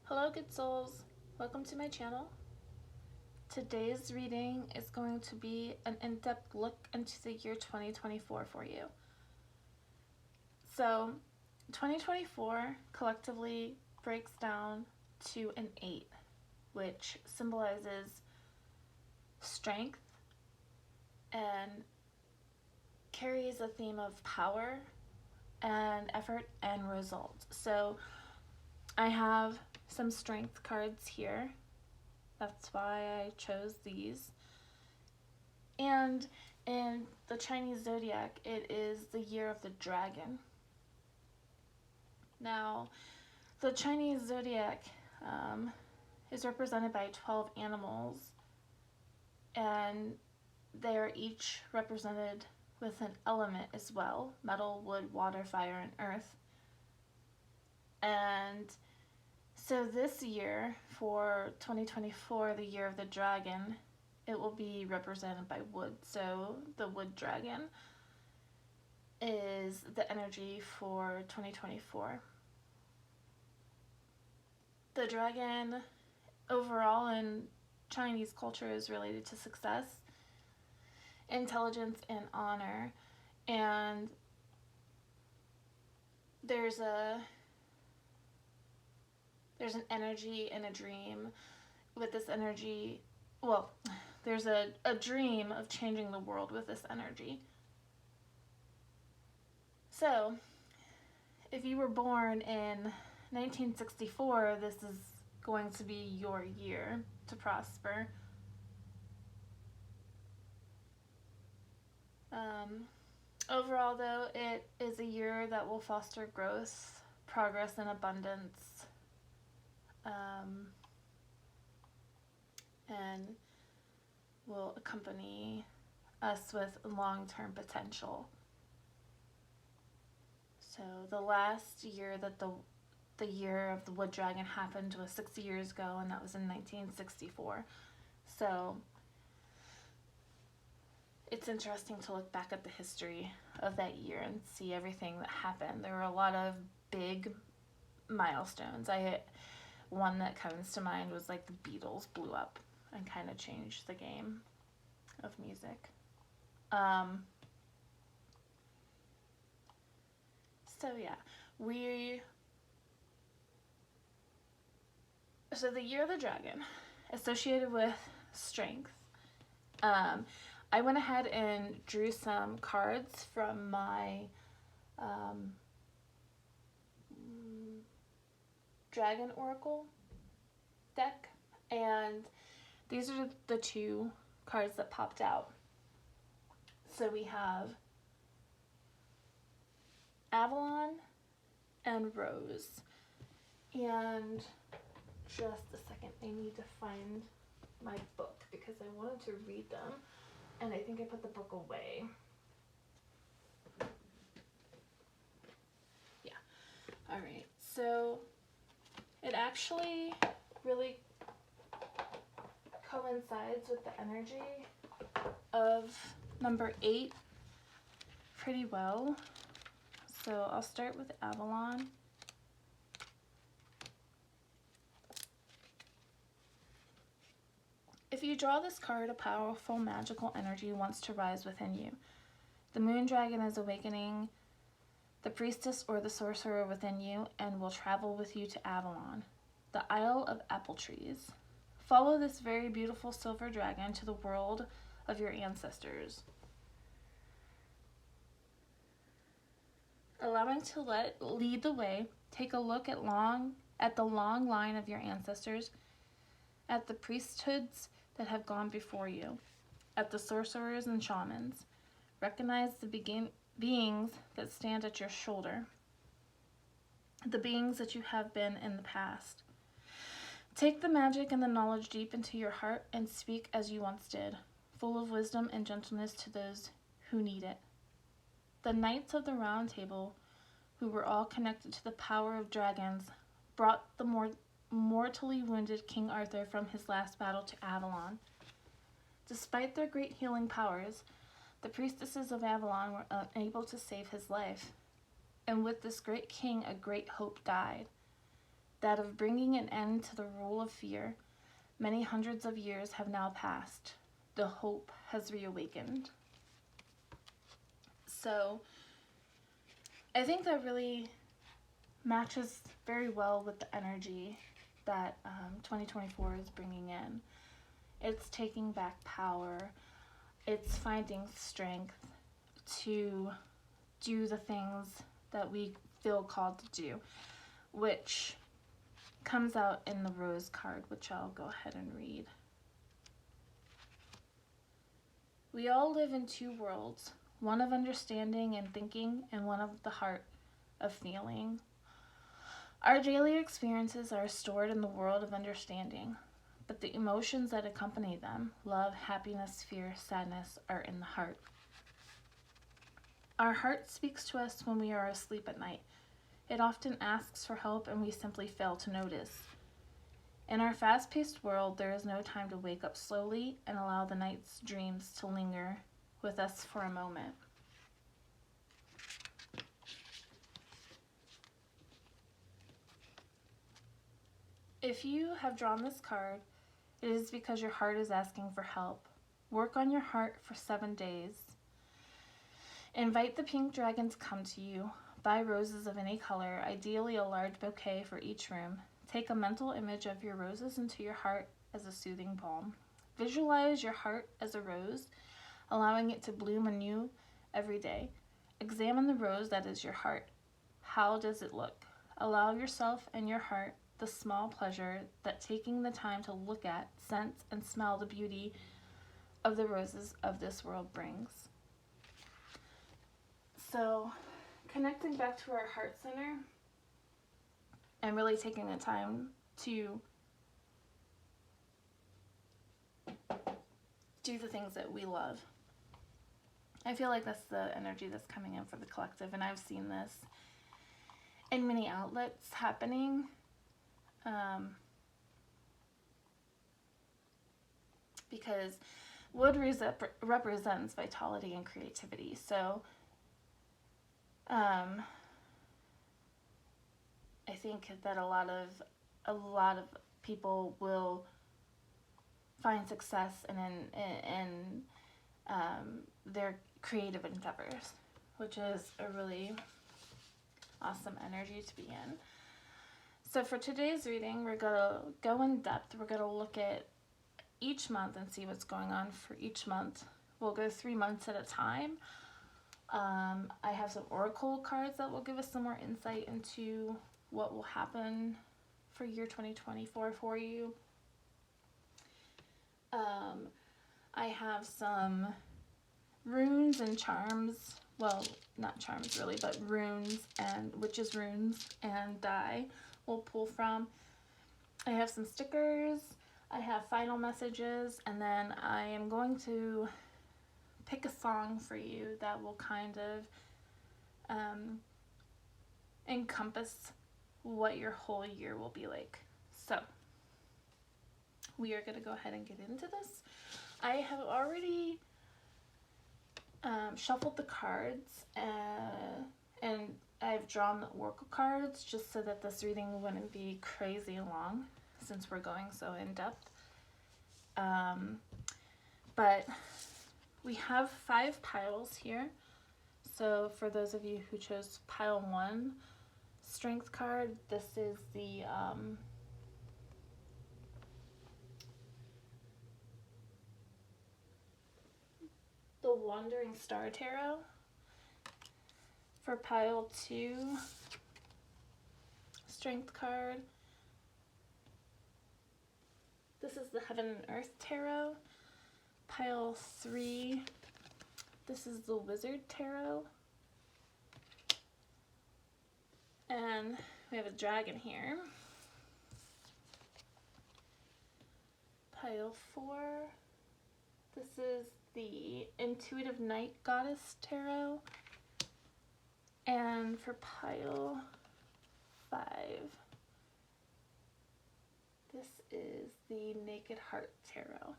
Hello good souls, welcome to my channel. Today's reading is going to be an in-depth look into the year 2024 for you. So 2024 collectively breaks down to an 8, which symbolizes strength and carries a theme of power and effort and result. So I have some strength cards here. That's why I chose these. And in the Chinese zodiac, it is the year of the dragon. Now, the Chinese zodiac is represented by 12 animals, and they are each represented with an element as well: metal, wood, water, fire, and earth. And so this year, for 2024, the year of the dragon, it will be represented by wood. So the wood dragon is the energy for 2024. The dragon overall in Chinese culture is related to success, intelligence, and honor. And there's an energy and a dream with this energy. Well, there's a dream of changing the world with this energy. So if you were born in 1964, this is going to be your year to prosper. Overall though, it is a year that will foster growth, progress, and abundance, and will accompany us with long-term potential. So the last year that the year of the wood dragon happened was 60 years ago, and that was in 1964. So it's interesting to look back at the history of that year and see everything that happened. There were a lot of big milestones. One that comes to mind was like the Beatles blew up and kind of changed the game of music. So yeah, so the year of the dragon, associated with strength. I went ahead and drew some cards from my Dragon Oracle deck, and these are the two cards that popped out. So we have Avalon and Rose. And just a second, I need to find my book because I wanted to read them, and I think I put the book away. Yeah. All right. So it actually really coincides with the energy of number 8 pretty well. So I'll start with Avalon. If you draw this card, a powerful magical energy wants to rise within you. The moon dragon is awakening the priestess or the sorcerer within you and will travel with you to Avalon, the Isle of Apple Trees. Follow this very beautiful silver dragon to the world of your ancestors. Allowing to lead the way, take a look at the long line of your ancestors, at the priesthoods that have gone before you, at the sorcerers and shamans. Recognize the beings that stand at your shoulder, the beings that you have been in the past. Take the magic and the knowledge deep into your heart and speak as you once did, full of wisdom and gentleness to those who need it. The Knights of the Round Table, who were all connected to the power of dragons, brought the mortally wounded King Arthur from his last battle to Avalon. Despite their great healing powers, the priestesses of Avalon were unable to save his life, and with this great king a great hope died. that of bringing an end to the rule of fear. Many hundreds of years have now passed. The hope has reawakened. So I think that really matches very well with the energy that 2024 is bringing in. It's taking back power. It's finding strength to do the things that we feel called to do, which comes out in the Rose card, which I'll go ahead and read. We all live in two worlds, one of understanding and thinking, and one of the heart of feeling. Our daily experiences are stored in the world of understanding, but the emotions that accompany them, love, happiness, fear, sadness, are in the heart. Our heart speaks to us when we are asleep at night. It often asks for help and we simply fail to notice. In our fast-paced world, there is no time to wake up slowly and allow the night's dreams to linger with us for a moment. If you have drawn this card, it is because your heart is asking for help. Work on your heart for 7 days. Invite the pink dragon to come to you. Buy roses of any color, ideally a large bouquet for each room. Take a mental image of your roses into your heart as a soothing balm. Visualize your heart as a rose, allowing it to bloom anew every day. Examine the rose that is your heart. How does it look? Allow yourself and your heart the small pleasure that taking the time to look at, sense, and smell the beauty of the roses of this world brings. So, connecting back to our heart center and really taking the time to do the things that we love. I feel like that's the energy that's coming in for the collective, and I've seen this in many outlets happening. Because wood represents vitality and creativity. So I think that a lot of people will find success in their creative endeavors, which is a really awesome energy to be in. So for today's reading, we're going to go in depth. We're going to look at each month and see what's going on for each month. We'll go 3 months at a time. I have some oracle cards that will give us some more insight into what will happen for year 2024 for you. I have some runes and charms. Well, not charms really, but runes and witches runes and die we'll pull from. I have some stickers. I have final messages, and then I am going to pick a song for you that will kind of encompass what your whole year will be like. So we are going to go ahead and get into this. I have already shuffled the cards and I've drawn the oracle cards just so that this reading wouldn't be crazy long since we're going so in depth. But we have 5 piles here. So for those of you who chose pile 1 strength card, this is the Wandering Star Tarot. For pile 2 strength card, this is the Heaven and Earth Tarot. Pile 3, this is the Wizard Tarot. And we have a dragon here. Pile 4, this is the Intuitive Night Goddess Tarot. And for pile 5, this is the Naked Heart Tarot.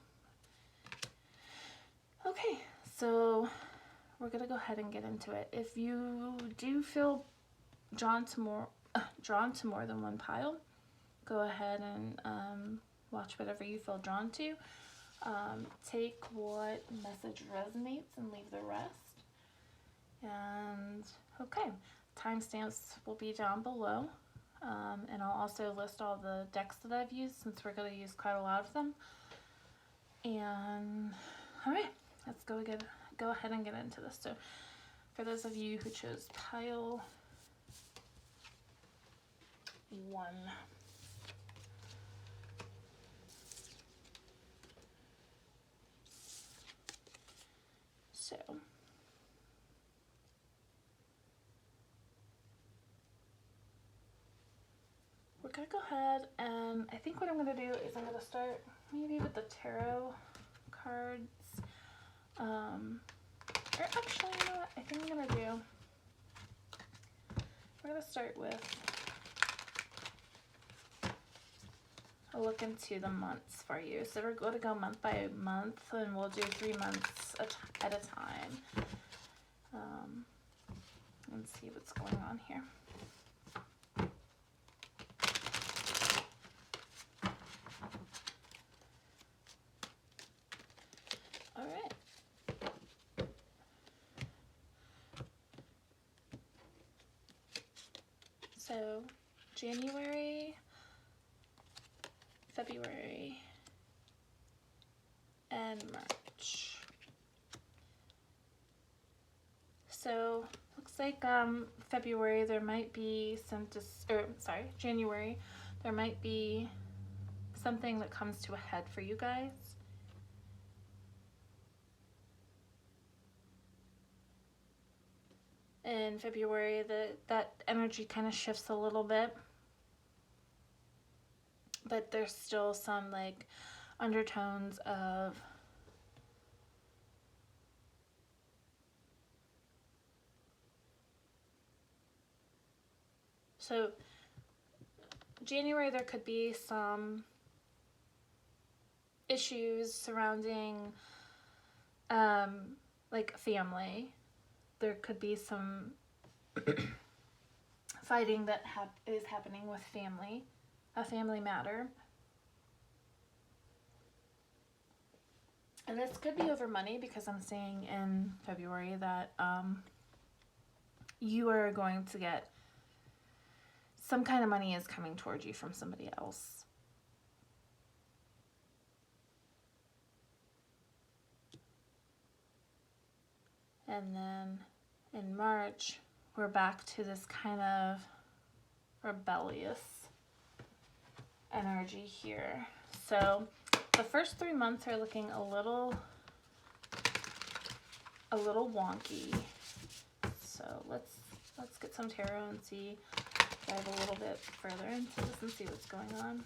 Okay, so we're gonna go ahead and get into it. If you do feel drawn to more than one pile, go ahead and watch whatever you feel drawn to. Take what message resonates and leave the rest. And okay, timestamps will be down below. And I'll also list all the decks that I've used since we're going to use quite a lot of them. And alright, let's go ahead and get into this. So for those of you who chose pile 1, so we're going to go ahead, and I think what I'm going to do is I'm going to start maybe with the tarot cards. Or actually, you know what? I think I'm going to do, we're going to start with a look into the months for you. So we're going to go month by month, and we'll do 3 months at a time. And see what's going on here. So January, February, and March. So looks like February there might be some, January, there might be something that comes to a head for you guys. In February, that energy kind of shifts a little bit, but there's still some like undertones of so January there could be some issues surrounding like family. There could be some fighting that is happening with family, a family matter. And this could be over money, because I'm seeing in February that you are going to get some kind of money is coming towards you from somebody else. And then in March, we're back to this kind of rebellious energy here. So the first 3 months are looking a little wonky. So let's get some tarot and see, dive a little bit further into this and see what's going on.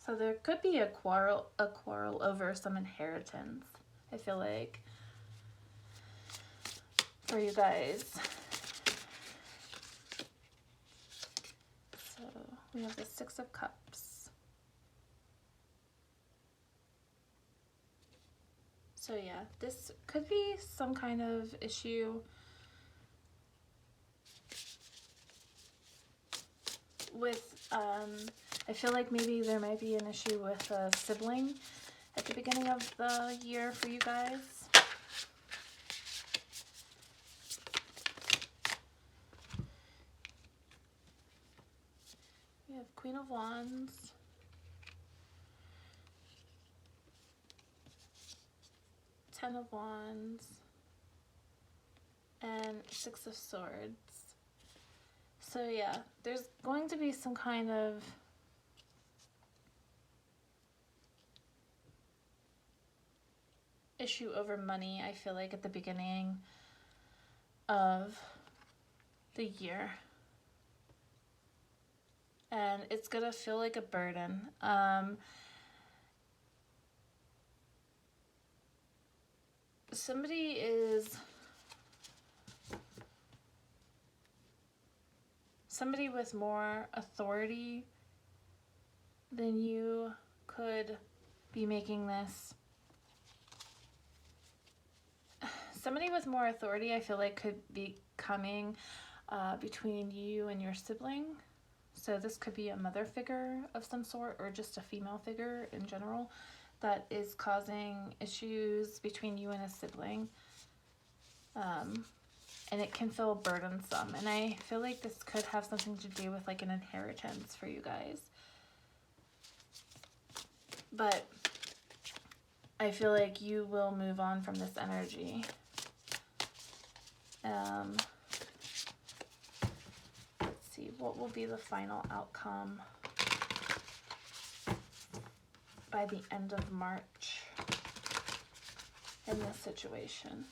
So there could be a quarrel over some inheritance, I feel like, for you guys. So we have the 6 of Cups. So yeah, this could be some kind of issue with, I feel like maybe there might be an issue with a sibling at the beginning of the year for you guys. We have Queen of Wands, Ten of Wands, and 6 of Swords. So yeah, there's going to be some kind of issue over money, I feel like, at the beginning of the year. And it's gonna feel like a burden. Somebody with more authority than you could be making this. Somebody with more authority, I feel like, could be coming between you and your sibling. So this could be a mother figure of some sort, or just a female figure in general that is causing issues between you and a sibling. And it can feel burdensome. And I feel like this could have something to do with like an inheritance for you guys. But I feel like you will move on from this energy. Let's see, what will be the final outcome by the end of March in this situation?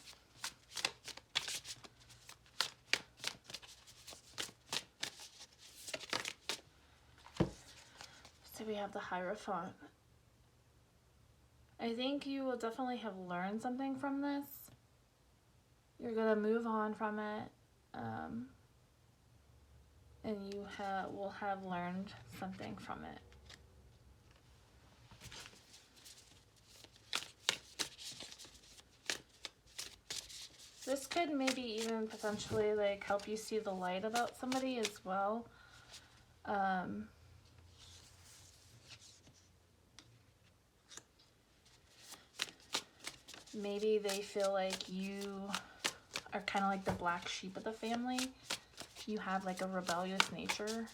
So we have the Hierophant. I think you will definitely have learned something from this. You're going to move on from it. And you will have learned something from it. This could maybe even potentially like help you see the light about somebody as well. Maybe they feel like you are kind of like the black sheep of the family. You have like a rebellious nature.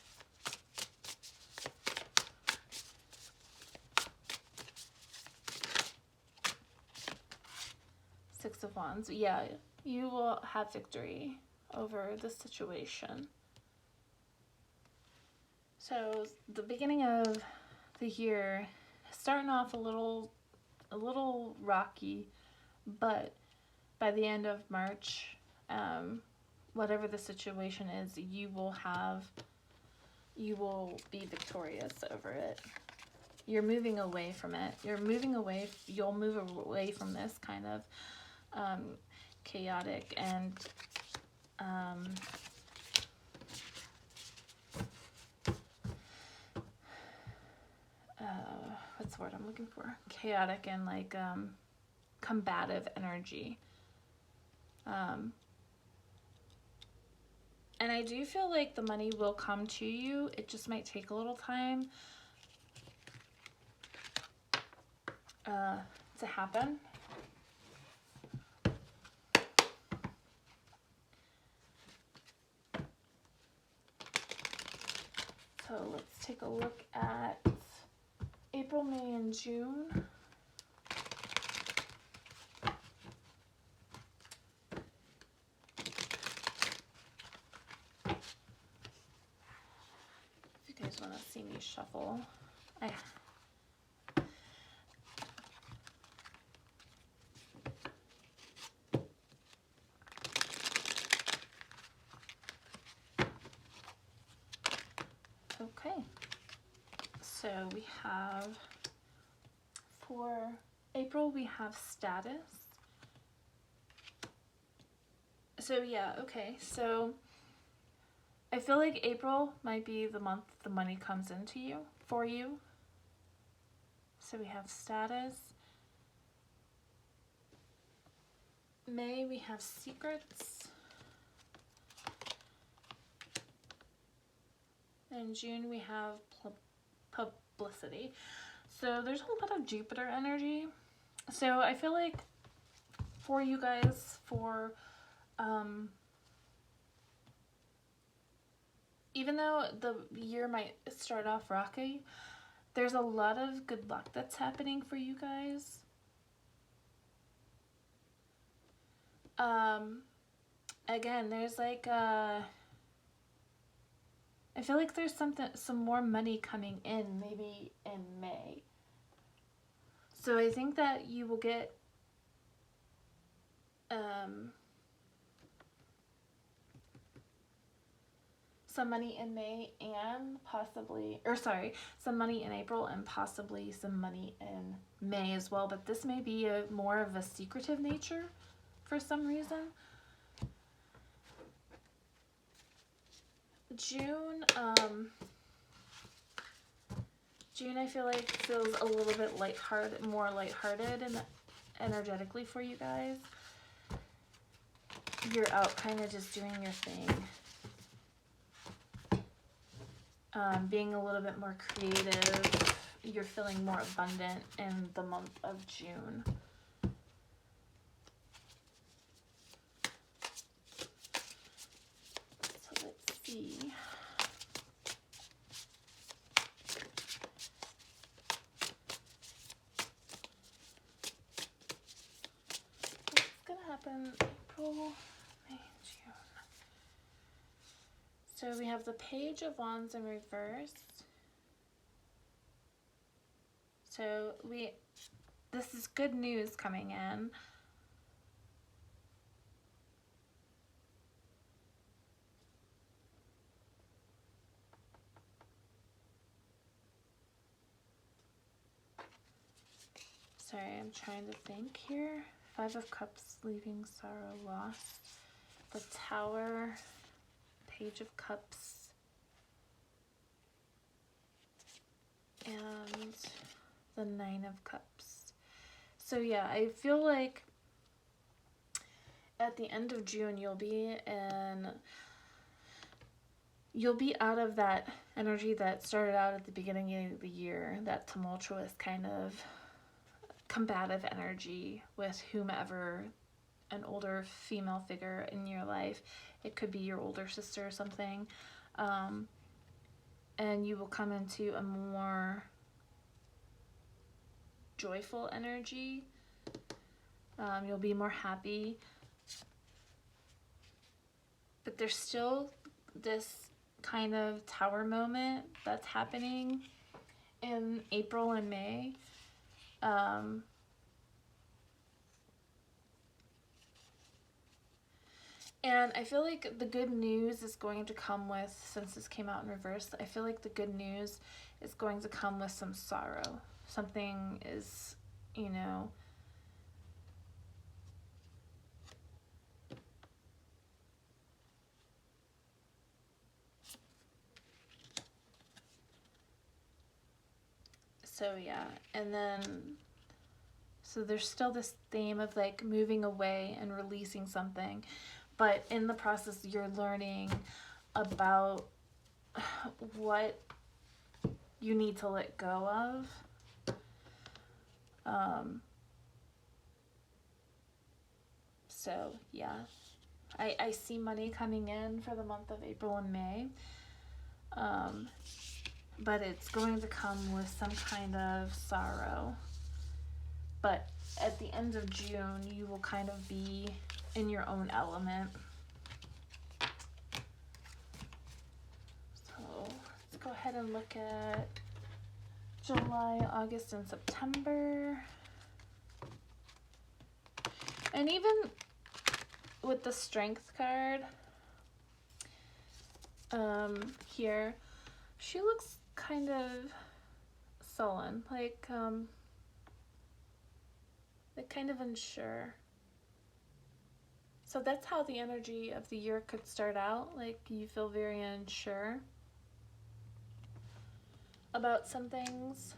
Six of Wands. Yeah, you will have victory over this situation. So the beginning of the year, starting off a little rocky, but by the end of March, whatever the situation is, you will be victorious over it. You're moving away from it. You'll move away from this kind of chaotic and what's the word I'm looking for? Chaotic and like combative energy. And I do feel like the money will come to you. It just might take a little time to happen. So let's take a look at April, May, and June. If you guys want to see me shuffle, okay. So we have, for April, we have status. So yeah, okay. So I feel like April might be the month the money comes into you, for you. So we have status. May, we have secrets. In June, we have publicity. So there's a lot of Jupiter energy. So I feel like for you guys, for even though the year might start off rocky, there's a lot of good luck that's happening for you guys. Again, there's like I feel like there's some more money coming in maybe in May. So I think that you will get some money in May and possibly, or sorry, some money in April and possibly some money in May as well. But this may be more of a secretive nature for some reason. June, I feel like, feels a little bit lighthearted, more lighthearted and energetically for you guys. You're out kind of just doing your thing. Being a little bit more creative. You're feeling more abundant in the month of June. So let's see. What's going to happen April, May, June? So we have the Page of Wands in reverse. So this is good news coming in. Sorry, I'm trying to think here. 5 of Cups, leaving sorrow, loss. The Tower, Page of Cups, and the 9 of Cups. So yeah, I feel like at the end of June you'll be out of that energy that started out at the beginning of the year, that tumultuous kind of combative energy with whomever, an older female figure in your life. It could be your older sister or something. And you will come into a more joyful energy. You'll be more happy. But there's still this kind of tower moment that's happening in April and May. And I feel like the good news is going to come with, since this came out in reverse, I feel like the good news is going to come with some sorrow. Something is, you know, so yeah, and then, so there's still this theme of like moving away and releasing something, but in the process you're learning about what you need to let go of. So yeah, I see money coming in for the month of April and May. But it's going to come with some kind of sorrow. But at the end of June, you will kind of be in your own element. So let's go ahead and look at July, August, and September. And even with the Strength card here, she looks kind of sullen, like kind of unsure. So that's how the energy of the year could start out, like you feel very unsure about some things.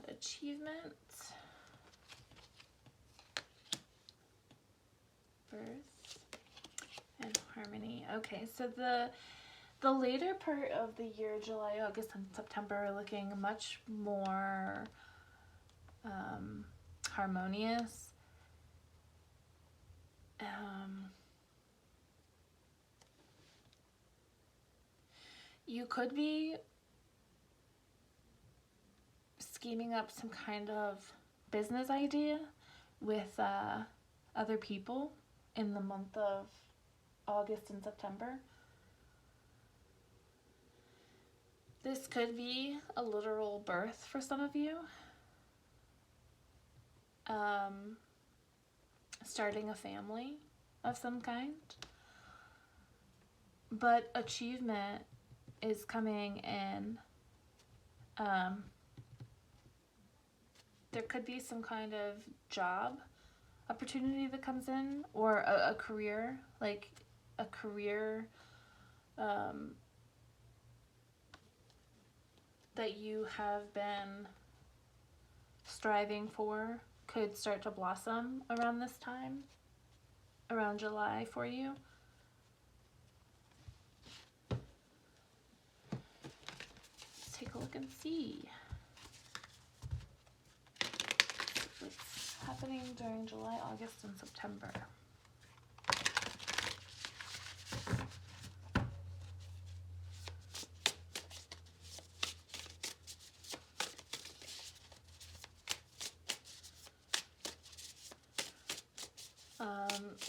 Achievement, birth, and harmony. Okay, so the later part of the year, July, August, and September, are looking much more harmonious. You could be scheming up some kind of business idea with other people in the month of August and September. This could be a literal birth for some of you. starting a family of some kind. But achievement is coming in. There could be some kind of job opportunity that comes in, or a career, like a career that you have been striving for could start to blossom around this time, around July for you. Let's take a look and see what's happening during July, August, and September.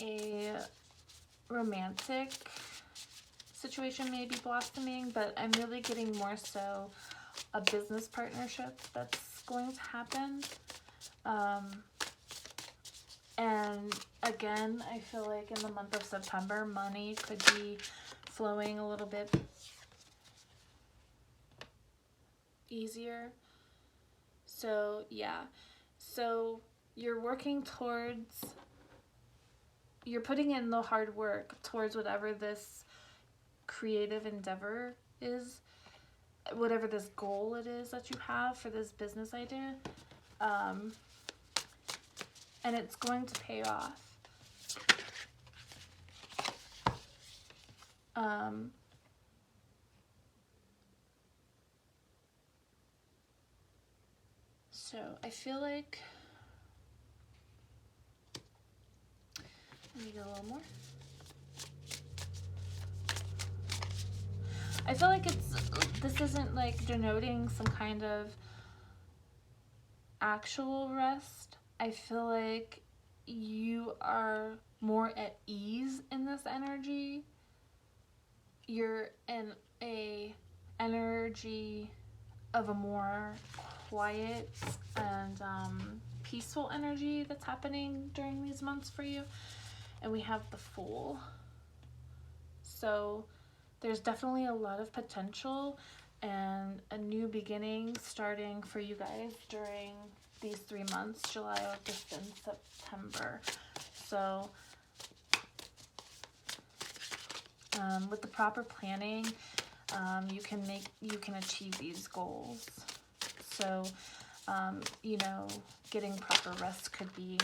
A romantic situation may be blossoming, but I'm really getting more so a business partnership that's going to happen. And again, I feel like in the month of September, money could be flowing a little bit easier. So yeah, so you're working towards, you're putting in the hard work towards whatever this creative endeavor is, whatever this goal it is that you have for this business idea, and it's going to pay off. So I feel like let me get a little more. I feel like this isn't like denoting some kind of actual rest. I feel like you are more at ease in this energy. You're in a energy of a more quiet and peaceful energy that's happening during these months for you. And we have the Fool. So there's definitely a lot of potential and a new beginning starting for you guys during these 3 months, July, August, and September. So with the proper planning, you can achieve these goals. So you know, getting proper rest could be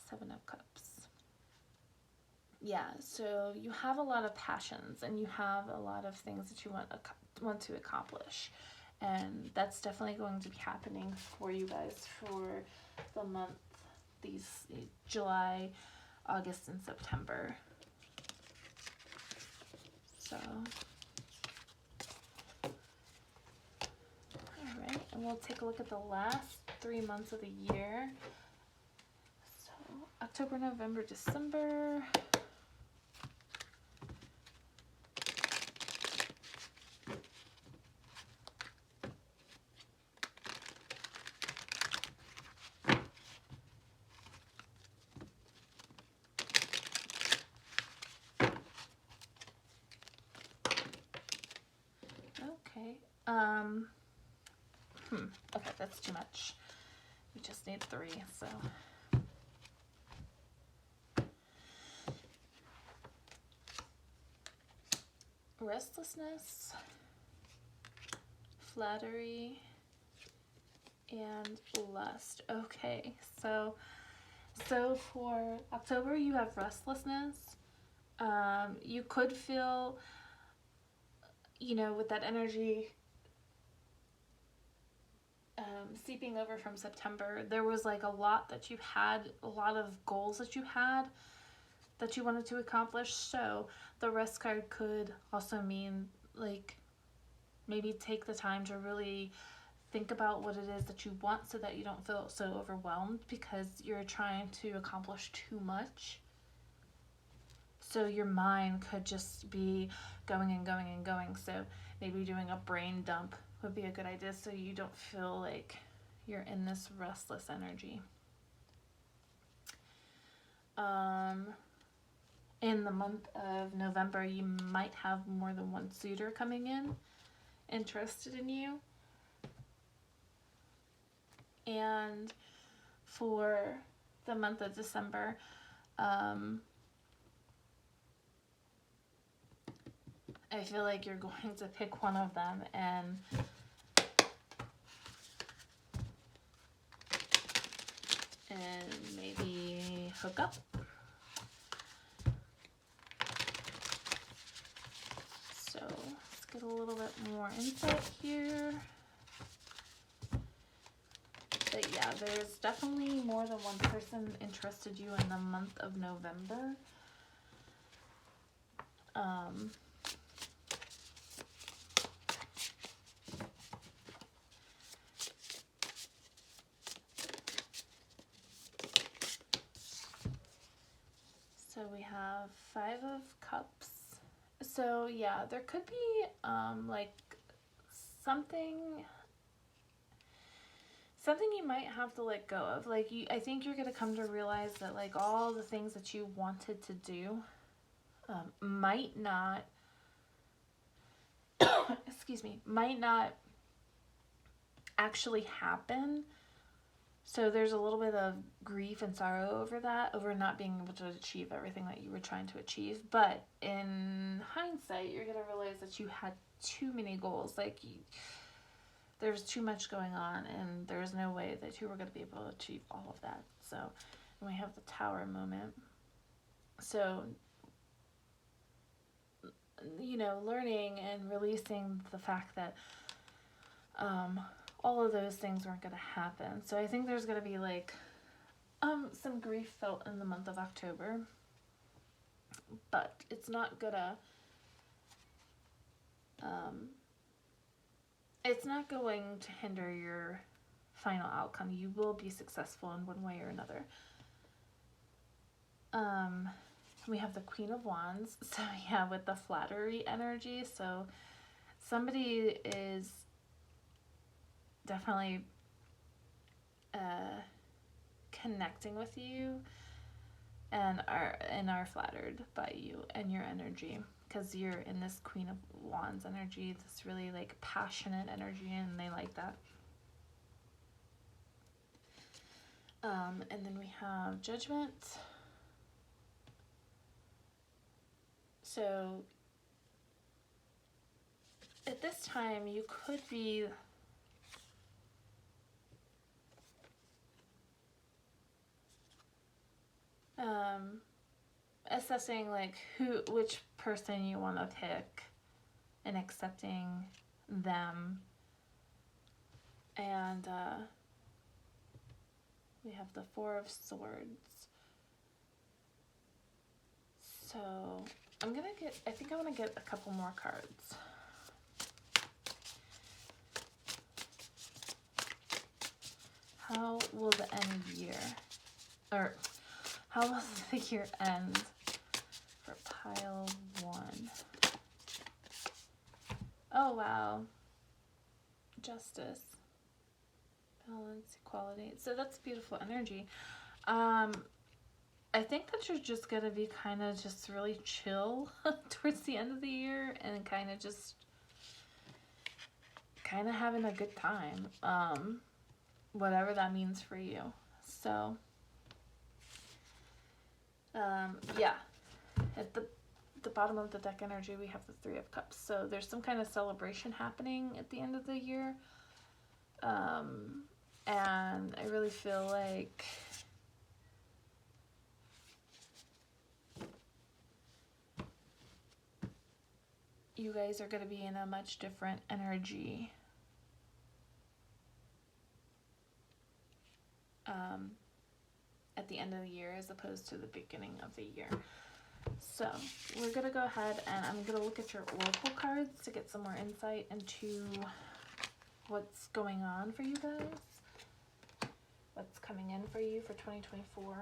7 of Cups. Yeah, so you have a lot of passions and you have a lot of things that you want to accomplish, and that's definitely going to be happening for you guys for the month, these July, August, and September. So, all right, and we'll take a look at the last 3 months of the year. So October, November, December. Okay. Okay, that's too much. We just need 3, so. Restlessness, flattery, and lust. Okay, so for October you have restlessness. You could feel, you know, with that energy seeping over from September, there was like a lot that you had, a lot of goals that you had that you wanted to accomplish. So the rest card could also mean like maybe take the time to really think about what it is that you want so that you don't feel so overwhelmed because you're trying to accomplish too much. So your mind could just be going and going and going. So maybe doing a brain dump would be a good idea so you don't feel like you're in this restless energy. In the month of November, you might have more than one suitor coming in interested in you. And for the month of December, I feel like you're going to pick one of them and maybe hook up. So let's get a little bit more insight here. But yeah, there's definitely more than one person interested you in the month of November. So we have 5 of Cups. So yeah, there could be like something you might have to let go of. Like I think you're gonna come to realize that like all the things that you wanted to do might not excuse me, might not actually happen. So there's a little bit of grief and sorrow over that, over not being able to achieve everything that you were trying to achieve. But in hindsight, you're going to realize that you had too many goals. Like there was too much going on, and there's no way that you were going to be able to achieve all of that. So we have the Tower moment. So, you know, learning and releasing the fact that all of those things weren't going to happen. So I think there's going to be like some grief felt in the month of October, but it's not gonna it's not going to hinder your final outcome. You will be successful in one way or another. We have the Queen of Wands. So yeah, with the flattery energy. So somebody is definitely connecting with you and are flattered by you and your energy, because you're in this Queen of Wands energy, this really like passionate energy, and they like that. And then we have Judgment. So at this time you could be assessing like which person you want to pick and accepting them. And we have the Four of Swords. So I think I want to get a couple more cards. How will the how will the year end for pile 1? Oh wow. Justice. Balance, equality. So that's beautiful energy. I think that you're just going to be kind of just really chill towards the end of the year and kind of having a good time. Whatever that means for you. So, yeah. At the bottom of the deck energy, we have the Three of Cups. So there's some kind of celebration happening at the end of the year. And I really feel like you guys are going to be in a much different energy at the end of the year as opposed to the beginning of the year. So we're going to go ahead and I'm going to look at your oracle cards to get some more insight into what's going on for you guys, what's coming in for you for 2024.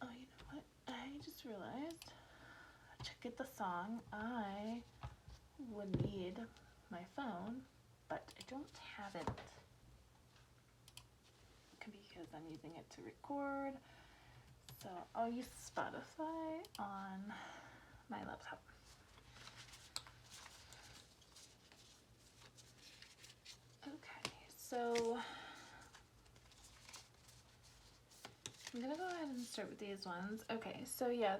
Oh, you know what? I just realized to get the song, I would need my phone, but I don't have it. Because I'm using it to record. So I'll use Spotify on my laptop. Okay, so I'm gonna go ahead and start with these ones. Okay, so yeah,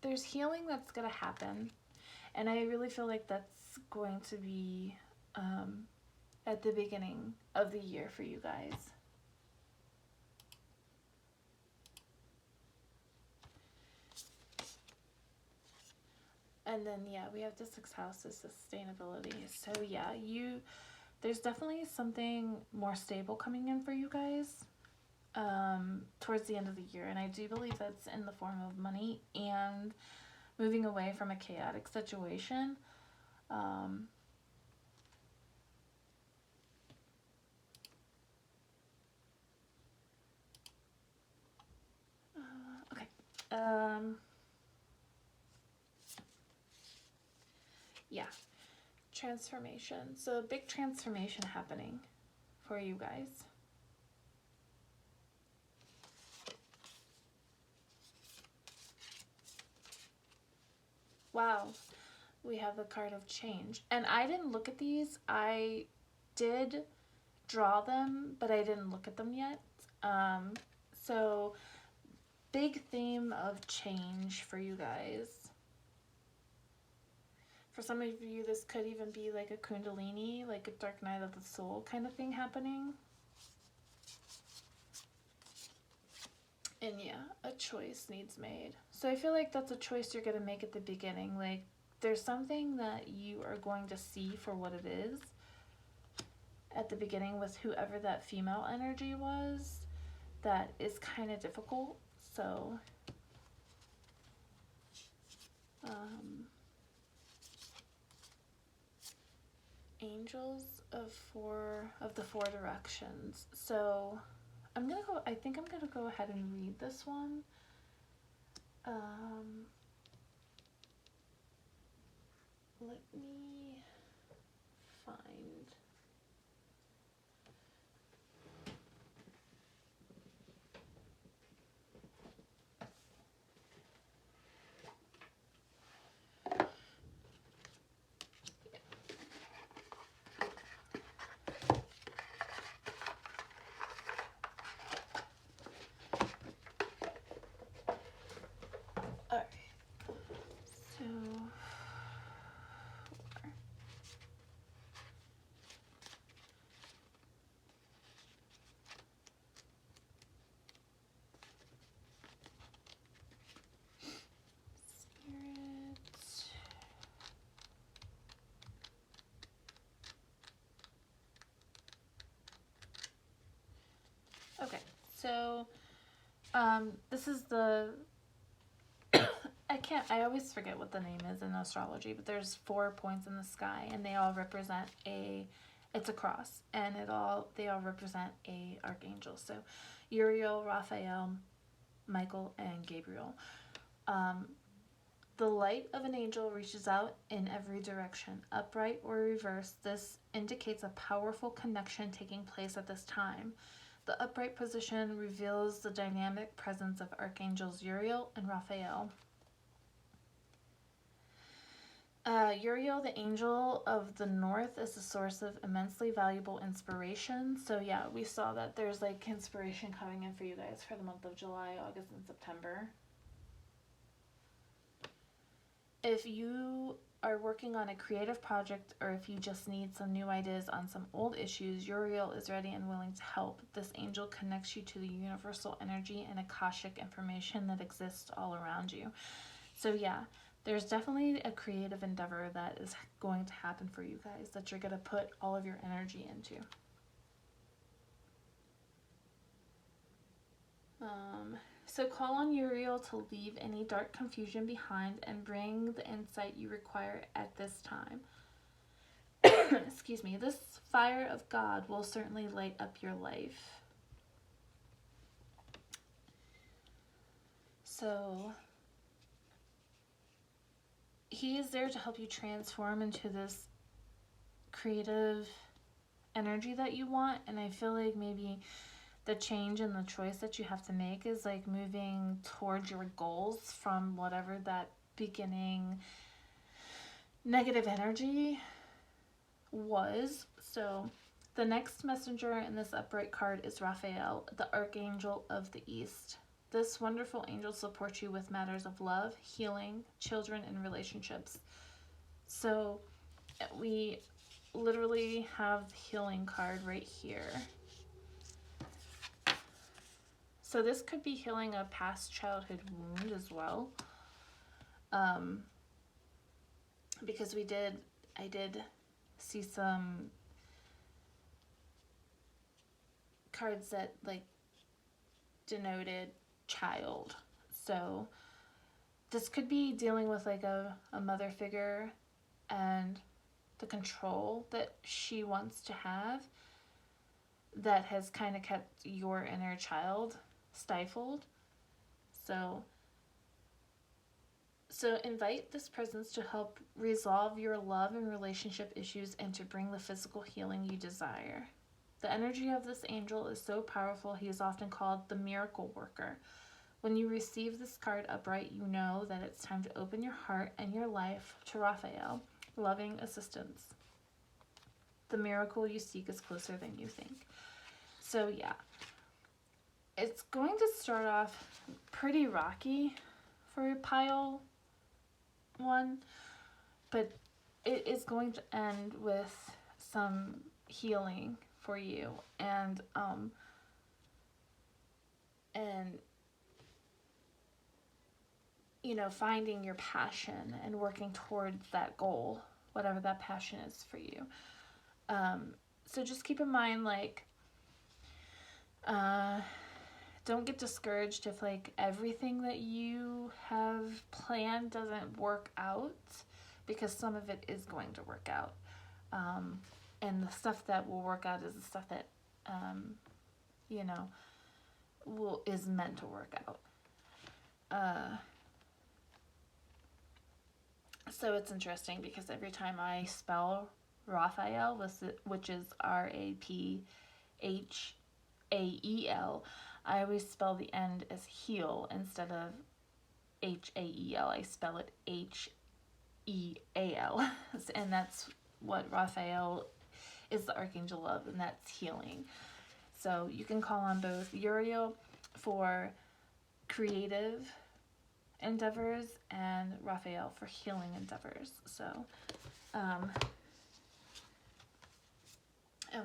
there's healing that's gonna happen, and I really feel like that's going to be at the beginning of the year for you guys. And then yeah, we have the 6th house of sustainability. So yeah, there's definitely something more stable coming in for you guys towards the end of the year, and I do believe that's in the form of money and moving away from a chaotic situation. Okay. Yeah, transformation. So a big transformation happening for you guys. Wow, we have the card of change. And I didn't look at these. I did draw them, but I didn't look at them yet. So big theme of change for you guys. For some of you, this could even be like a kundalini, like a dark night of the soul kind of thing happening. And yeah, a choice needs made. So I feel like that's a choice you're going to make at the beginning. Like, there's something that you are going to see for what it is at the beginning with whoever that female energy was that is kind of difficult. So angels of the 4 directions. So I think I'm gonna go ahead and read this one. Let me find. Okay, so this is the I always forget what the name is in astrology, but there's 4 points in the sky, and they all represent it's a cross, and they all represent a archangel. So Uriel, Raphael, Michael, and Gabriel. The light of an angel reaches out in every direction, upright or reversed. This indicates a powerful connection taking place at this time. The upright position reveals the dynamic presence of archangels Uriel and Raphael. Uriel, the angel of the north, is a source of immensely valuable inspiration. So yeah, we saw that there's like inspiration coming in for you guys for the month of July, August, and September. If you are working on a creative project, or if you just need some new ideas on some old issues, Uriel is ready and willing to help. This angel connects you to the universal energy and Akashic information that exists all around you. So yeah, there's definitely a creative endeavor that is going to happen for you guys that you're going to put all of your energy into. So call on Uriel to leave any dark confusion behind and bring the insight you require at this time. Excuse me. This fire of God will certainly light up your life. So he is there to help you transform into this creative energy that you want. And I feel like maybe the change and the choice that you have to make is like moving towards your goals from whatever that beginning negative energy was. So the next messenger in this upright card is Raphael, the Archangel of the East. This wonderful angel supports you with matters of love, healing, children, and relationships. So we literally have the healing card right here. So this could be healing a past childhood wound as well. Because I did see some cards that like denoted child. So this could be dealing with like a mother figure and the control that she wants to have that has kind of kept your inner child stifled. So invite this presence to help resolve your love and relationship issues and to bring the physical healing you desire. The energy of this angel is so powerful, he is often called the miracle worker. When you receive this card upright, you know that it's time to open your heart and your life to Raphael, loving assistance. The miracle you seek is closer than you think. So yeah, it's going to start off pretty rocky for pile 1, but it is going to end with some healing for you and you know, finding your passion and working towards that goal, whatever that passion is for you. So just keep in mind, like, don't get discouraged if like everything that you have planned doesn't work out, because some of it is going to work out. And the stuff that will work out is the stuff that, you know, is meant to work out. So it's interesting because every time I spell Raphael, which is Raphael, I always spell the end as heal instead of Hael. I spell it Heal. And that's what Raphael is the archangel of, and that's healing. So you can call on both Uriel for creative endeavors and Raphael for healing endeavors. So and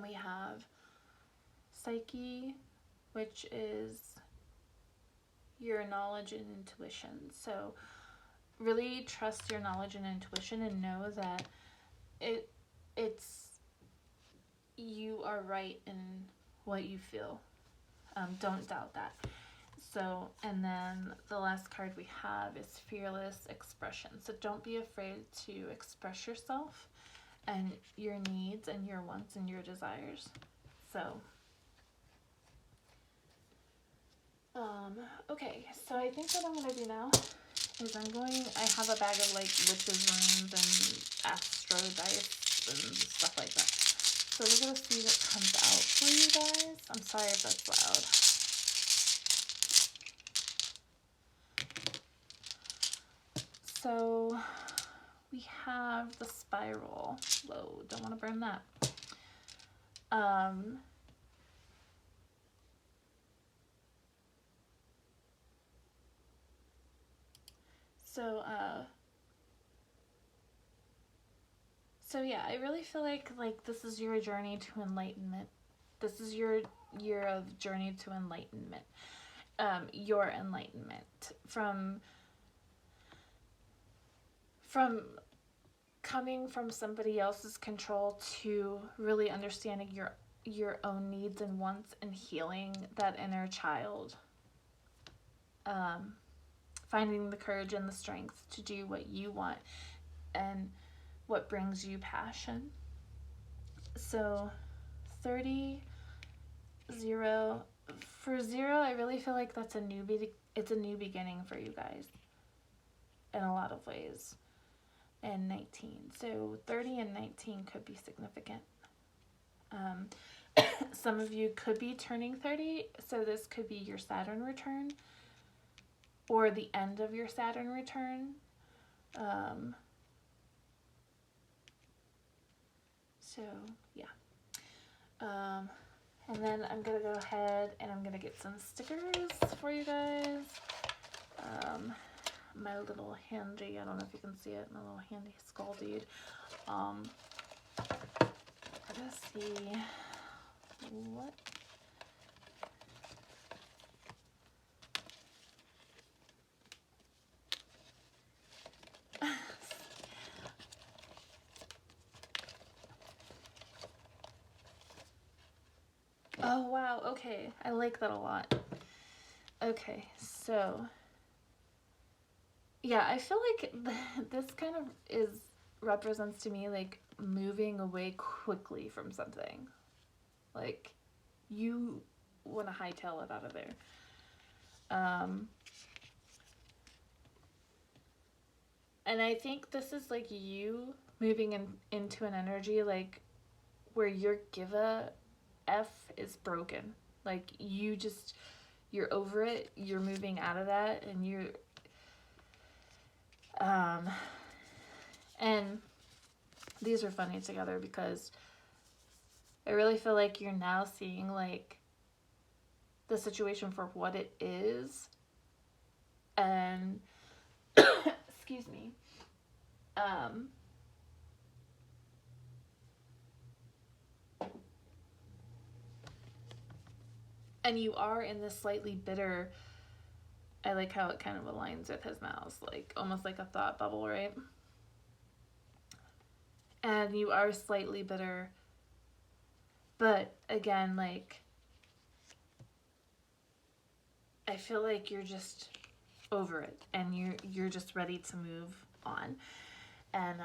we have Psyche, which is your knowledge and intuition. So really trust your knowledge and intuition and know that it's you are right in what you feel. Don't doubt that. So, and then the last card we have is fearless expression. So don't be afraid to express yourself and your needs and your wants and your desires. So, okay, so I think what I'm going to do now is I have a bag of like witches runes and Astro dice and stuff like that. So we're going to see what comes out for you guys. I'm sorry if that's loud. So we have the spiral. Whoa, don't want to burn that. So yeah, I really feel like this is your journey to enlightenment. This is your year of journey to enlightenment. Your enlightenment from coming from somebody else's control to really understanding your own needs and wants and healing that inner child. Finding the courage and the strength to do what you want and what brings you passion. So 30, 0. For 0, I really feel like that's it's a new beginning for you guys in a lot of ways. and 19. So 30 and 19 could be significant. Some of you could be turning 30, so this could be your Saturn return or the end of your Saturn return. So yeah. And then I'm gonna go ahead and I'm gonna get some stickers for you guys. My little handy, I don't know if you can see it, my little handy skull deed. Let's see what. Oh wow, okay, I like that a lot. Okay, so yeah, I feel like this kind of represents to me like moving away quickly from something. Like you want to hightail it out of there. And I think this is like you moving into an energy like where your give a F is broken. Like you're over it, you're moving out of that, and and these are funny together because I really feel like you're now seeing like the situation for what it is, and excuse me, and you are in this slightly bitter. I like how it kind of aligns with his mouth, like almost like a thought bubble, right? And you are slightly bitter, but again, like I feel like you're just over it and you're just ready to move on. And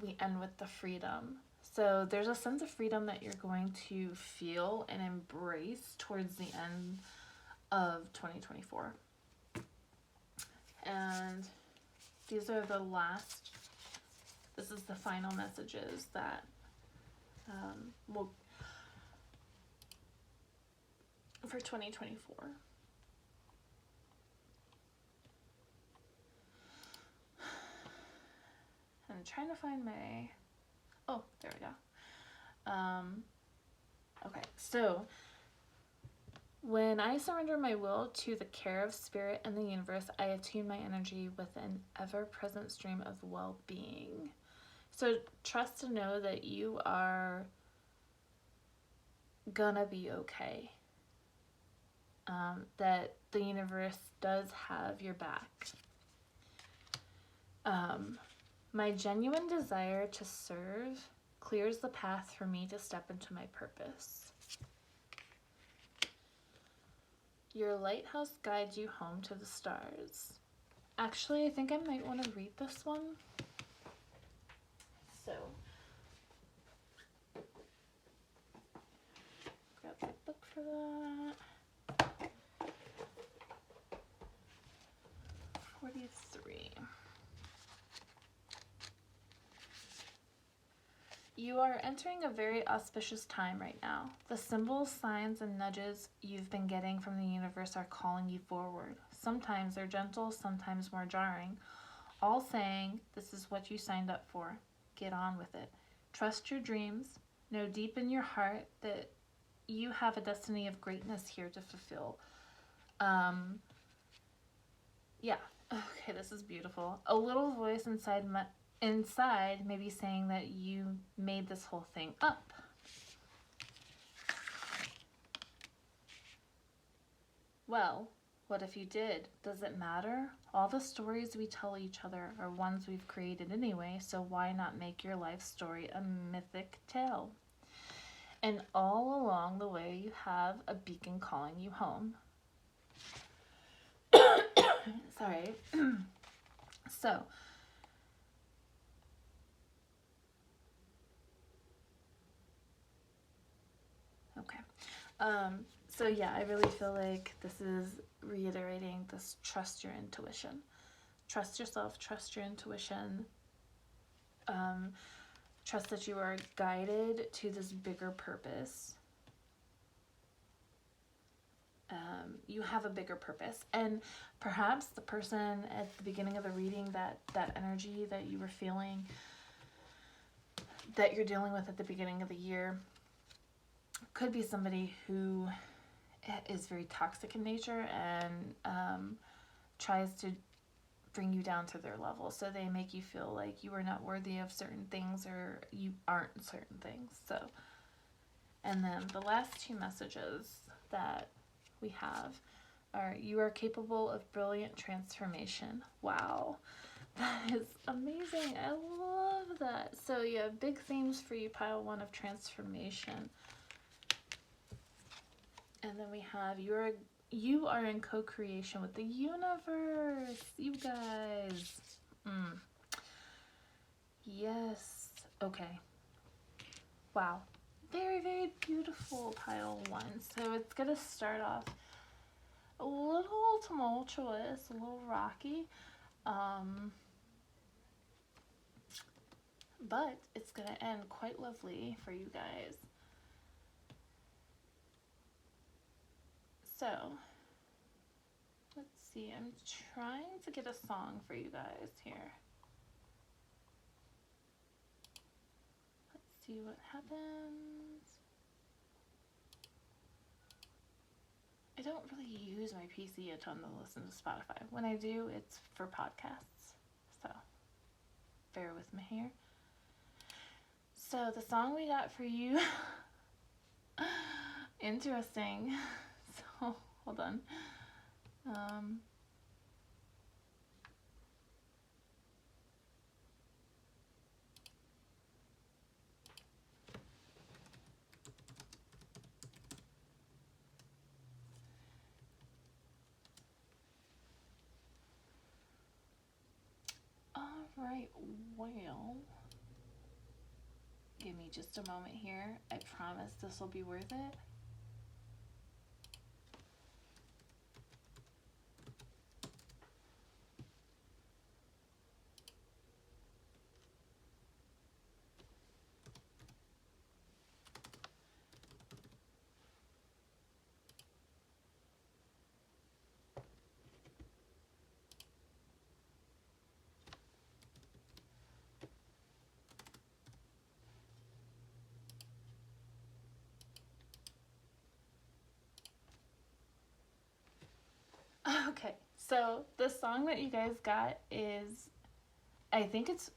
we end with the freedom. So there's a sense of freedom that you're going to feel and embrace towards the end of 2024. And these are this is the final messages that will for 2024. I'm trying to find my, oh, there we go. Okay, so when I surrender my will to the care of spirit and the universe, I attune my energy with an ever-present stream of well-being. So trust to know that you are gonna be okay. That the universe does have your back. My genuine desire to serve clears the path for me to step into my purpose. Your lighthouse guides you home to the stars. Actually, I think I might want to read this one. So, grab my book for that. 43. You are entering a very auspicious time right now. The symbols, signs, and nudges you've been getting from the universe are calling you forward. Sometimes they're gentle, sometimes more jarring. All saying, this is what you signed up for. Get on with it. Trust your dreams. Know deep in your heart that you have a destiny of greatness here to fulfill. Yeah. Okay, this is beautiful. A little voice inside may be saying that you made this whole thing up. Well, what if you did? Does it matter? All the stories we tell each other are ones we've created anyway, so why not make your life story a mythic tale? And all along the way, you have a beacon calling you home. Sorry. So, okay. So yeah, I really feel like this is reiterating this trust your intuition. Trust yourself, trust your intuition. Trust that you are guided to this bigger purpose. You have a bigger purpose, and perhaps the person at the beginning of the reading, that energy that you were feeling, that you're dealing with at the beginning of the year, could be somebody who is very toxic in nature and tries to bring you down to their level. So they make you feel like you are not worthy of certain things, or you aren't certain things. So, and then the last two messages that we have are, you are capable of brilliant transformation. Wow, that is amazing. I love that. So yeah, big themes for you, pile one, of transformation. And then we have, you are in co-creation with the universe, you guys. Yes. Okay. Wow. Very, very beautiful, pile one. So it's going to start off a little tumultuous, a little rocky. But it's going to end quite lovely for you guys. So, let's see. I'm trying to get a song for you guys here. Let's see what happens. I don't really use my PC a ton to listen to Spotify. When I do, it's for podcasts. So, bear with me here. So, the song we got for you, interesting. So, hold on. Alright, well, give me just a moment here. I promise this will be worth it. Okay, so the song that you guys got is, I think it's,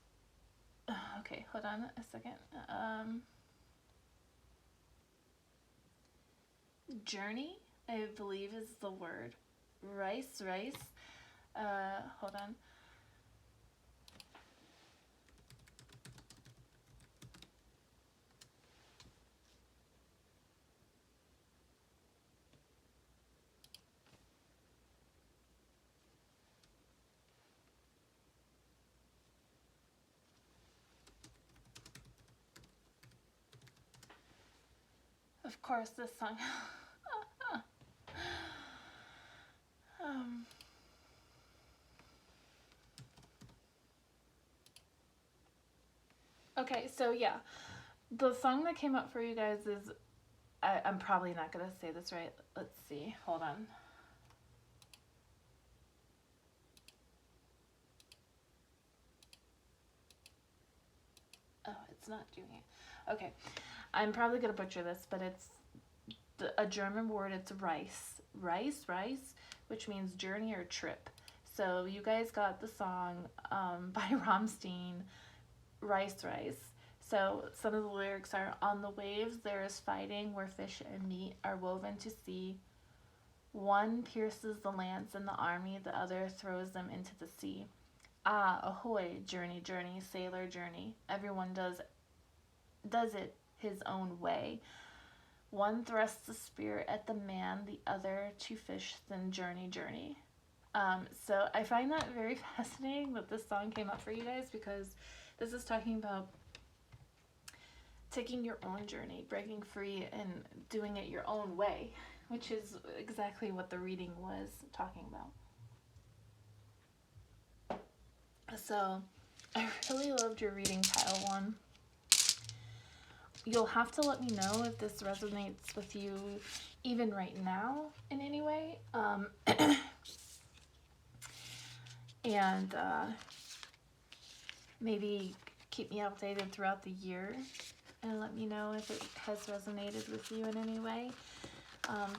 okay, hold on a second. Journey, I believe is the word. Rice. Hold on. Of course, this song. Okay, so yeah, the song that came up for you guys is, I'm probably not going to say this right. Let's see. Hold on. Oh, it's not doing it. Okay. I'm probably going to butcher this, but it's a German word. It's rice, which means journey or trip. So you guys got the song by Rammstein, Rice. So some of the lyrics are, on the waves there is fighting where fish and meat are woven to see. One pierces the lance in the army, the other throws them into the sea. Ah, ahoy, journey, sailor journey. Everyone does it his own way. One thrusts the spear at the man, the other to fish, then journey. So I find that very fascinating that this song came up for you guys, because this is talking about taking your own journey, breaking free, and doing it your own way, which is exactly what the reading was talking about. So I really loved your reading, pile 1. You'll have to let me know if this resonates with you even right now in any way. And maybe keep me updated throughout the year and let me know if it has resonated with you in any way.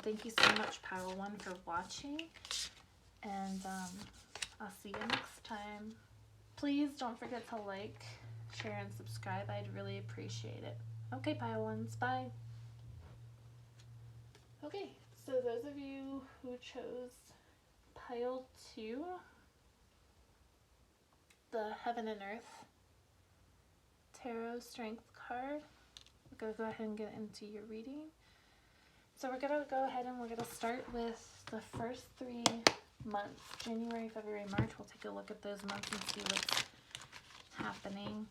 Thank you so much, pile 1, for watching. And I'll see you next time. Please don't forget to like, share, and subscribe. I'd really appreciate it. Okay, pile 1s, bye. Okay, so those of you who chose pile 2, the Heaven and Earth Tarot Strength card, we're going to go ahead and get into your reading. So we're going to go ahead and we're going to start with the first 3 months, January, February, March. We'll take a look at those months and see what's happening.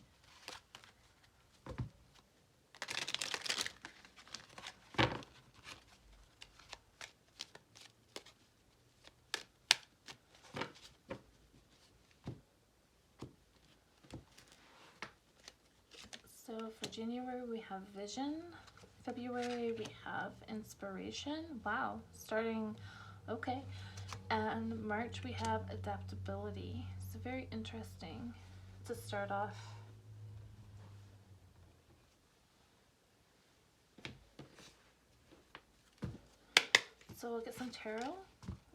So for January we have vision, February we have inspiration, wow, starting, okay, and March we have adaptability. So very interesting to start off. So we'll get some tarot,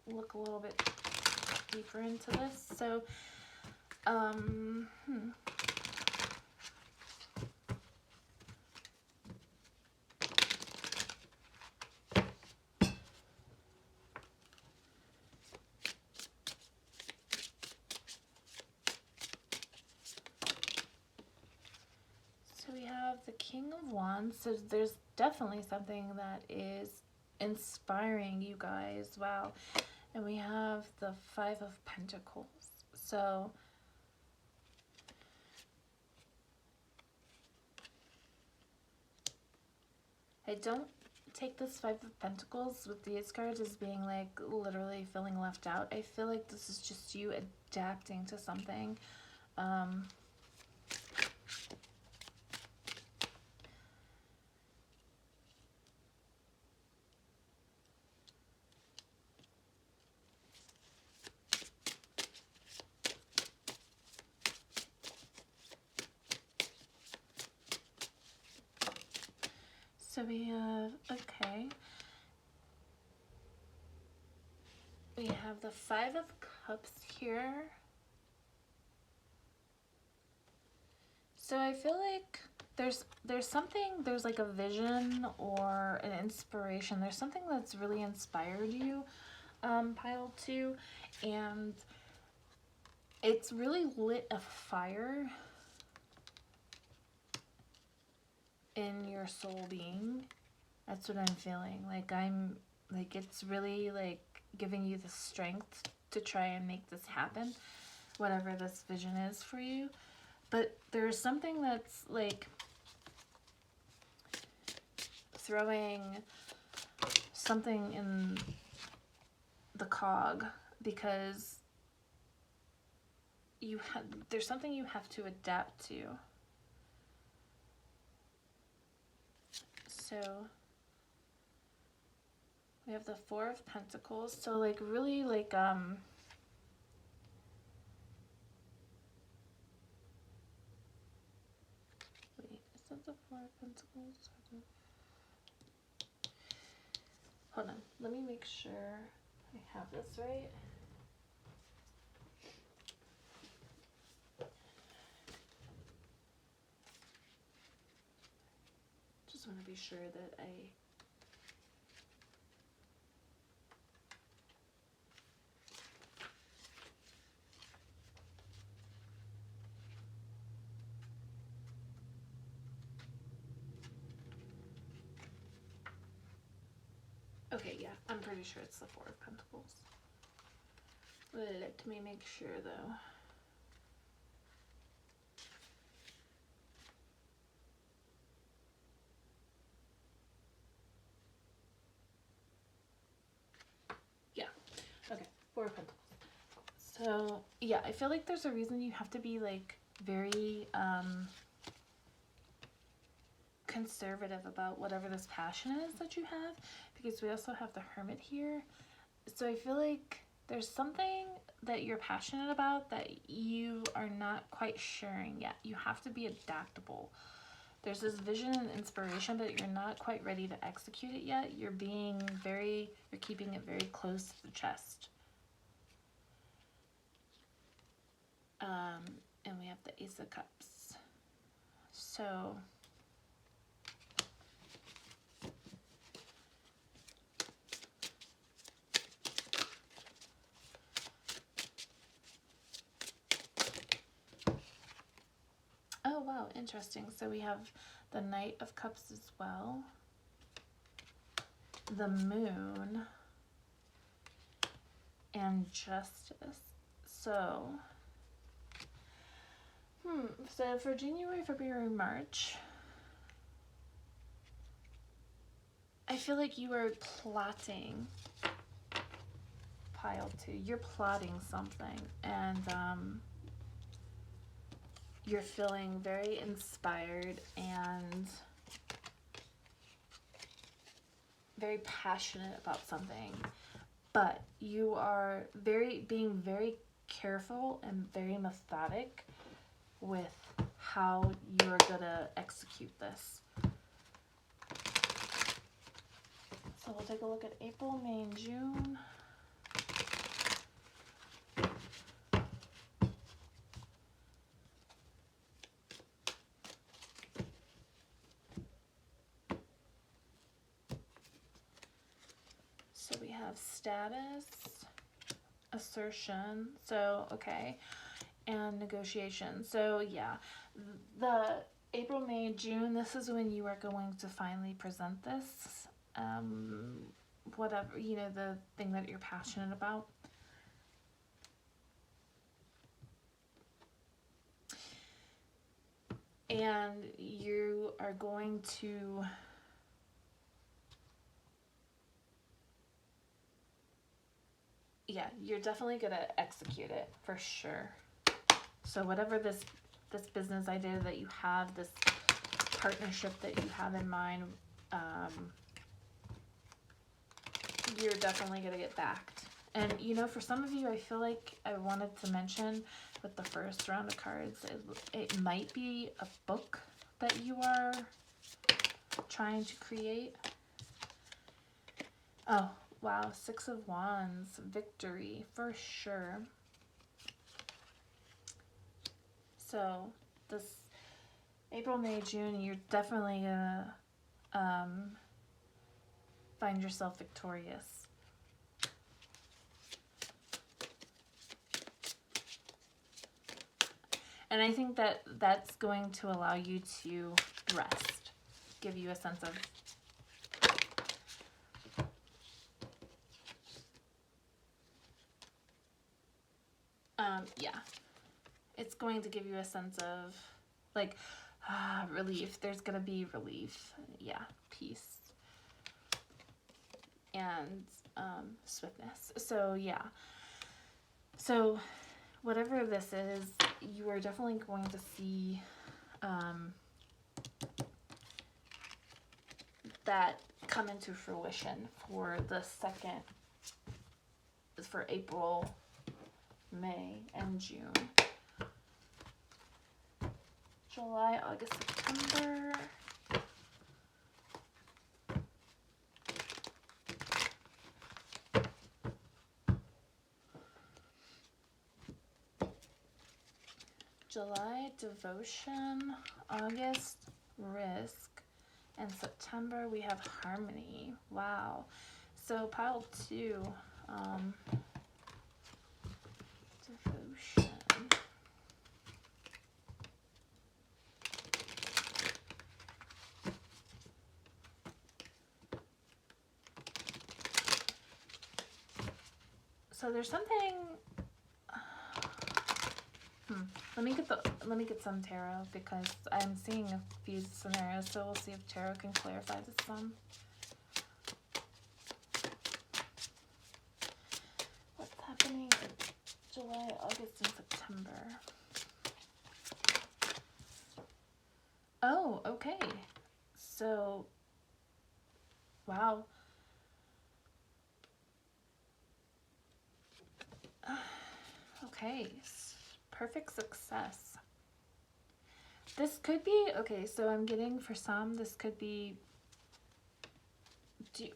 look a little bit deeper into this. So we have the King of Wands, so there's definitely something that is inspiring you guys, wow. And we have the 5 of Pentacles, so I don't take this 5 of Pentacles with these cards as being like literally feeling left out. I feel like this is just you adapting to something. So we have, okay, we have the 5 of Cups here. So I feel like there's something, there's like a vision or an inspiration. There's something that's really inspired you, pile 2, and it's really lit a fire in your soul being. That's what I'm feeling. Like it's really like giving you the strength to try and make this happen, whatever this vision is for you. But there's something that's like throwing something in the cog, because there's something you have to adapt to. So we have the 4 of Pentacles. So like really like wait, is that the 4 of Pentacles? Hold on, let me make sure I have this right. Just want to be sure that I okay, yeah, I'm pretty sure it's the 4 of Pentacles. Let me make sure though. Yeah, okay, 4 of Pentacles. So yeah, I feel like there's a reason you have to be like very conservative about whatever this passion is that you have, because we also have the Hermit here. So I feel like there's something that you're passionate about that you are not quite sharing yet. You have to be adaptable. There's this vision and inspiration, but you're not quite ready to execute it yet. You're keeping it very close to the chest. And we have the Ace of Cups. So oh wow, interesting. So we have the Knight of Cups as well, the Moon, and Justice. So so for January, February, March, I feel like you are plotting, pile 2, you're plotting something, and you're feeling very inspired and very passionate about something, but you are being very careful and very methodic with how you're gonna execute this. So we'll take a look at April, May, and June. So we have status, assertion, so okay, and negotiation. So yeah, the April, May, June, this is when you are going to finally present this, whatever, you know, the thing that you're passionate about. And you are going to you're definitely gonna execute it for sure. So whatever this business idea that you have, this partnership that you have in mind, you're definitely gonna get backed. And you know, for some of you, I feel like I wanted to mention with the first round of cards, it might be a book that you are trying to create. Oh wow, 6 of Wands, victory for sure. So this April, May, June, you're definitely gonna find yourself victorious. And I think that that's going to allow you to rest, give you a sense of it's going to give you a sense of like relief. There's gonna be relief, peace and swiftness. So yeah, so whatever this is, you are definitely going to see that come into fruition for for April, May, and June. July, August, September. July, devotion. August, risk. And September, we have harmony. Wow. So pile 2, devotion. So there's something. Let me get some tarot, because I'm seeing a few scenarios. So we'll see if tarot can clarify this some. What's happening in July, August, and September? Oh, okay. So, wow. Okay, perfect success. This could be, okay, so I'm getting for some, this could be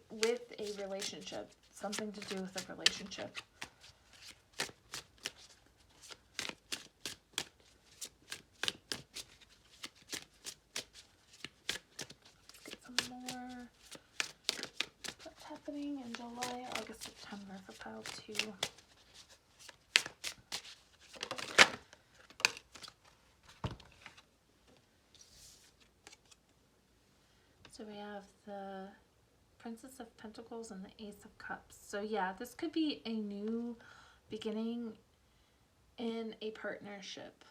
with a relationship, something to do with a relationship. Let's get some more. What's happening in July, August, September for pile 2? So we have the Princess of Pentacles and the Ace of Cups. So yeah, this could be a new beginning in a partnership,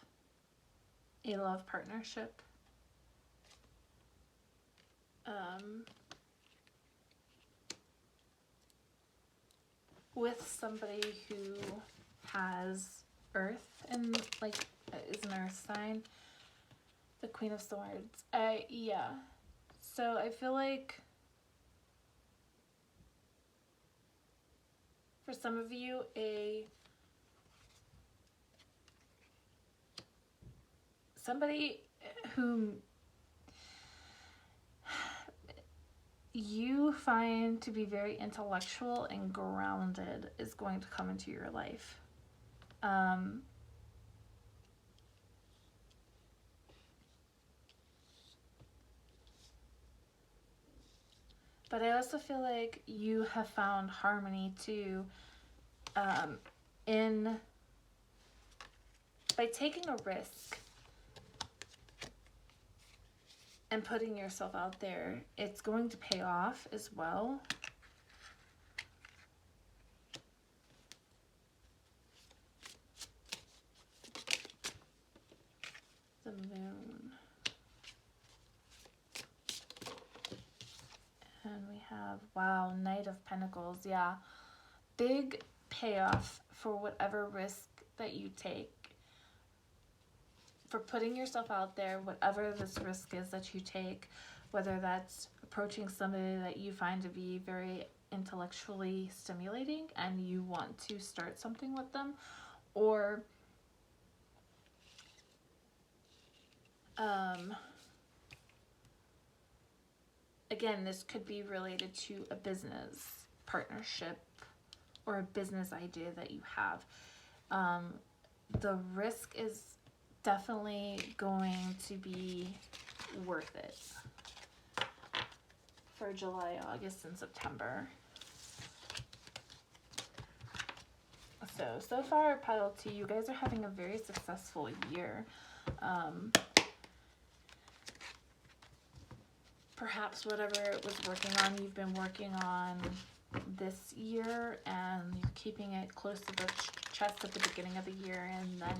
a love partnership. With somebody who has Earth and like is an Earth sign. The Queen of Swords. Yeah. So I feel like for some of you, somebody whom you find to be very intellectual and grounded is going to come into your life. But I also feel like you have found harmony too by taking a risk and putting yourself out there. It's going to pay off as well. The Moon. And we have, wow, Knight of Pentacles. Yeah, big payoff for whatever risk that you take. For putting yourself out there, whatever this risk is that you take, whether that's approaching somebody that you find to be very intellectually stimulating and you want to start something with them, or again, this could be related to a business partnership or a business idea that you have. The risk is definitely going to be worth it for July, August, and September. So far, pile 2, you guys are having a very successful year. Perhaps whatever was working on, you've been working on this year, and you're keeping it close to the chest at the beginning of the year, and then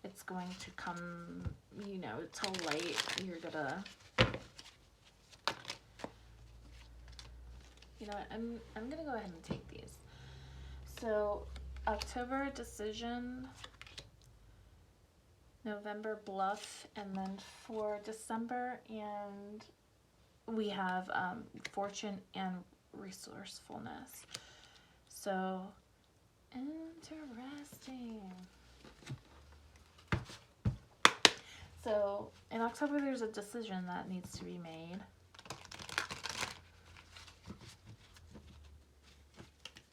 it's going to come, you know, to light. You're gonna, you know what, I'm gonna go ahead and take these. So October, decision. November, bluff. And then for December, and we have fortune and resourcefulness. So interesting. So in October, there's a decision that needs to be made.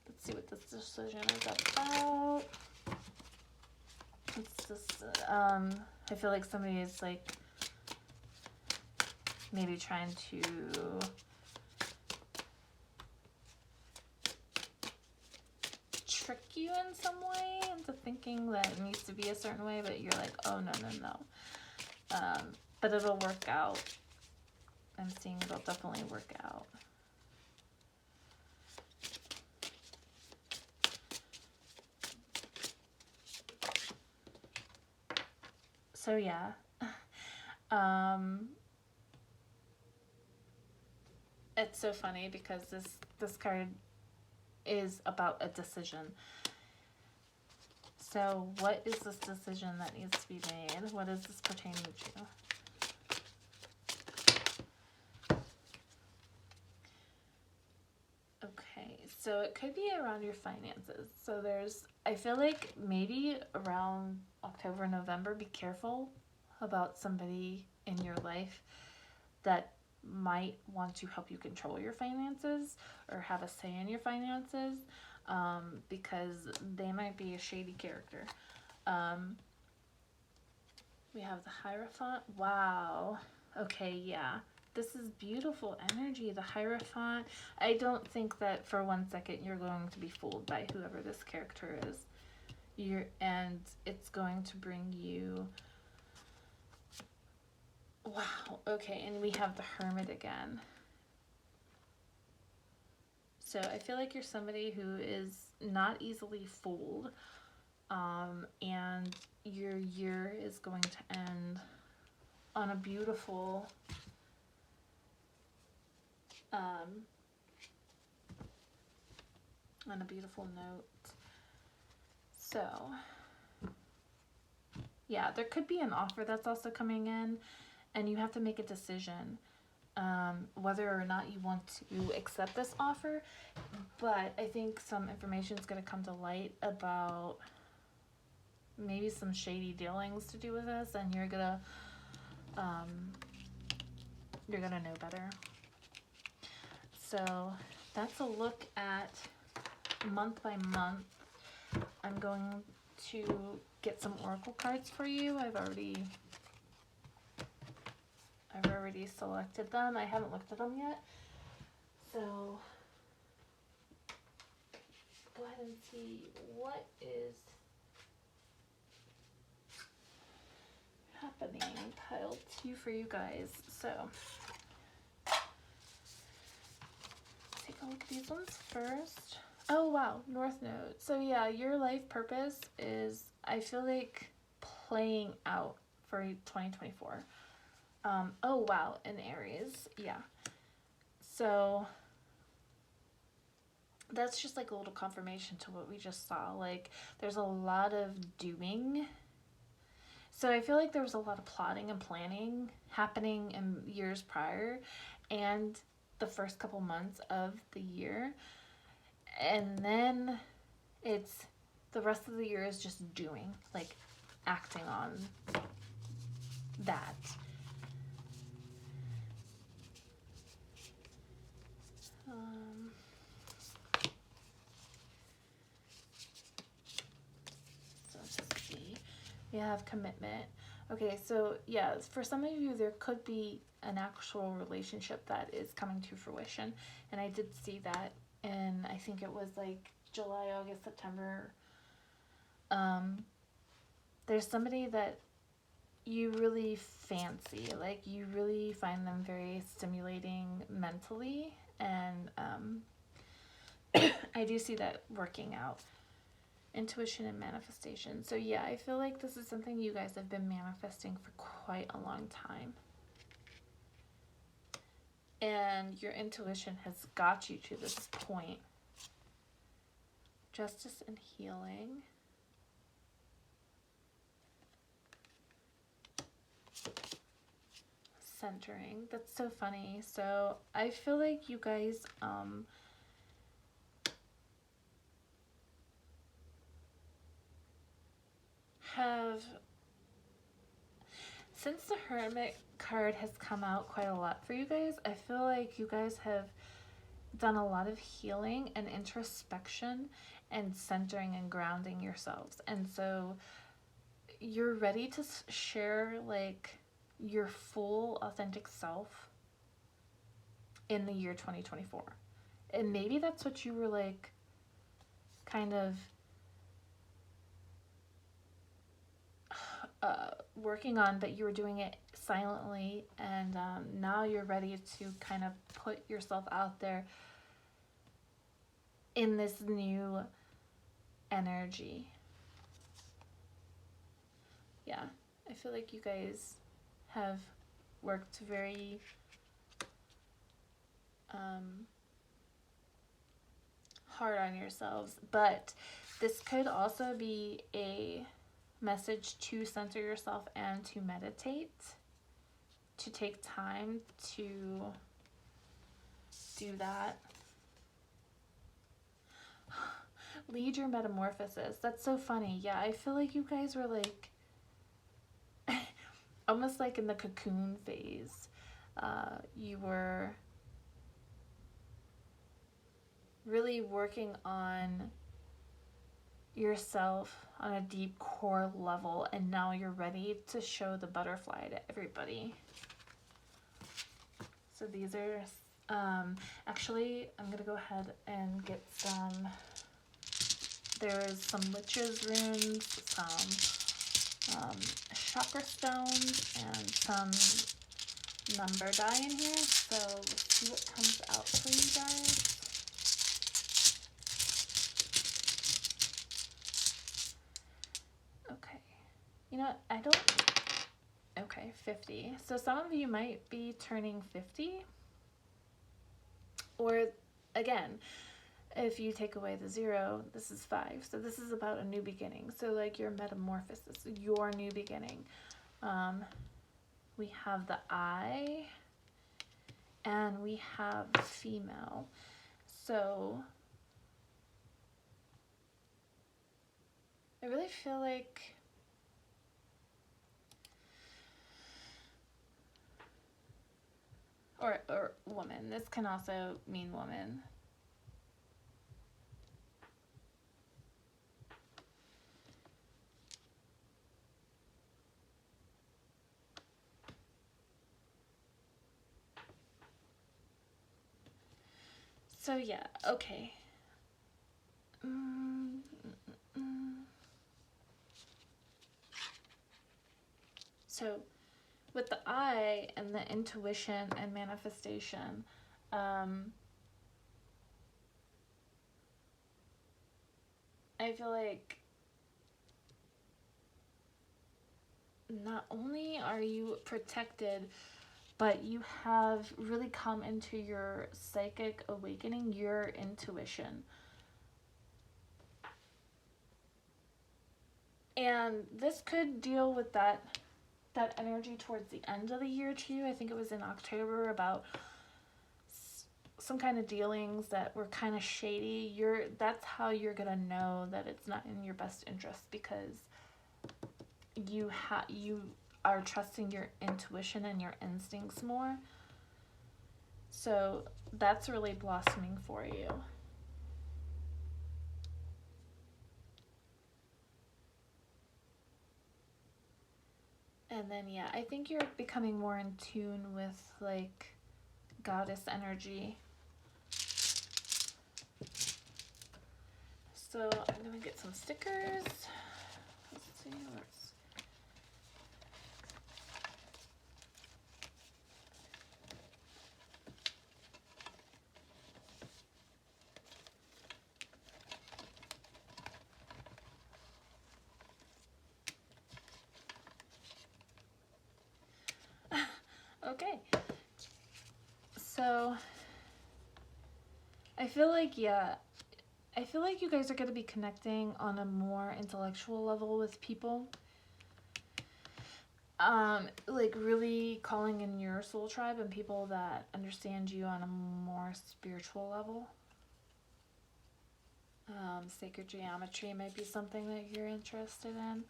Let's see what this decision is about. It's just, I feel like somebody is like maybe trying to trick you in some way into thinking that it needs to be a certain way, but you're like, oh, no, no, no. But it'll work out. I'm seeing it'll definitely work out. So yeah, it's so funny because this card is about a decision. So what is this decision that needs to be made? What is this pertaining to? So it could be around your finances. So I feel like maybe around October, November, be careful about somebody in your life that might want to help you control your finances or have a say in your finances, because they might be a shady character. We have the Hierophant. Wow. Okay, yeah. This is beautiful energy, the Hierophant. I don't think that for 1 second you're going to be fooled by whoever this character is. And it's going to bring you... Wow, okay, and we have the Hermit again. So I feel like you're somebody who is not easily fooled, and your year is going to end on a beautiful, note. So, yeah, there could be an offer that's also coming in, and you have to make a decision whether or not you want to accept this offer. But I think some information is going to come to light about maybe some shady dealings to do with this, and you're gonna know better. So that's a look at month by month. I'm going to get some oracle cards for you. I've already selected them. I haven't looked at them yet. So go ahead and see what is happening. Pile 2 for you guys. So take a look at these ones first. Oh wow, North Node. So yeah, your life purpose is, I feel like, playing out for 2024. Oh wow, in Aries, yeah. So that's just like a little confirmation to what we just saw. Like, there's a lot of doing. So I feel like there was a lot of plotting and planning happening in years prior and the first couple months of the year. And then it's the rest of the year is just doing, like acting on that. So let's see. We have commitment. Okay, so yeah, for some of you, there could be an actual relationship that is coming to fruition. And I did see that in, I think it was like July, August, September. There's somebody that you really fancy, like you really find them very stimulating mentally, and I do see that working out. Intuition and manifestation. So yeah, I feel like this is something you guys have been manifesting for quite a long time. And your intuition has got you to this point. Justice and healing. Centering. That's so funny. So I feel like you guys have, since the Hermit card has come out quite a lot for you guys, I feel like you guys have done a lot of healing and introspection and centering and grounding yourselves. And so you're ready to share like your full authentic self in the year 2024. And maybe that's what you were like kind of working on, but you were doing it silently, and now you're ready to kind of put yourself out there in this new energy. Yeah, I feel like you guys have worked very hard on yourselves, but this could also be a message to center yourself and to meditate, to take time to do that. lead your metamorphosis. That's so funny. Yeah, I feel like you guys were like almost like in the cocoon phase. You were really working on yourself on a deep core level, and now you're ready to show the butterfly to everybody. So these are actually, I'm gonna go ahead and get some. There's some witches runes, some chakra stones, and some number die in here. So let's see what comes out for you guys. Okay, you know what? I don't. Okay, 50. So some of you might be turning 50. Or again, if you take away the 0, this is 5. So this is about a new beginning. So like your metamorphosis, your new beginning. We have the I, and we have female. So I really feel like or woman. This can also mean woman. So yeah, okay. So with the I and the intuition and manifestation, I feel like not only are you protected, but you have really come into your psychic awakening, your intuition. And this could deal with that energy towards the end of the year too. I think it was in October, about some kind of dealings that were kind of shady. That's how you're gonna know that it's not in your best interest, because you are trusting your intuition and your instincts more. So that's really blossoming for you. And then yeah, I think you're becoming more in tune with like goddess energy. So I'm gonna get some stickers. Let's see, okay. So I feel like, yeah, I feel like you guys are going to be connecting on a more intellectual level with people. Like really calling in your soul tribe and people that understand you on a more spiritual level. Sacred geometry might be something that you're interested in.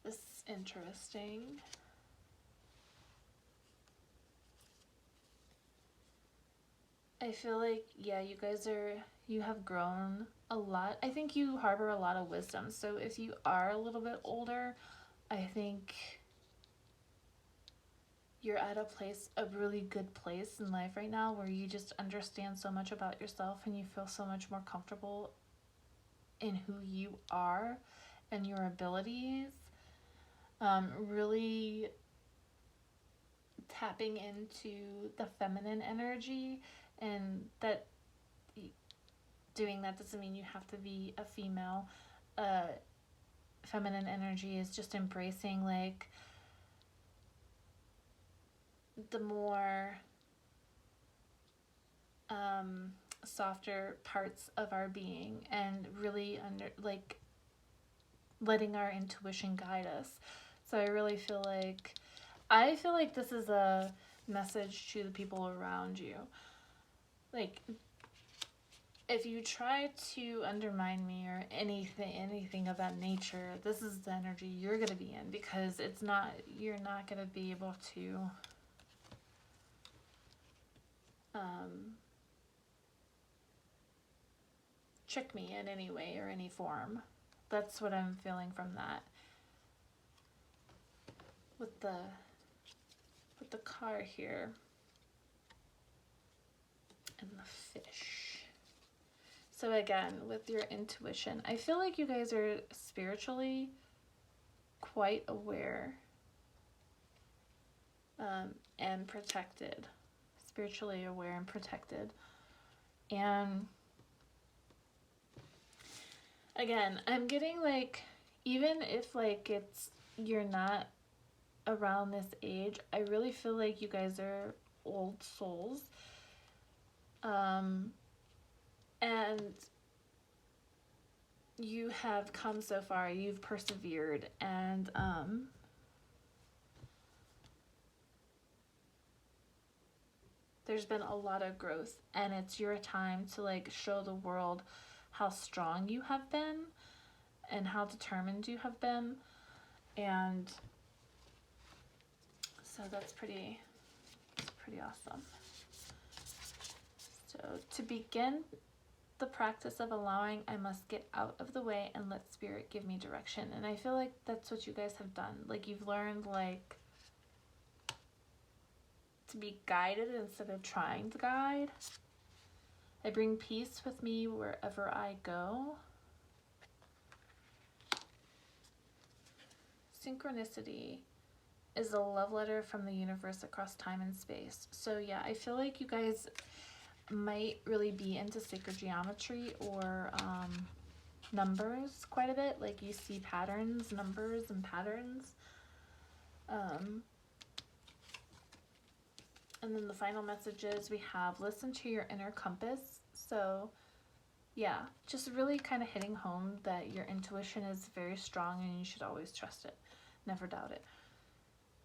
This is interesting. I feel like, yeah, you have grown a lot. I think you harbor a lot of wisdom. So if you are a little bit older, I think you're at a really good place in life right now, where you just understand so much about yourself and you feel so much more comfortable in who you are and your abilities. Really tapping into the feminine energy, and that doing that doesn't mean you have to be a female. Feminine energy is just embracing like the more softer parts of our being, and really letting our intuition guide us. So I really feel like this is a message to the people around you. Like, if you try to undermine me or anything of that nature, this is the energy you're going to be in, because you're not going to be able to trick me in any way or any form. That's what I'm feeling from that. With the car here and the fish. So again, with your intuition, I feel like you guys are spiritually quite aware and protected. Spiritually aware and protected. And again, I'm getting like, even if like you're not around this age, I really feel like you guys are old souls. And you have come so far, you've persevered, and there's been a lot of growth, and it's your time to like show the world how strong you have been and how determined you have been. And so that's pretty awesome. So to begin the practice of allowing, I must get out of the way and let spirit give me direction. And I feel like that's what you guys have done. Like, you've learned like to be guided instead of trying to guide. I bring peace with me wherever I go. Synchronicity is a love letter from the universe across time and space. So yeah, I feel like you guys might really be into sacred geometry or numbers quite a bit. Like, you see patterns, numbers and patterns. And then the final messages we have, listen to your inner compass. So yeah, just really kind of hitting home that your intuition is very strong and you should always trust it. Never doubt it.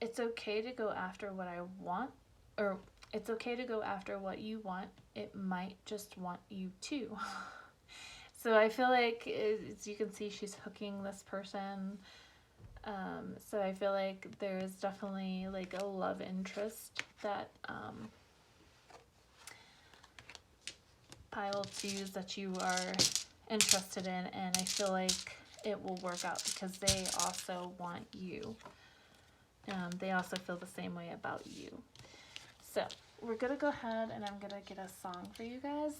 It's okay to go after what I want, or it's okay to go after what you want. It might just want you too. So I feel like, as you can see, she's hooking this person. So I feel like there's definitely like a love interest that pile twos that you are interested in, and I feel like it will work out because they also want you. They also feel the same way about you. So we're gonna go ahead and I'm gonna get a song for you guys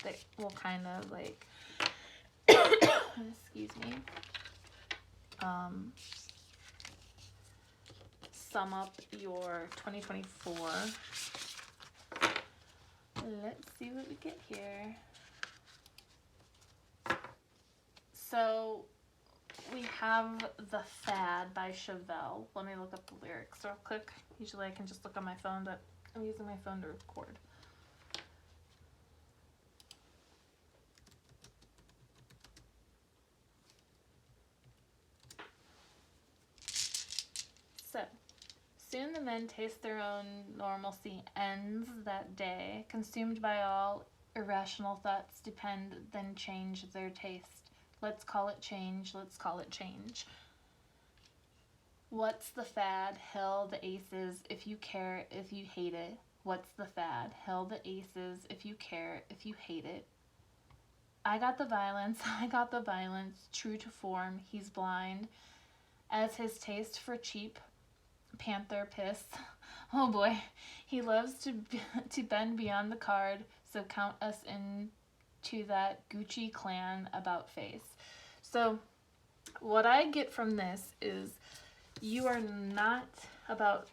that will kind of like excuse me, sum up your 2024. Let's see what we get here. So we have The Fad by Chevelle. Let me look up the lyrics real quick. Usually I can just look on my phone, but I'm using my phone to record. So, soon the men taste their own normalcy ends that day, consumed by all irrational thoughts depend, then change their taste. Let's call it change, let's call it change. What's the fad? Hell the aces, if you care, if you hate it. What's the fad? Hell the aces, if you care, if you hate it. I got the violence, I got the violence, true to form, he's blind. As his taste for cheap panther piss. Oh boy, he loves to bend beyond the card, so count us into that Gucci clan about face. So what I get from this is you are not about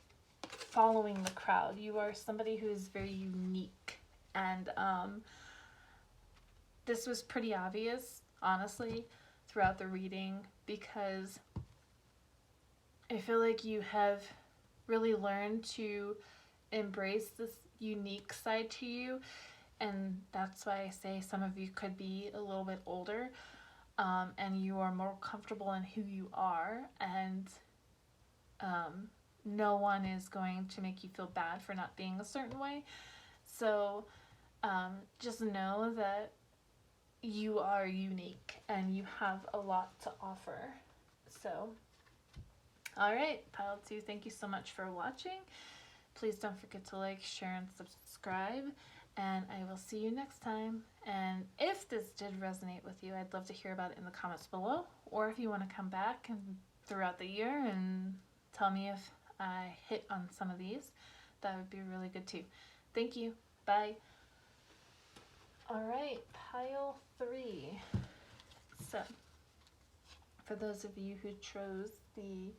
following the crowd. You are somebody who is very unique, and this was pretty obvious, honestly, throughout the reading, because I feel like you have really learned to embrace this unique side to you, and that's why I say some of you could be a little bit older, and you are more comfortable in who you are, and no one is going to make you feel bad for not being a certain way. So just know that you are unique and you have a lot to offer. So, alright, Pile 2, thank you so much for watching. Please don't forget to like, share, and subscribe. And I will see you next time. And if this did resonate with you, I'd love to hear about it in the comments below. Or if you want to come back and throughout the year and tell me if I hit on some of these, that would be really good too. Thank you. Bye. Alright, pile 3. So, for those of you who chose the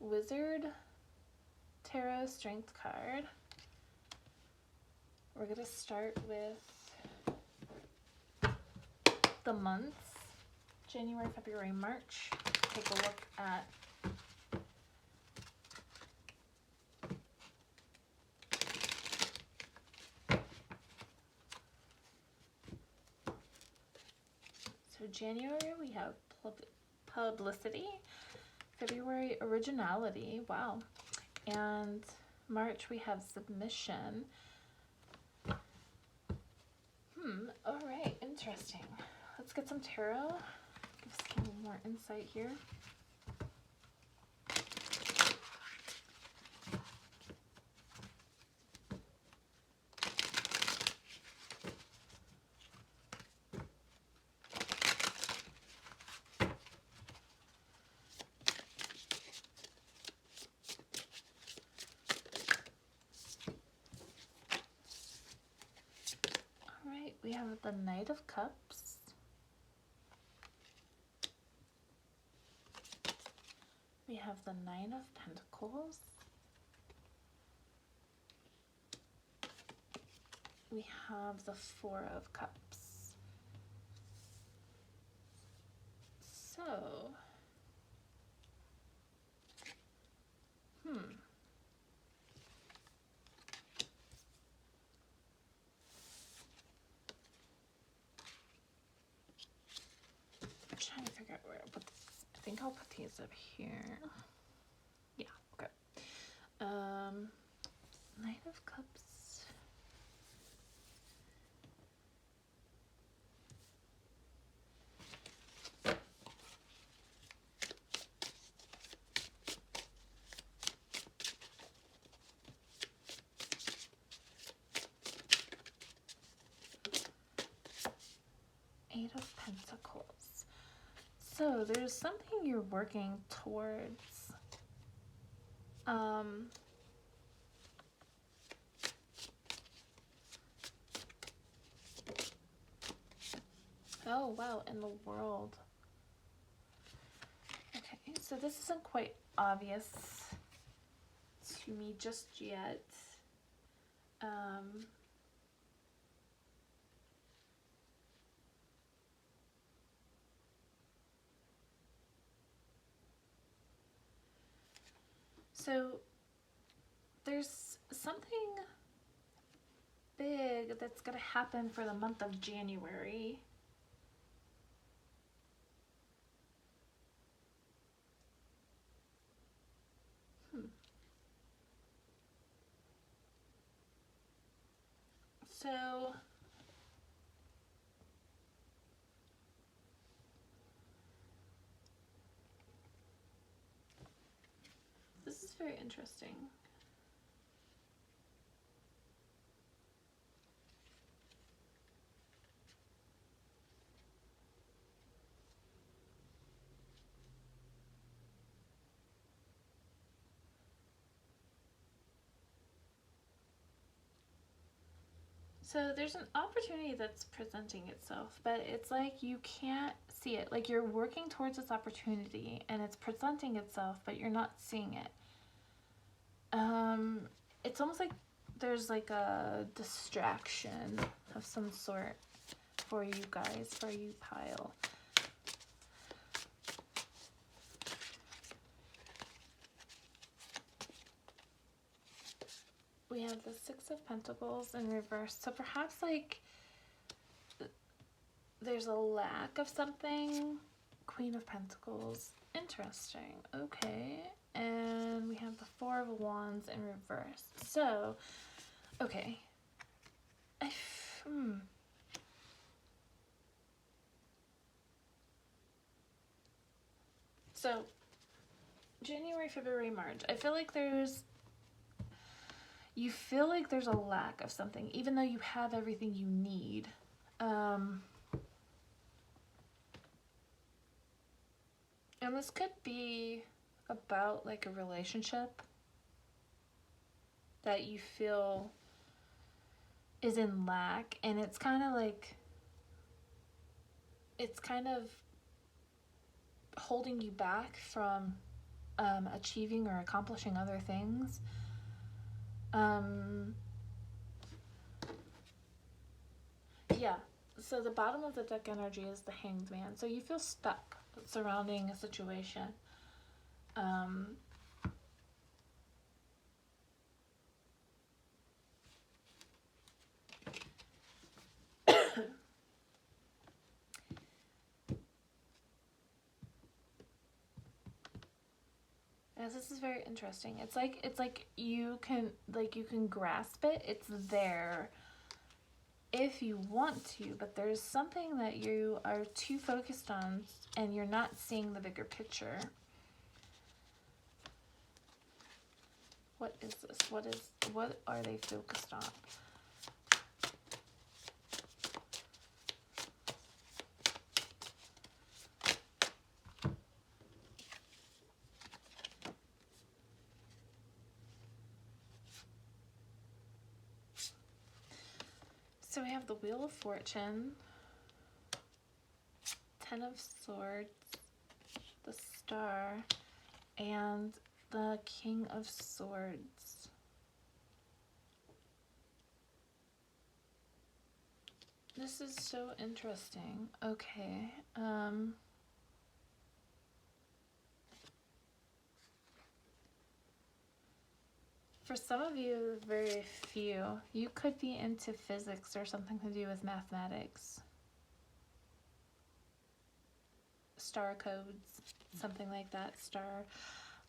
Wizard Tarot Strength card, we're going to start with the months, January, February, March. Take a look at so January we have publicity, February originality, wow, and March we have submission. All right, interesting. Let's get some tarot. Give us a little more insight here. We have the Knight of Cups. We have the Nine of Pentacles. We have the Four of Cups. So, I'm trying to figure out where I'll put this. I think I'll put these up here. Yeah, okay. Knight of Cups. Eight of Pentacles. So there's something you're working towards. Oh wow, in the world. Okay, so this isn't quite obvious to me just yet. So there's something big that's going to happen for the month of January. So this is very interesting. So there's an opportunity that's presenting itself, but it's like you can't see it. Like you're working towards this opportunity and it's presenting itself, but you're not seeing it. It's almost like there's like a distraction of some sort for you guys, for you pile. We have the Six of Pentacles in reverse. So perhaps like there's a lack of something. Queen of Pentacles. Interesting. Okay. And we have the Four of Wands in reverse. So, okay. I So, January, February, March. You feel like there's a lack of something, even though you have everything you need. And this could be about like a relationship that you feel is in lack, and it's kind of holding you back from achieving or accomplishing other things. Yeah, so the bottom of the deck energy is the Hanged Man. So you feel stuck surrounding a situation. Yes, this is very interesting. It's like you can grasp it. It's there if you want to, but there's something that you are too focused on and you're not seeing the bigger picture. What is this? What are they focused on? So we have the Wheel of Fortune, Ten of Swords, the Star, and the King of Swords. This is so interesting. Okay. For some of you, very few, you could be into physics or something to do with mathematics. Star codes, something like that. Star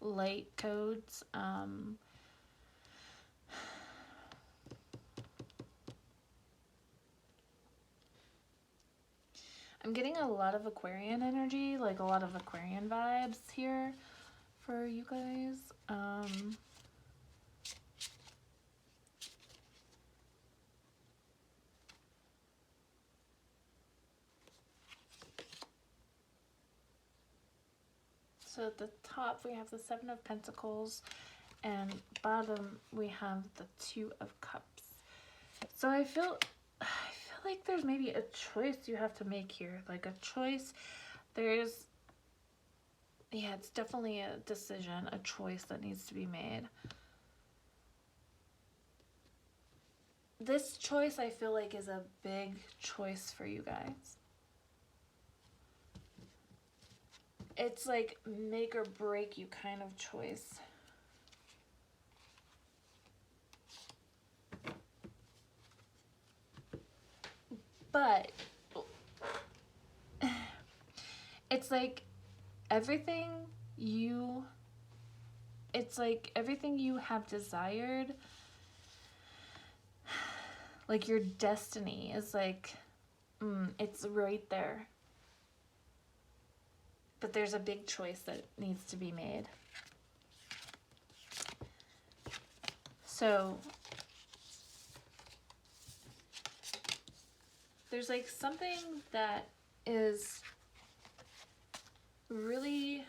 light codes. I'm getting a lot of Aquarian energy, like a lot of Aquarian vibes here for you guys. So at the top we have the Seven of Pentacles, and bottom we have the Two of Cups. So I feel like there's maybe a choice you have to make here, like a choice. It's definitely a decision, a choice that needs to be made. This choice I feel like is a big choice for you guys. It's like make or break you kind of choice. But it's like everything you have desired, like your destiny is like, it's right there. But there's a big choice that needs to be made. So there's like something that is really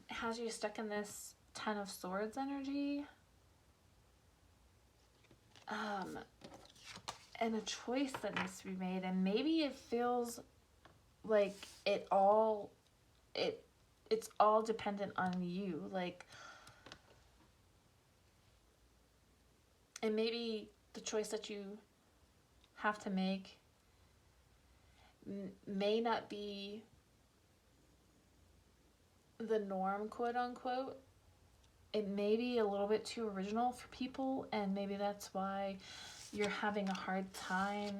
has you stuck in this Ten of Swords energy. And a choice that needs to be made, and maybe it feels like it's all dependent on you, like, and maybe the choice that you have to make may not be the norm, quote unquote. It may be a little bit too original for people, and maybe that's why you're having a hard time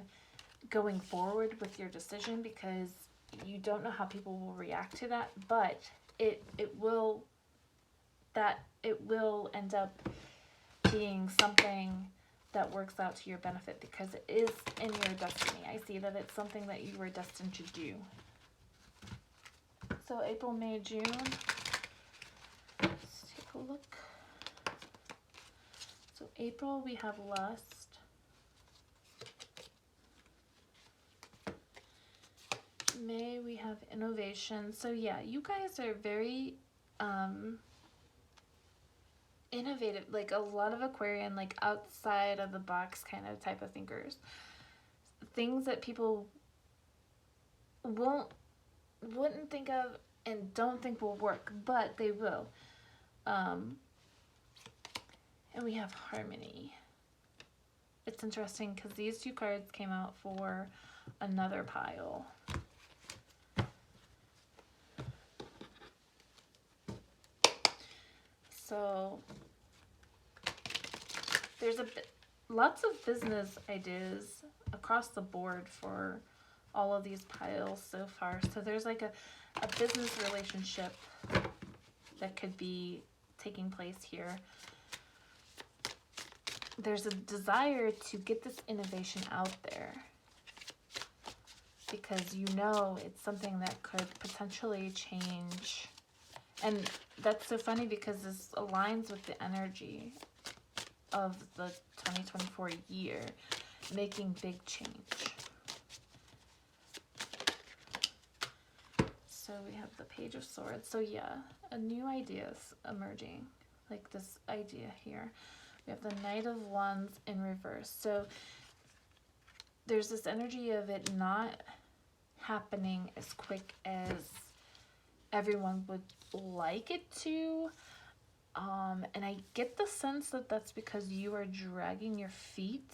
going forward with your decision, because you don't know how people will react to that. But it will end up being something that works out to your benefit because it is in your destiny. I see that it's something that you were destined to do. So April, May, June. Let's take a look. So April, we have lust. May, we have innovation. So yeah, you guys are very innovative, like a lot of Aquarian, like outside of the box kind of type of thinkers. Things that people wouldn't think of and don't think will work, but they will. And we have harmony. It's interesting because these two cards came out for another pile. So there's lots of business ideas across the board for all of these piles so far. So there's like a business relationship that could be taking place here. There's a desire to get this innovation out there because you know it's something that could potentially change. And that's so funny because this aligns with the energy of the 2024 year, making big change. So we have the Page of Swords. So yeah, a new idea is emerging, like this idea here. We have the Knight of Wands in reverse. So there's this energy of it not happening as quick as everyone would like it to. And I get the sense that that's because you are dragging your feet.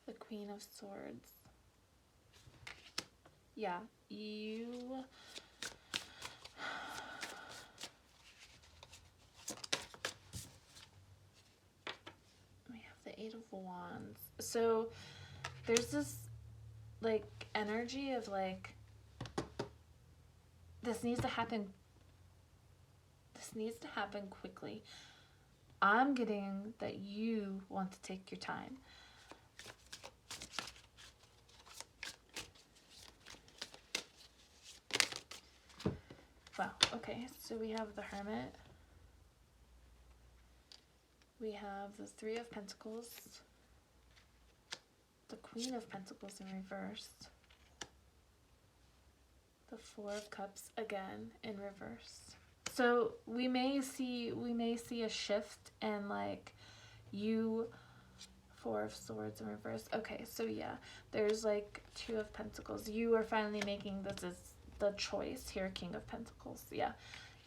The Queen of Swords. Yeah, you... We have the Eight of Wands. So there's this like energy of like, this needs to happen quickly. I'm getting that you want to take your time. Wow, okay, so we have the Hermit. We have the Three of Pentacles. The Queen of Pentacles in reverse. The Four of Cups again in reverse. So we may see a shift and like you, Four of Swords in reverse. Okay, so yeah, there's like Two of Pentacles. You are finally making this is the choice here, King of Pentacles. Yeah,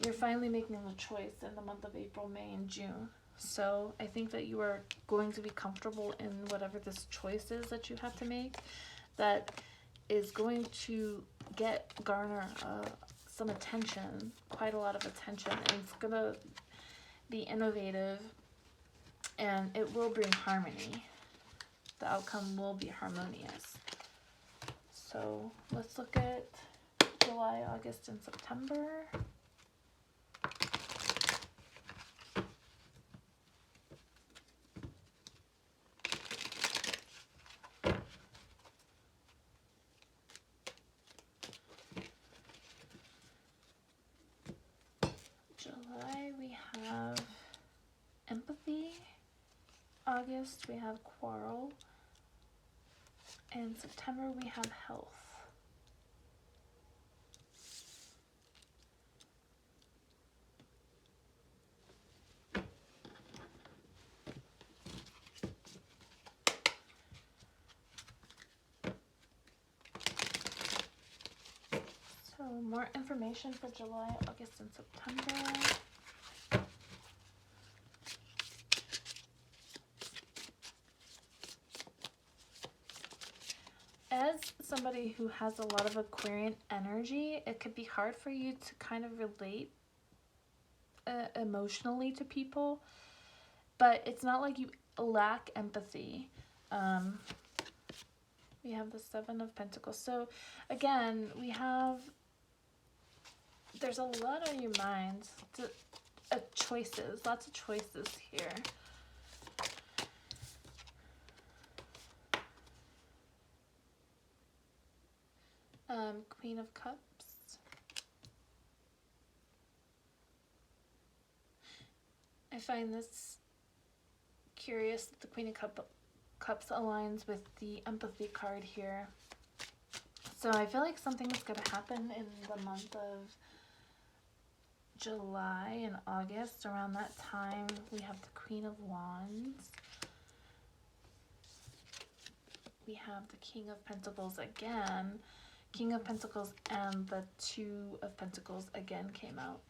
you're finally making the choice in the month of April, May, and June. So I think that you are going to be comfortable in whatever this choice is that you have to make, that is going to garner some attention, quite a lot of attention, and it's gonna be innovative, and it will bring harmony. The outcome will be harmonious. So let's look at July, August, and September. July, we have empathy. August, we have quarrel. And September, we have health. So more information for July, August, and September. As somebody who has a lot of Aquarian energy, it could be hard for you to kind of relate emotionally to people, but it's not like you lack empathy. We have the Seven of Pentacles. So again, there's a lot on your mind. choices, lots of choices here. Queen of Cups. I find this curious that the Queen of Cups aligns with the empathy card here. So I feel like something is going to happen in the month of July and August. Around that time, we have the Queen of Wands. We have the King of Pentacles again. King of Pentacles and the Two of Pentacles again came out.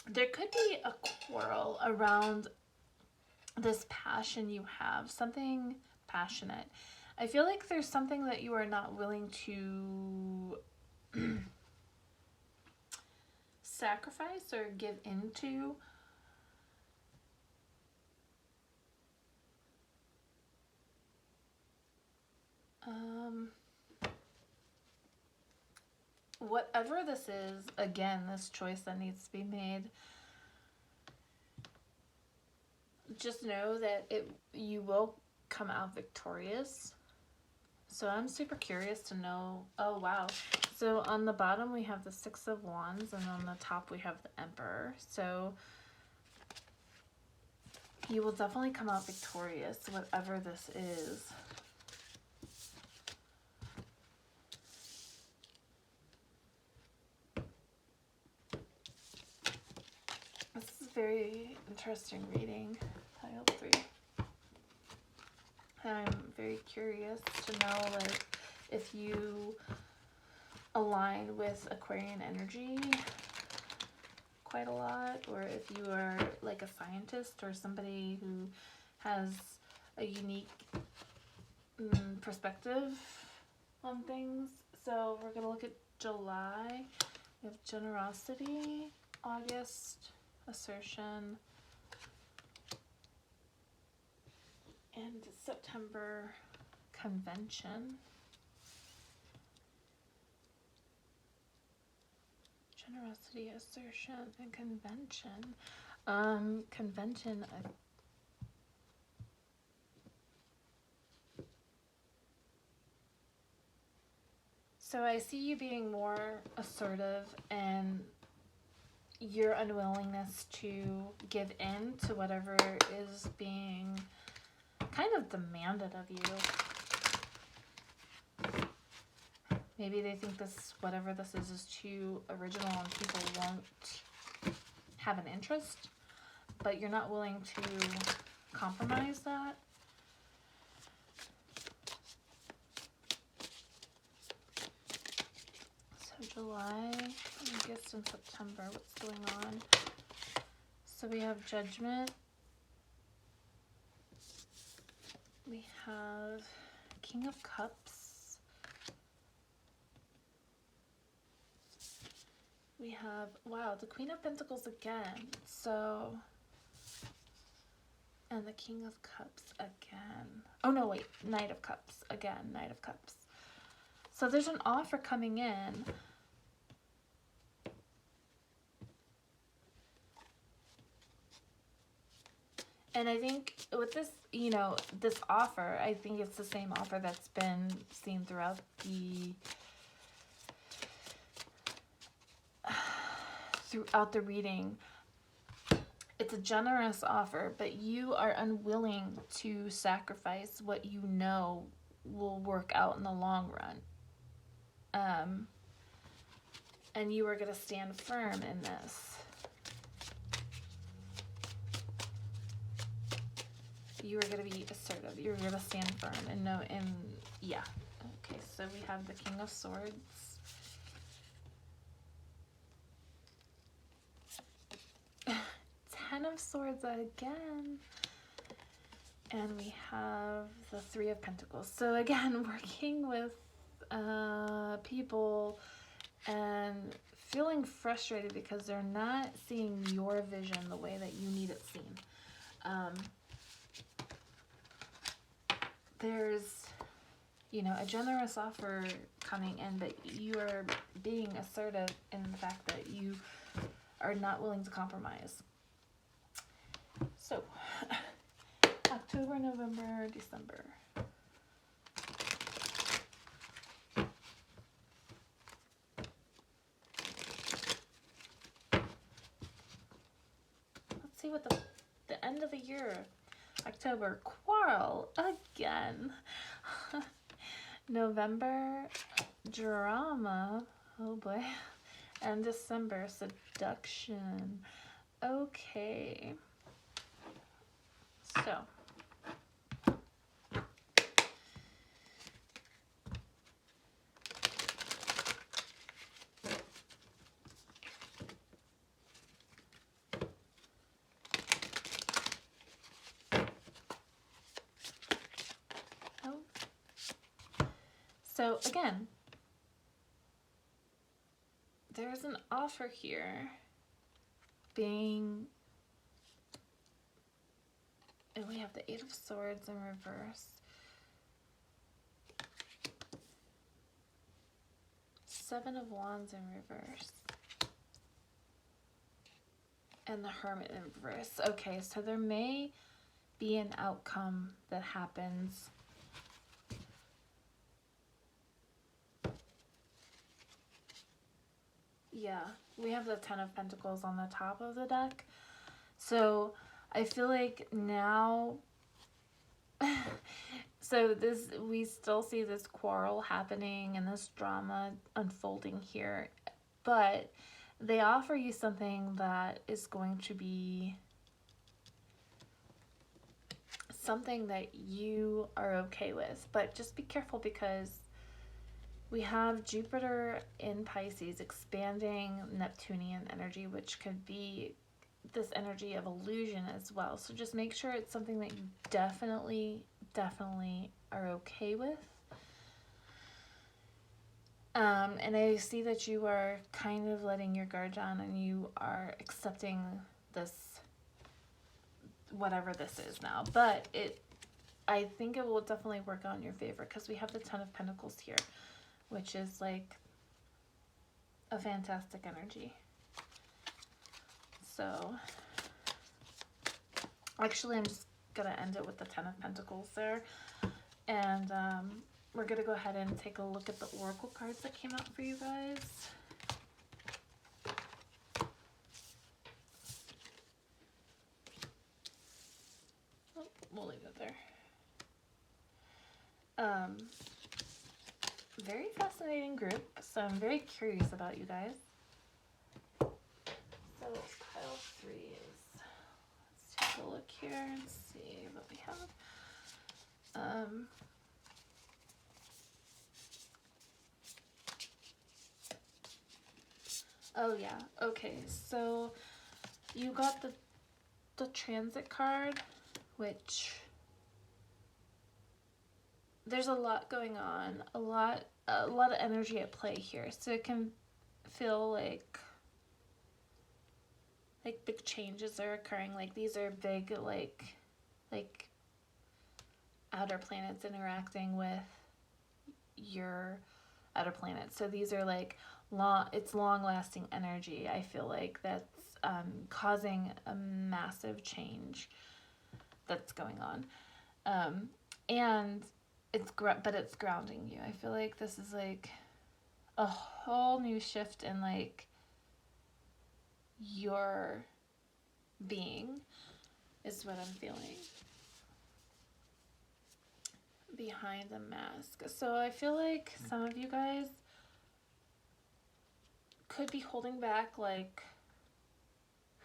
There could be a quarrel around this passion you have, something passionate. I feel like there's something that you are not willing to sacrifice or give into. Whatever this is, again, this choice that needs to be made, just know that you will come out victorious. So I'm super curious to know. Oh wow, so on the bottom we have the Six of Wands, and on the top we have the Emperor. So you will definitely come out victorious, whatever this is. This is a very interesting reading, Pile 3. I'm very curious to know, like, if you align with Aquarian energy quite a lot, or if you are like a scientist or somebody who has a unique perspective on things. So we're gonna look at July. We have generosity, August, assertion, and September, convention. Generosity, assertion, and convention. Convention. So I see you being more assertive and your unwillingness to give in to whatever is being kind of demanded of you. Maybe they think this, whatever this is too original and people won't have an interest, but you're not willing to compromise that. So July, August, and September, what's going on? So we have Judgment. We have King of Cups. We have, wow, the Queen of Pentacles again. So, and the King of Cups again. Oh no, wait, Knight of Cups again, Knight of Cups. So there's an offer coming in. And I think with this, you know, this offer, I think it's the same offer that's been seen throughout the reading. It's a generous offer, but you are unwilling to sacrifice what you know will work out in the long run. And you are going to stand firm in this. You are going to be assertive. You're going to stand firm and know, and yeah. Okay, so we have the King of Swords. Ten of Swords again. And we have the Three of Pentacles. So again, working with people and feeling frustrated because they're not seeing your vision the way that you need it seen. There's, you know, a generous offer coming in, but you are being assertive in the fact that you are not willing to compromise. So, October, November, December. Let's see what the end of the year. October, quarrel again. November, drama. Oh boy. And December, seduction. Okay. So. So again, there's an offer here being, and we have the Eight of Swords in reverse, Seven of Wands in reverse, and the Hermit in reverse. Okay, so there may be an outcome that happens. Yeah, we have the Ten of Pentacles on the top of the deck. So I feel like now, so this, we still see this quarrel happening and this drama unfolding here, but they offer you something that is going to be something that you are okay with. But just be careful because we have Jupiter in Pisces expanding Neptunian energy, which could be this energy of illusion as well. So just make sure it's something that you definitely are okay with. And I see that you are kind of letting your guard down and you are accepting this, whatever this is now. But I think it will definitely work out in your favor because we have the Ten of Pentacles here, which is like a fantastic energy. So actually I'm just gonna end it with the Ten of Pentacles there, and we're gonna go ahead and take a look at the oracle cards that came out for you guys. Oh, we'll leave it there. Very fascinating group, so I'm very curious about you guys. So pile 3 is, let's take a look here and see what we have. Oh yeah, okay, so you got the transit card, which there's a lot going on, a lot of energy at play here. So it can feel like big changes are occurring. Like these are big, like outer planets interacting with your outer planets. So these are like long-lasting energy. I feel like that's causing a massive change that's going on, and it's grounding you. I feel like this is like a whole new shift in like your being is what I'm feeling behind the mask. So I feel like some of you guys could be holding back like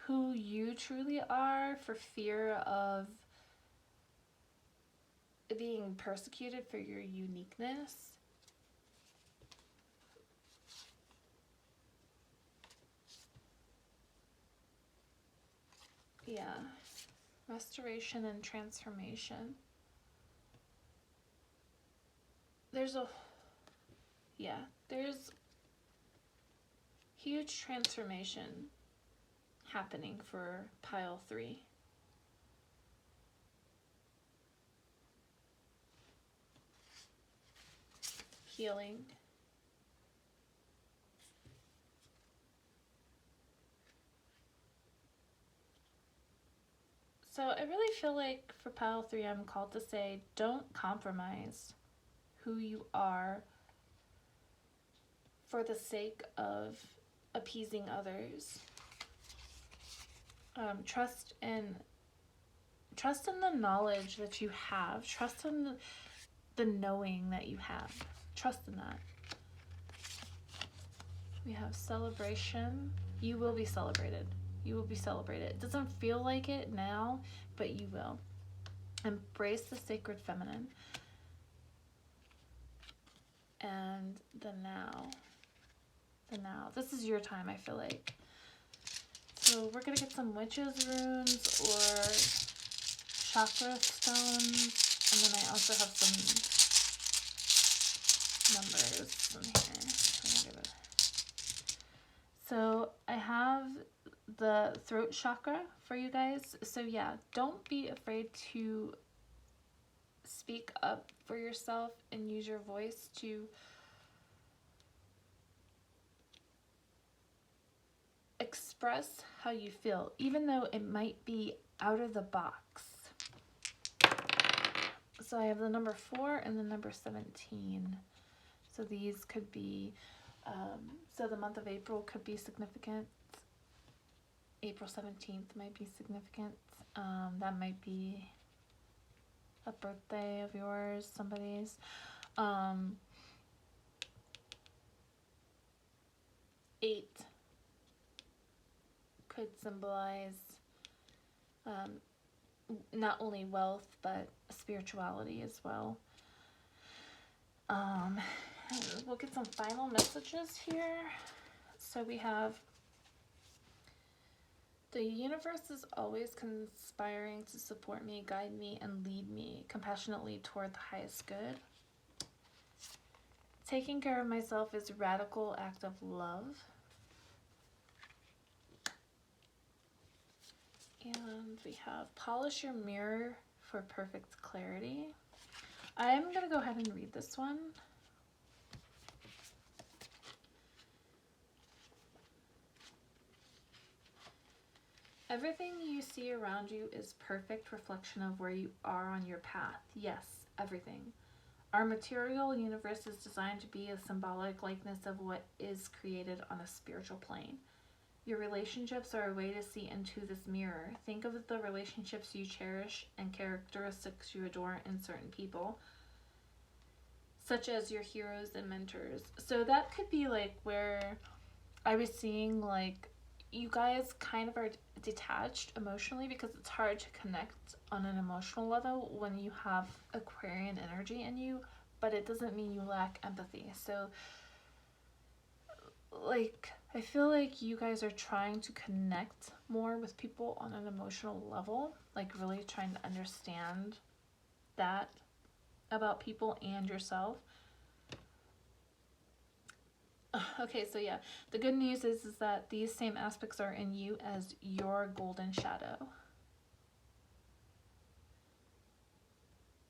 who you truly are for fear of being persecuted for your uniqueness. Yeah, restoration and transformation. There's Huge transformation happening for pile 3. Healing. So I really feel like for pile 3, I'm called to say, don't compromise who you are for the sake of appeasing others. Trust in the knowledge that you have. Trust in the knowing that you have. Trust in that. We have celebration. You will be celebrated. You will be celebrated. It doesn't feel like it now, but you will. Embrace the sacred feminine. And the now. The now. This is your time, I feel like. So we're going to get some witches runes or chakra stones. And then I also have some numbers in here. So I have the throat chakra for you guys. So yeah, don't be afraid to speak up for yourself and use your voice to express how you feel, even though it might be out of the box. So I have the number 4 and the number 17. So these could be, so the month of April could be significant. April 17th might be significant. That might be a birthday of yours, somebody's. 8 could symbolize not only wealth, but spirituality as well. We'll get some final messages here. So we have, the universe is always conspiring to support me, guide me, and lead me compassionately toward the highest good. Taking care of myself is a radical act of love. And we have polish your mirror for perfect clarity. I'm going to go ahead and read this one. Everything you see around you is perfect reflection of where you are on your path. Yes, everything. Our material universe is designed to be a symbolic likeness of what is created on a spiritual plane. Your relationships are a way to see into this mirror. Think of the relationships you cherish and characteristics you adore in certain people, such as your heroes and mentors. So that could be like where I was seeing like you guys kind of are detached emotionally because it's hard to connect on an emotional level when you have Aquarian energy in you, but it doesn't mean you lack empathy. So like I feel like you guys are trying to connect more with people on an emotional level, like really trying to understand that about people and yourself. Okay, so yeah, the good news is that these same aspects are in you as your golden shadow.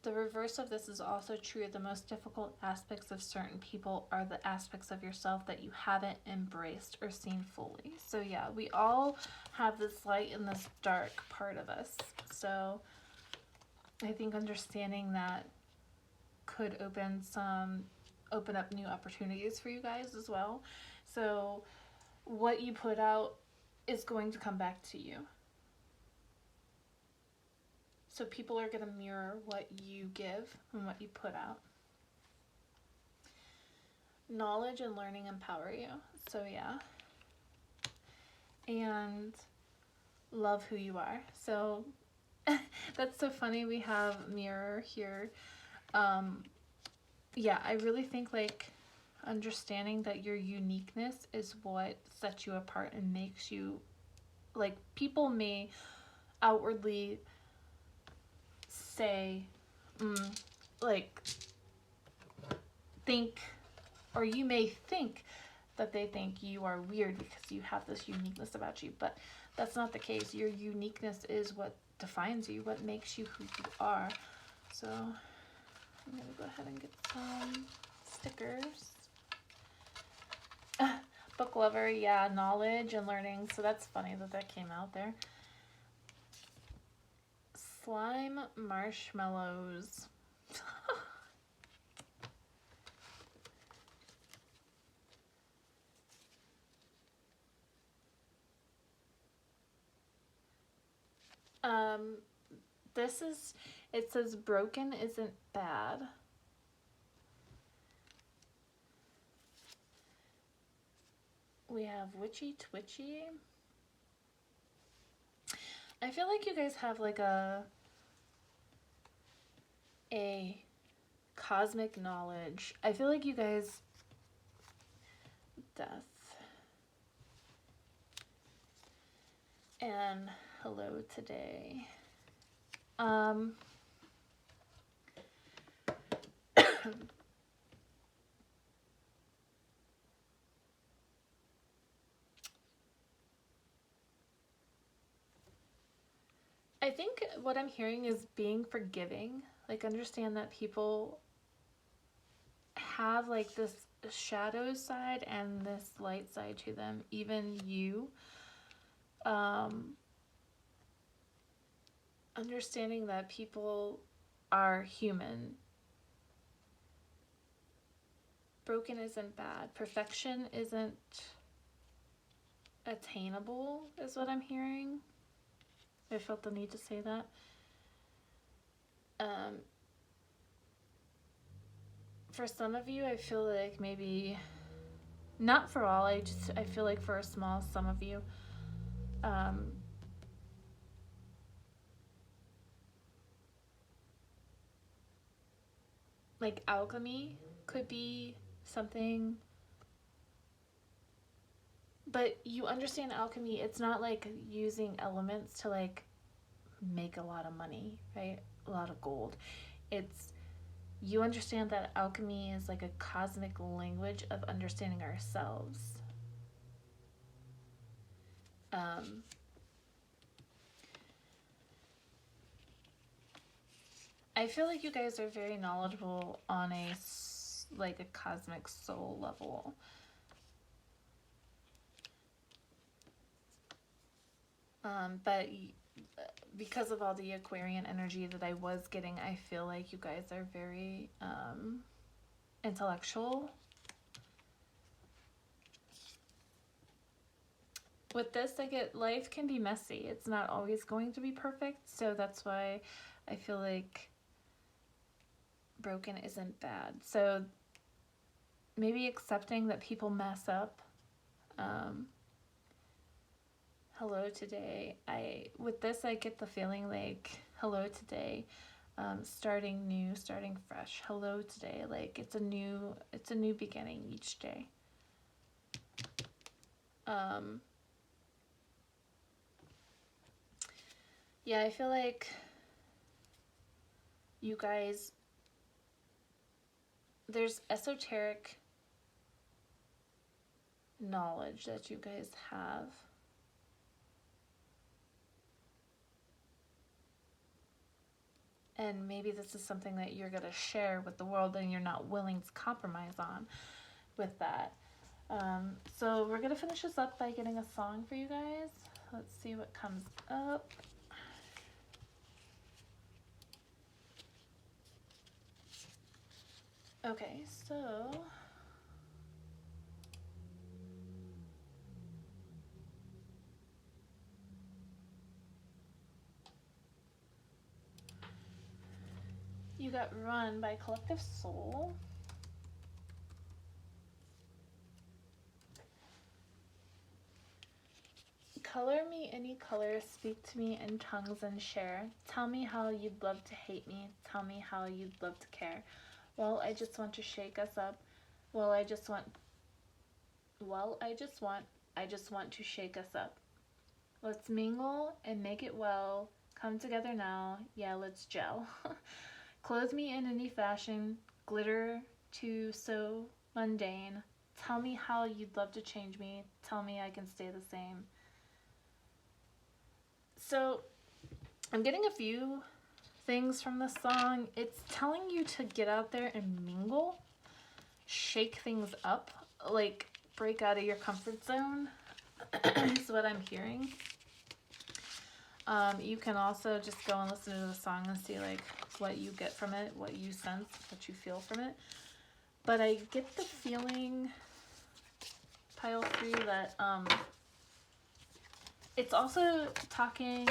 The reverse of this is also true. The most difficult aspects of certain people are the aspects of yourself that you haven't embraced or seen fully. So yeah, we all have this light and this dark part of us. So I think understanding that could open up new opportunities for you guys as well. So what you put out is going to come back to you. So people are going to mirror what you give and what you put out. Knowledge and learning empower you. So yeah. And love who you are. So that's so funny. We have mirror here. Yeah, I really think like understanding that your uniqueness is what sets you apart and makes you, like, people may outwardly say, like, think, or you may think that they think you are weird because you have this uniqueness about you, but that's not the case. Your uniqueness is what defines you, what makes you who you are. So I'm gonna go ahead and get some stickers. Book lover, yeah, knowledge and learning. So that's funny that that came out there. Slime marshmallows. This is, it says broken isn't bad. We have Witchy Twitchy. I feel like you guys have like a cosmic knowledge. I feel like you guys, death. And hello today. I think what I'm hearing is being forgiving. Like, understand that people have like this shadow side and this light side to them, even you. Understanding that people are human. Broken isn't bad. Perfection isn't attainable, is what I'm hearing. I felt the need to say that. For some of you, I feel like maybe, not for all, I feel like for a small sum of you, like alchemy could be something, but you understand alchemy, it's not like using elements to like make a lot of money, right? A lot of gold. It's, you understand that alchemy is like a cosmic language of understanding ourselves. I feel like you guys are very knowledgeable on a like a cosmic soul level. But because of all the Aquarian energy that I was getting, I feel like you guys are very intellectual. With this, I get life can be messy. It's not always going to be perfect, so that's why I feel like broken isn't bad. So maybe accepting that people mess up. Hello today. With this, I get the feeling like hello today, starting new, starting fresh. Hello today, like it's a new beginning each day. Yeah, I feel like you guys, there's esoteric knowledge that you guys have. And maybe this is something that you're going to share with the world and you're not willing to compromise on with that. So we're going to finish this up by getting a song for you guys. Let's see what comes up. Okay, so you got Run by Collective Soul. Color me any color, speak to me in tongues and share. Tell me how you'd love to hate me. Tell me how you'd love to care. Well, I just want to shake us up. I just want to shake us up. Let's mingle and make it well. Come together now. Yeah, let's gel. Clothe me in any fashion. Glitter too so mundane. Tell me how you'd love to change me. Tell me I can stay the same. So I'm getting a few things from this song. It's telling you to get out there and mingle, shake things up, like break out of your comfort zone is what I'm hearing. You can also just go and listen to the song and see like what you get from it, what you sense, what you feel from it. But I get the feeling, pile 3, that it's also talking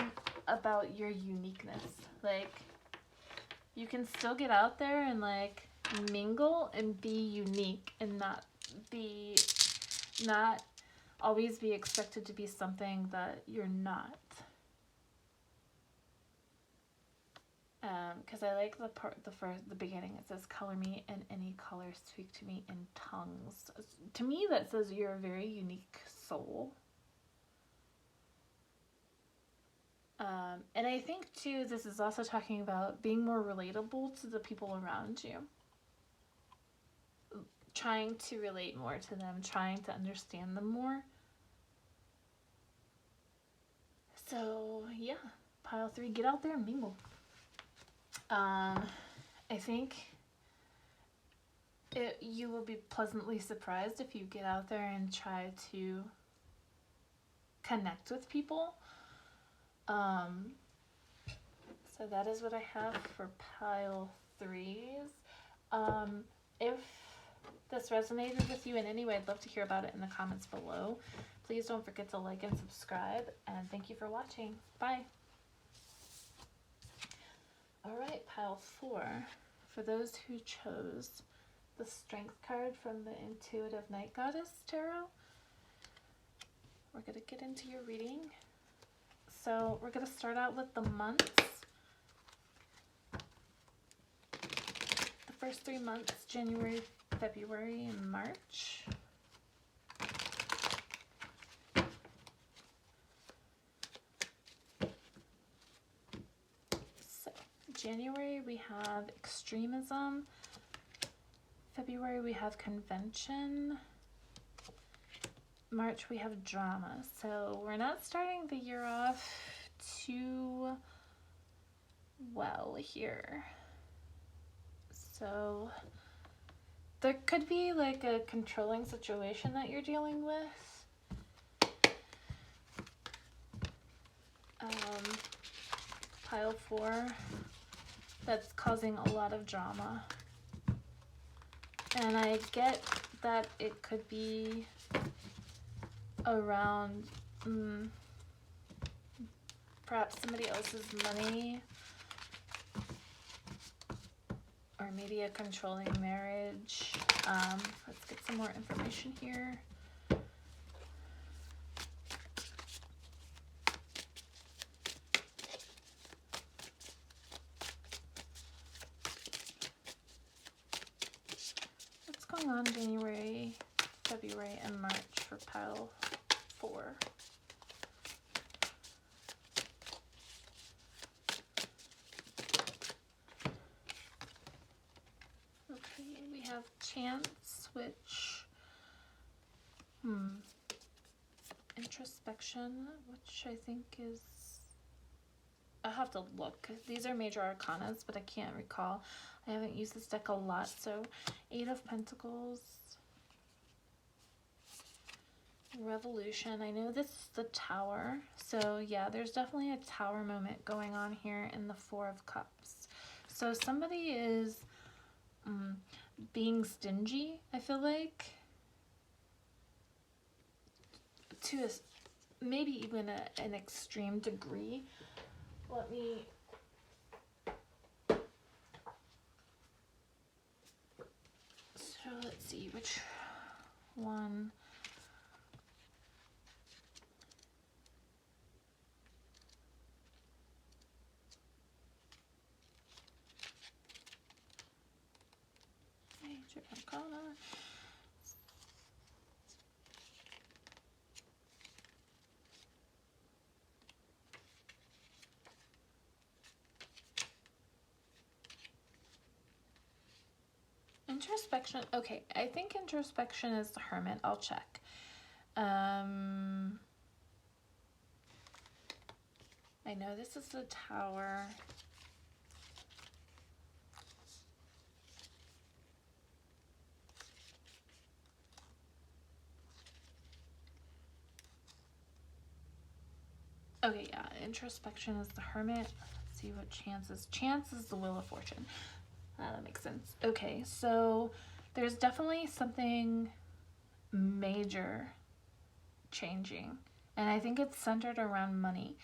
about your uniqueness. Like, you can still get out there and like mingle and be unique and not always be expected to be something that you're not. Because I like the beginning. It says, color me in any color, speak to me in tongues. To me, that says you're a very unique soul. And I think, too, this is also talking about being more relatable to the people around you. Trying to relate more to them, trying to understand them more. So, yeah, pile 3, get out there and mingle. I think you will be pleasantly surprised if you get out there and try to connect with people. So that is what I have for pile 3s. If this resonated with you in any way, I'd love to hear about it in the comments below. Please don't forget to like and subscribe, and thank you for watching. Bye. Alright, pile 4. For those who chose the Strength card from the Intuitive Night Goddess Tarot, we're going to get into your reading. So we're going to start out with the months. The first 3 months, January, February, and March. So January we have extremism. February we have convention. March we have drama. So we're not starting the year off too well here. So there could be like a controlling situation that you're dealing with. Pile 4, that's causing a lot of drama. And I get that it could be around perhaps somebody else's money, or maybe a controlling marriage. Let's get some more information here. What's going on January, February, and March for pile 4? Okay, we have chance, which introspection, which I think is, I'll have to look. These are major arcanas, but I can't recall. I haven't used this deck a lot. So 8 of Pentacles, Revolution. I know this is the Tower. So yeah, there's definitely a Tower moment going on here in the 4 of Cups. So somebody is being stingy, I feel like, to maybe even an extreme degree. Let me so let's see which one. Major Arcana. Introspection. Okay, I think introspection is the Hermit. I'll check. I know this is the Tower. Okay, yeah, introspection is the Hermit. Let's see what Chance is. Chance is the Wheel of Fortune. That makes sense. Okay, so there's definitely something major changing. And I think it's centered around money.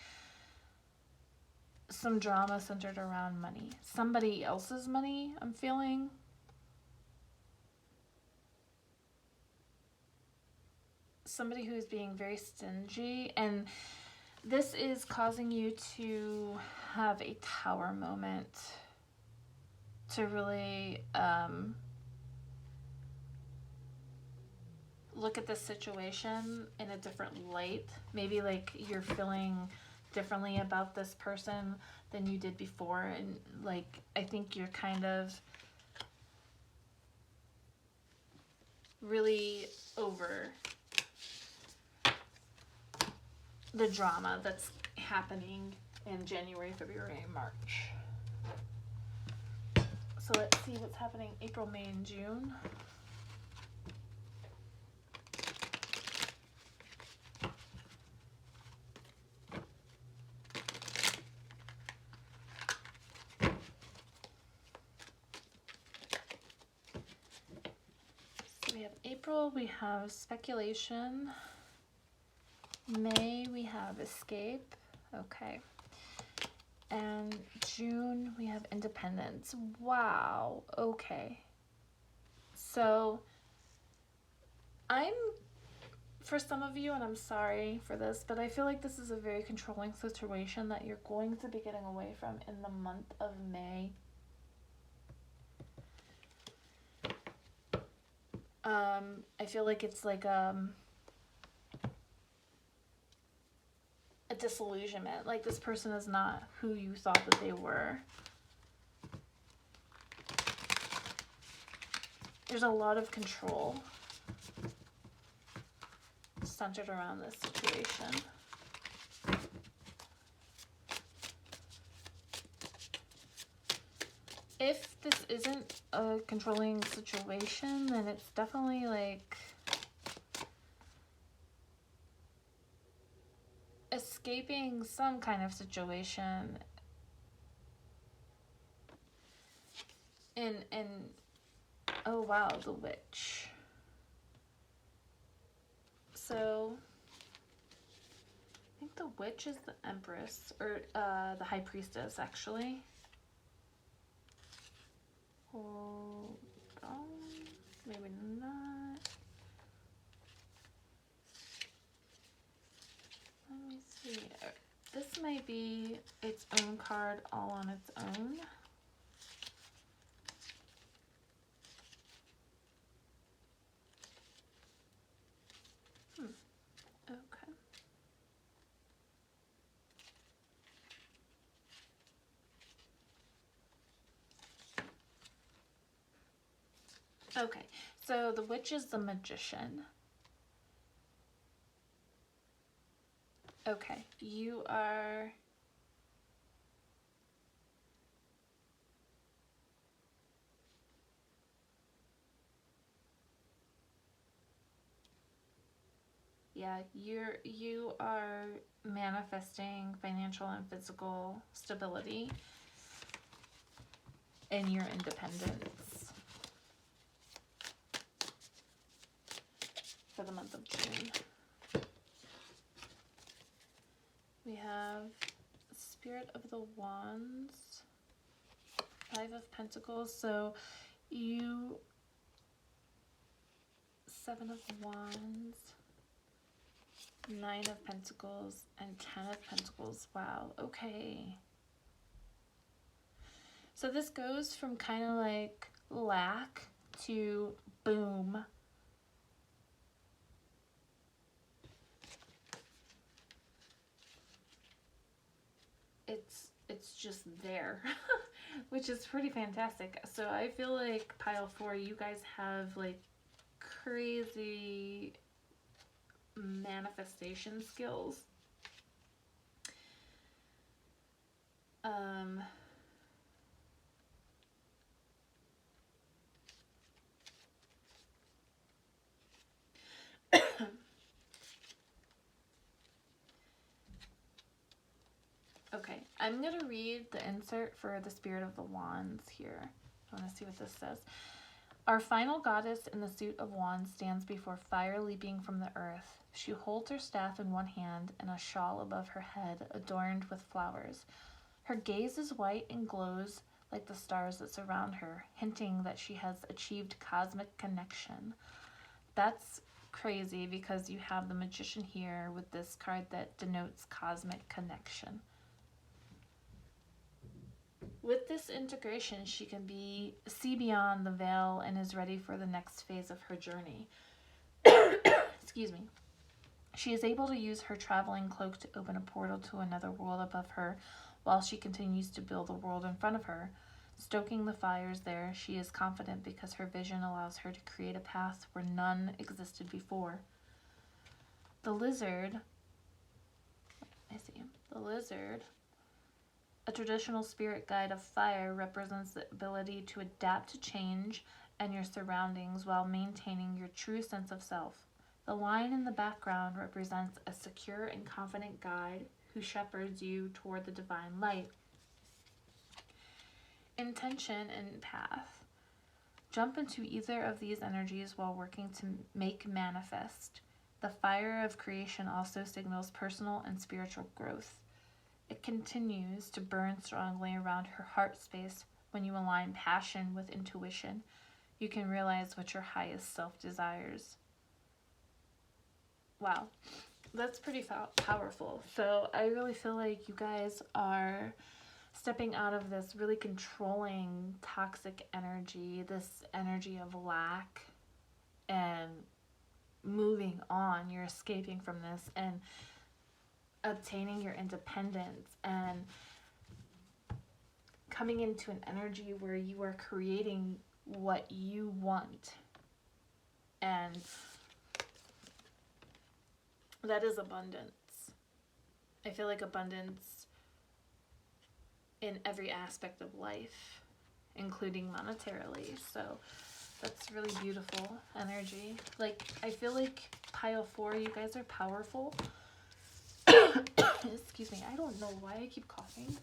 Some drama centered around money. Somebody else's money, I'm feeling. Somebody who's being very stingy, and this is causing you to have a Tower moment, to really look at this situation in a different light. Maybe like you're feeling differently about this person than you did before, and like I think you're kind of really over the drama that's happening in January, February, and March. So let's see what's happening April, May, and June. So we have April, we have speculation. May, we have escape. Okay. And June, we have independence. Wow. Okay. So for some of you, and I'm sorry for this, but I feel like this is a very controlling situation that you're going to be getting away from in the month of May. I feel like it's like a disillusionment. Like this person is not who you thought that they were. There's a lot of control centered around this situation. If this isn't a controlling situation, then it's definitely like escaping some kind of situation. And oh wow, the Witch. So I think the Witch is the Empress, or the High Priestess actually. Hold on, maybe not. Let me see. This might be its own card all on its own. Okay. Okay, so the Witch is the Magician. Okay, you are... Yeah, you are manifesting financial and physical stability in your independence for the month of June. We have Spirit of the Wands, Five of Pentacles, so you, Seven of Wands, Nine of Pentacles, and 10 of Pentacles. Wow, okay. So this goes from kind of like lack to boom. It's just there. which is pretty fantastic. So I feel like pile 4, you guys have like crazy manifestation skills. Okay, I'm going to read the insert for the Spirit of the Wands here. I want to see what this says. Our final goddess in the suit of wands stands before fire leaping from the earth. She holds her staff in one hand and a shawl above her head adorned with flowers. Her gaze is white and glows like the stars that surround her, hinting that she has achieved cosmic connection. That's crazy because you have the Magician here with this card that denotes cosmic connection. With this integration, she can see beyond the veil and is ready for the next phase of her journey. Excuse me. She is able to use her traveling cloak to open a portal to another world above her while she continues to build the world in front of her. Stoking the fires there, she is confident because her vision allows her to create a path where none existed before. The lizard, a traditional spirit guide of fire, represents the ability to adapt to change and your surroundings while maintaining your true sense of self. The line in the background represents a secure and confident guide who shepherds you toward the divine light. Intention and path. Jump into either of these energies while working to make manifest. The fire of creation also signals personal and spiritual growth. It continues to burn strongly around her heart space. When you align passion with intuition, you can realize what your highest self desires. Wow, that's pretty powerful. So I really feel like you guys are stepping out of this really controlling, toxic energy, this energy of lack, and moving on. You're escaping from this and obtaining your independence and coming into an energy where you are creating what you want. And that is abundance. I feel like abundance in every aspect of life, including monetarily. So that's really beautiful energy. Like, I feel like pile 4, you guys are powerful. Excuse me, I don't know why I keep coughing.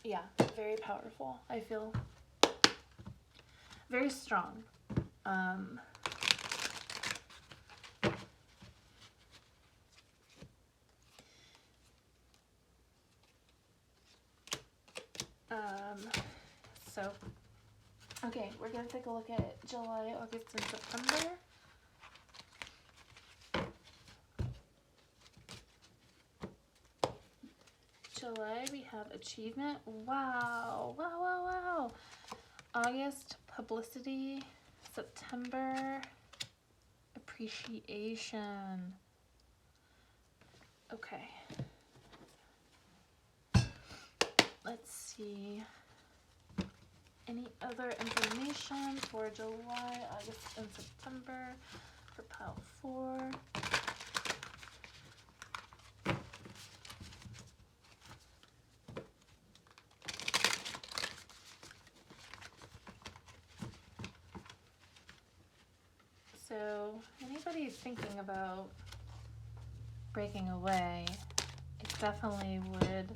Yeah, very powerful. I feel very strong. So, okay, we're going to take a look at July, August, and September. July, we have achievement. Wow, wow, wow, wow. August, publicity. September, appreciation. Okay. Let's see. Any other information for July, August, and September for pile 4? So, anybody thinking about breaking away, it definitely would.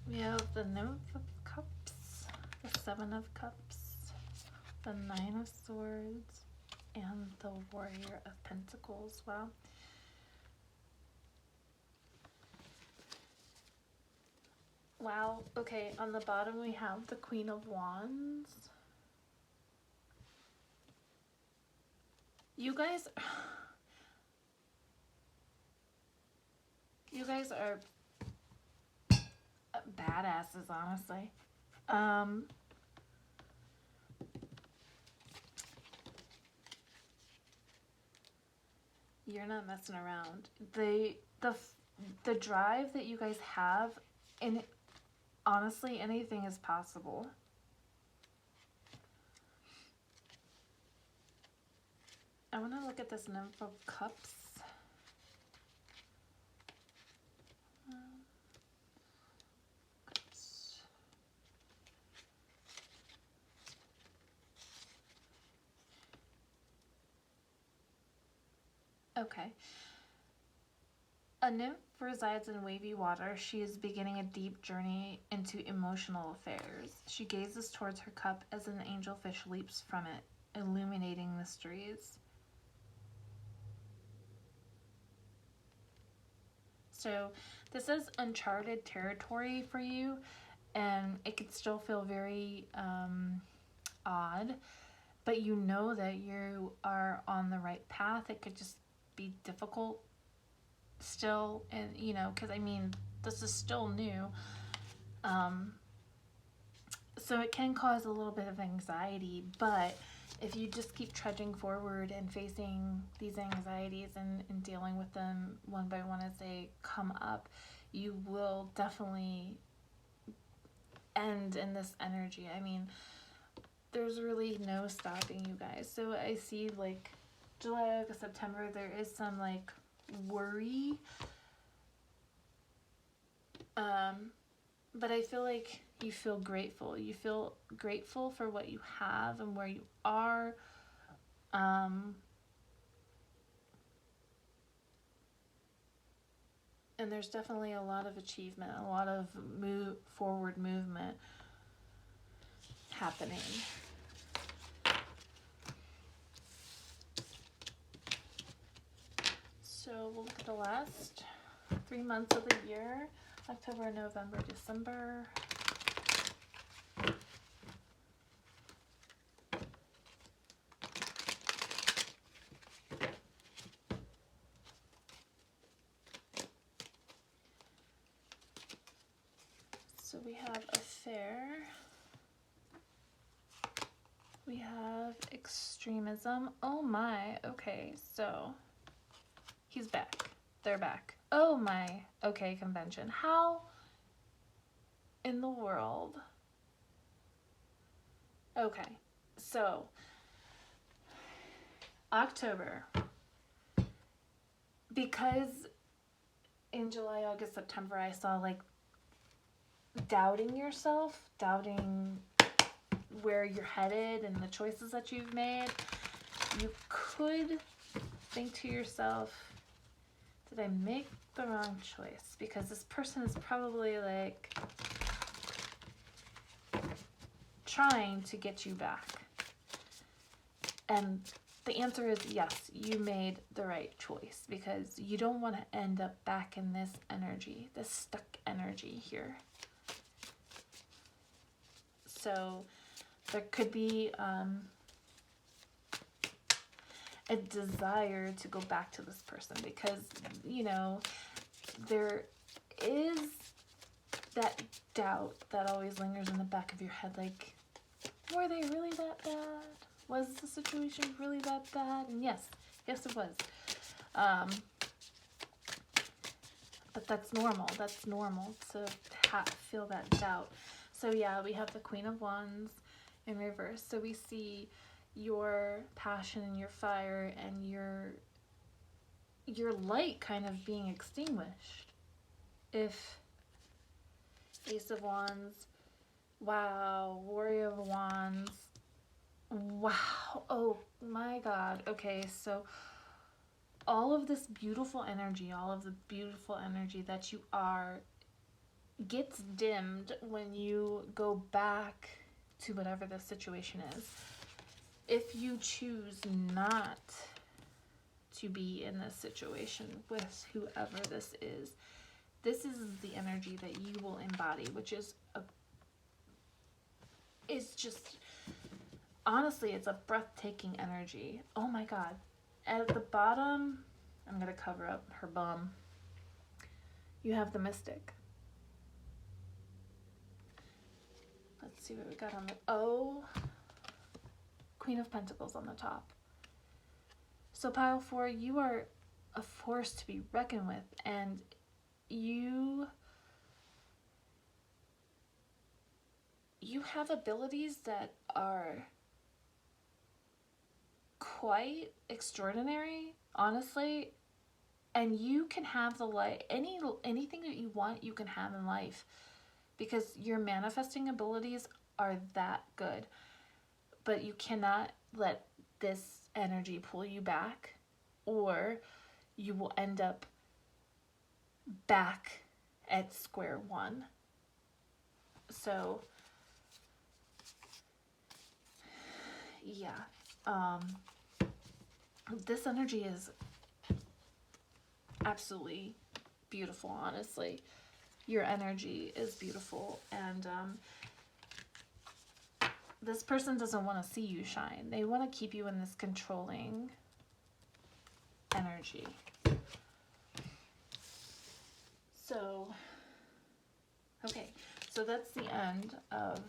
We have the Nymph of Cups, the Seven of Cups, the Nine of Swords, and the Warrior of Pentacles. Wow. Wow. Okay, on the bottom we have the Queen of Wands. You guys are badasses, honestly. You're not messing around. The drive that you guys have, and honestly, anything is possible. I want to look at this Nymph of Cups. Okay. A nymph resides in wavy water. She is beginning a deep journey into emotional affairs. She gazes towards her cup as an angelfish leaps from it, illuminating mysteries. So this is uncharted territory for you, and it could still feel very odd, but you know that you are on the right path. It could just be difficult still, and you know, because I mean, this is still new, so it can cause a little bit of anxiety, but if you just keep trudging forward and facing these anxieties and dealing with them one by one as they come up, you will definitely end in this energy. I mean, there's really no stopping you guys. So I see like July, August, September, there is some like worry, but I feel like you feel grateful. You feel grateful for what you have and where you are. And there's definitely a lot of achievement, a lot of forward movement happening. So we'll look at the last 3 months of the year: October, November, December. So we have affair. We have extremism. Oh my, okay, so he's back. They're back. Oh my, okay, convention. How in the world? Okay, so October. Because in July, August, September, I saw like doubting yourself, doubting where you're headed and the choices that you've made. You could think to yourself, did I make the wrong choice? Because this person is probably like trying to get you back. And the answer is yes, you made the right choice, because you don't want to end up back in this energy, this stuck energy here. So there could be a desire to go back to this person, because, you know, there is that doubt that always lingers in the back of your head, like, were they really that bad? Was the situation really that bad? And yes it was. But that's normal. That's normal to feel that doubt. So yeah, we have the Queen of Wands in reverse. So we see your passion and your fire and your light kind of being extinguished. If Ace of Wands, wow, Warrior of Wands, wow, oh my God. Okay, so all of this beautiful energy, all of the beautiful energy that you are, gets dimmed when you go back to whatever the situation is. If you choose not to be in this situation with whoever this is the energy that you will embody, which is it's just, honestly, it's a breathtaking energy. Oh my God. At the bottom, I'm going to cover up her bum. You have the Mystic. Let's see what we got on the Queen of Pentacles on the top. So pile 4, you are a force to be reckoned with, and you have abilities that are quite extraordinary, honestly, and you can have the light, anything that you want, you can have in life, because your manifesting abilities are that good. But you cannot let this energy pull you back, or you will end up back at square one. So yeah, this energy is absolutely beautiful, honestly. Your energy is beautiful, and this person doesn't want to see you shine. They want to keep you in this controlling energy. So, okay, so that's the end of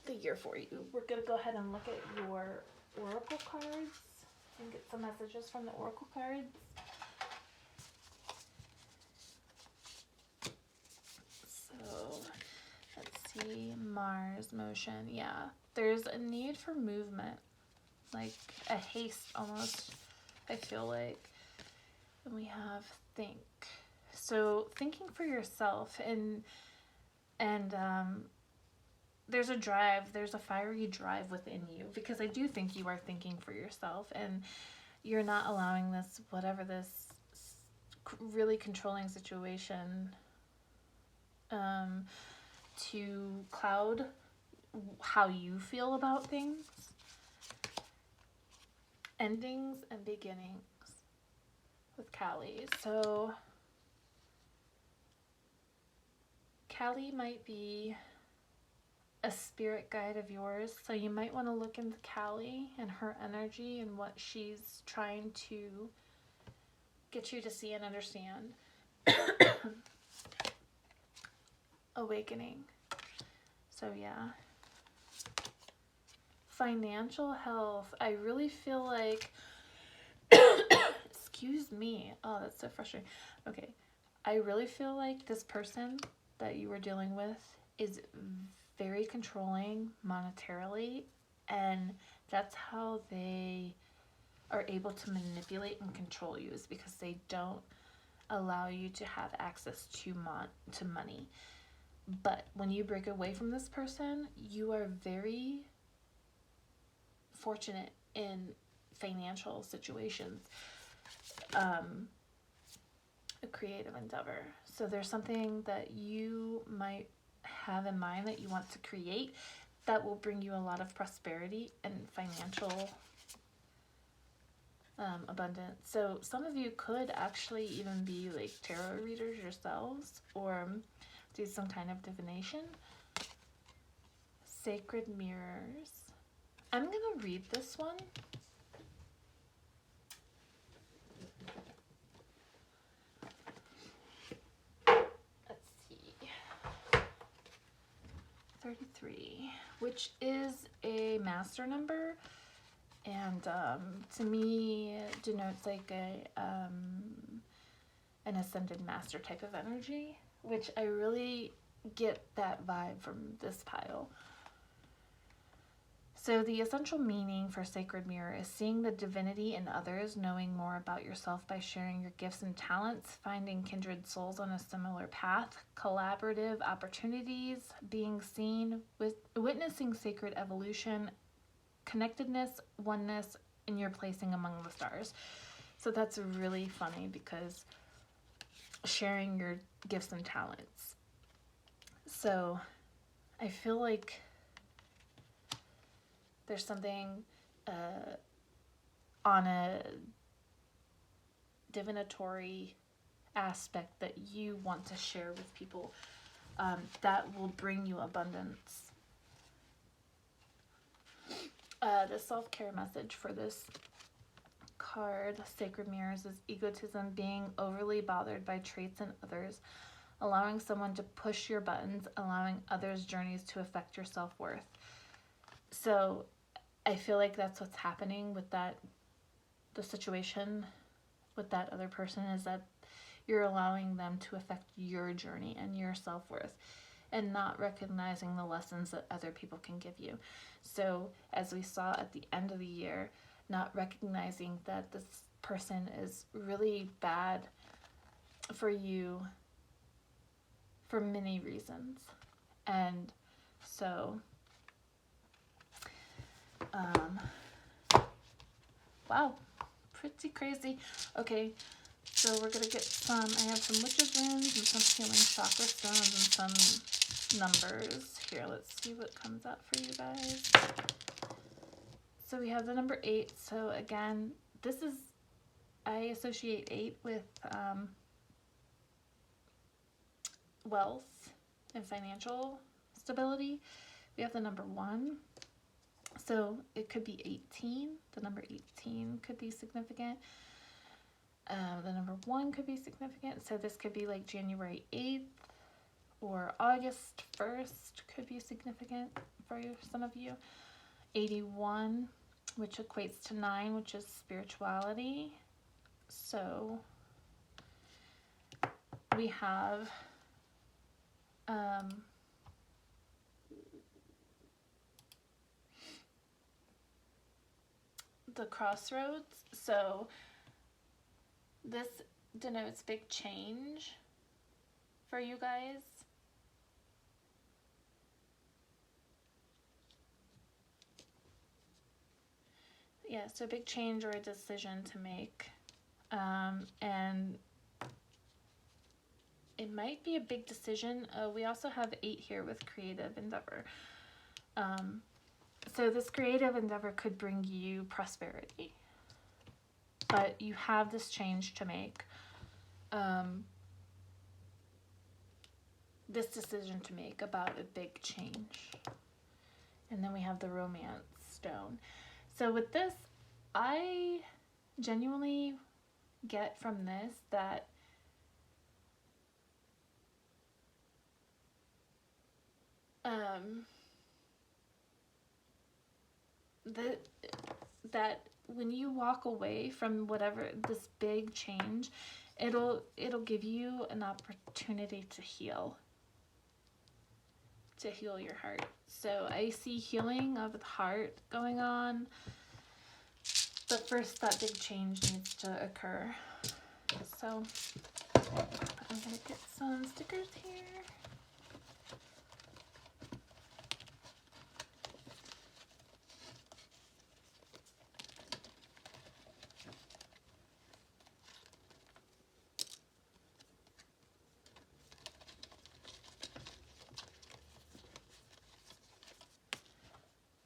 the year for you. We're going to go ahead and look at your oracle cards and get some messages from the oracle cards. So, let's see. Mars motion. Yeah, there's a need for movement, like a haste almost, I feel like. And we have think. So thinking for yourself, and there's a drive, there's a fiery drive within you, because I do think you are thinking for yourself, and you're not allowing this, whatever this really controlling situation, to cloud how you feel about things. Endings and beginnings with Callie. So Callie might be a spirit guide of yours, so you might want to look into Callie and her energy and what she's trying to get you to see and understand. Awakening. So yeah. Financial health. I really feel like excuse me. Oh, that's so frustrating. Okay. I really feel like this person that you were dealing with is very controlling monetarily, and that's how they are able to manipulate and control you, is because they don't allow you to have access to money. But when you break away from this person, you are very fortunate in financial situations. A creative endeavor. So there's something that you might have in mind that you want to create that will bring you a lot of prosperity and financial abundance. So some of you could actually even be like tarot readers yourselves, or do some kind of divination. Sacred mirrors. I'm gonna read this one. Let's see. 33, which is a master number, and to me denotes like an ascended master type of energy, which I really get that vibe from this pile. So the essential meaning for Sacred Mirror is seeing the divinity in others, knowing more about yourself by sharing your gifts and talents, finding kindred souls on a similar path, collaborative opportunities, being seen, witnessing sacred evolution, connectedness, oneness, and your placing among the stars. So that's really funny, because sharing your gifts and talents. So I feel like there's something on a divinatory aspect that you want to share with people that will bring you abundance. The self-care message for this card, Sacred Mirrors, is egotism, being overly bothered by traits in others, allowing someone to push your buttons, allowing others' journeys to affect your self-worth. So I feel like that's what's happening with the situation with that other person, is that you're allowing them to affect your journey and your self-worth, and not recognizing the lessons that other people can give you. So as we saw at the end of the year, not recognizing that this person is really bad for you for many reasons. And so wow, pretty crazy. Okay, so we're gonna get some, I have some witches runes and some healing chakra stones and some numbers. Here, let's see what comes up for you guys. So we have the number 8. So again, this is, I associate 8 with wealth and financial stability. We have the number 1. So it could be 18. The number 18 could be significant. The number 1 could be significant. So this could be like January 8th or August 1st could be significant for you, some of you. 81, which equates to 9, which is spirituality. So we have the crossroads. So this denotes big change for you guys. Yeah, so big change or a decision to make. And it might be a big decision. We also have 8 here with creative endeavor. So this creative endeavor could bring you prosperity, but you have this change to make. This decision to make about a big change. And then we have the romance stone. So with this, I genuinely get from this that that when you walk away from whatever this big change, it'll give you an opportunity to heal your heart. So I see healing of the heart going on, but first that big change needs to occur. So I'm gonna get some stickers here.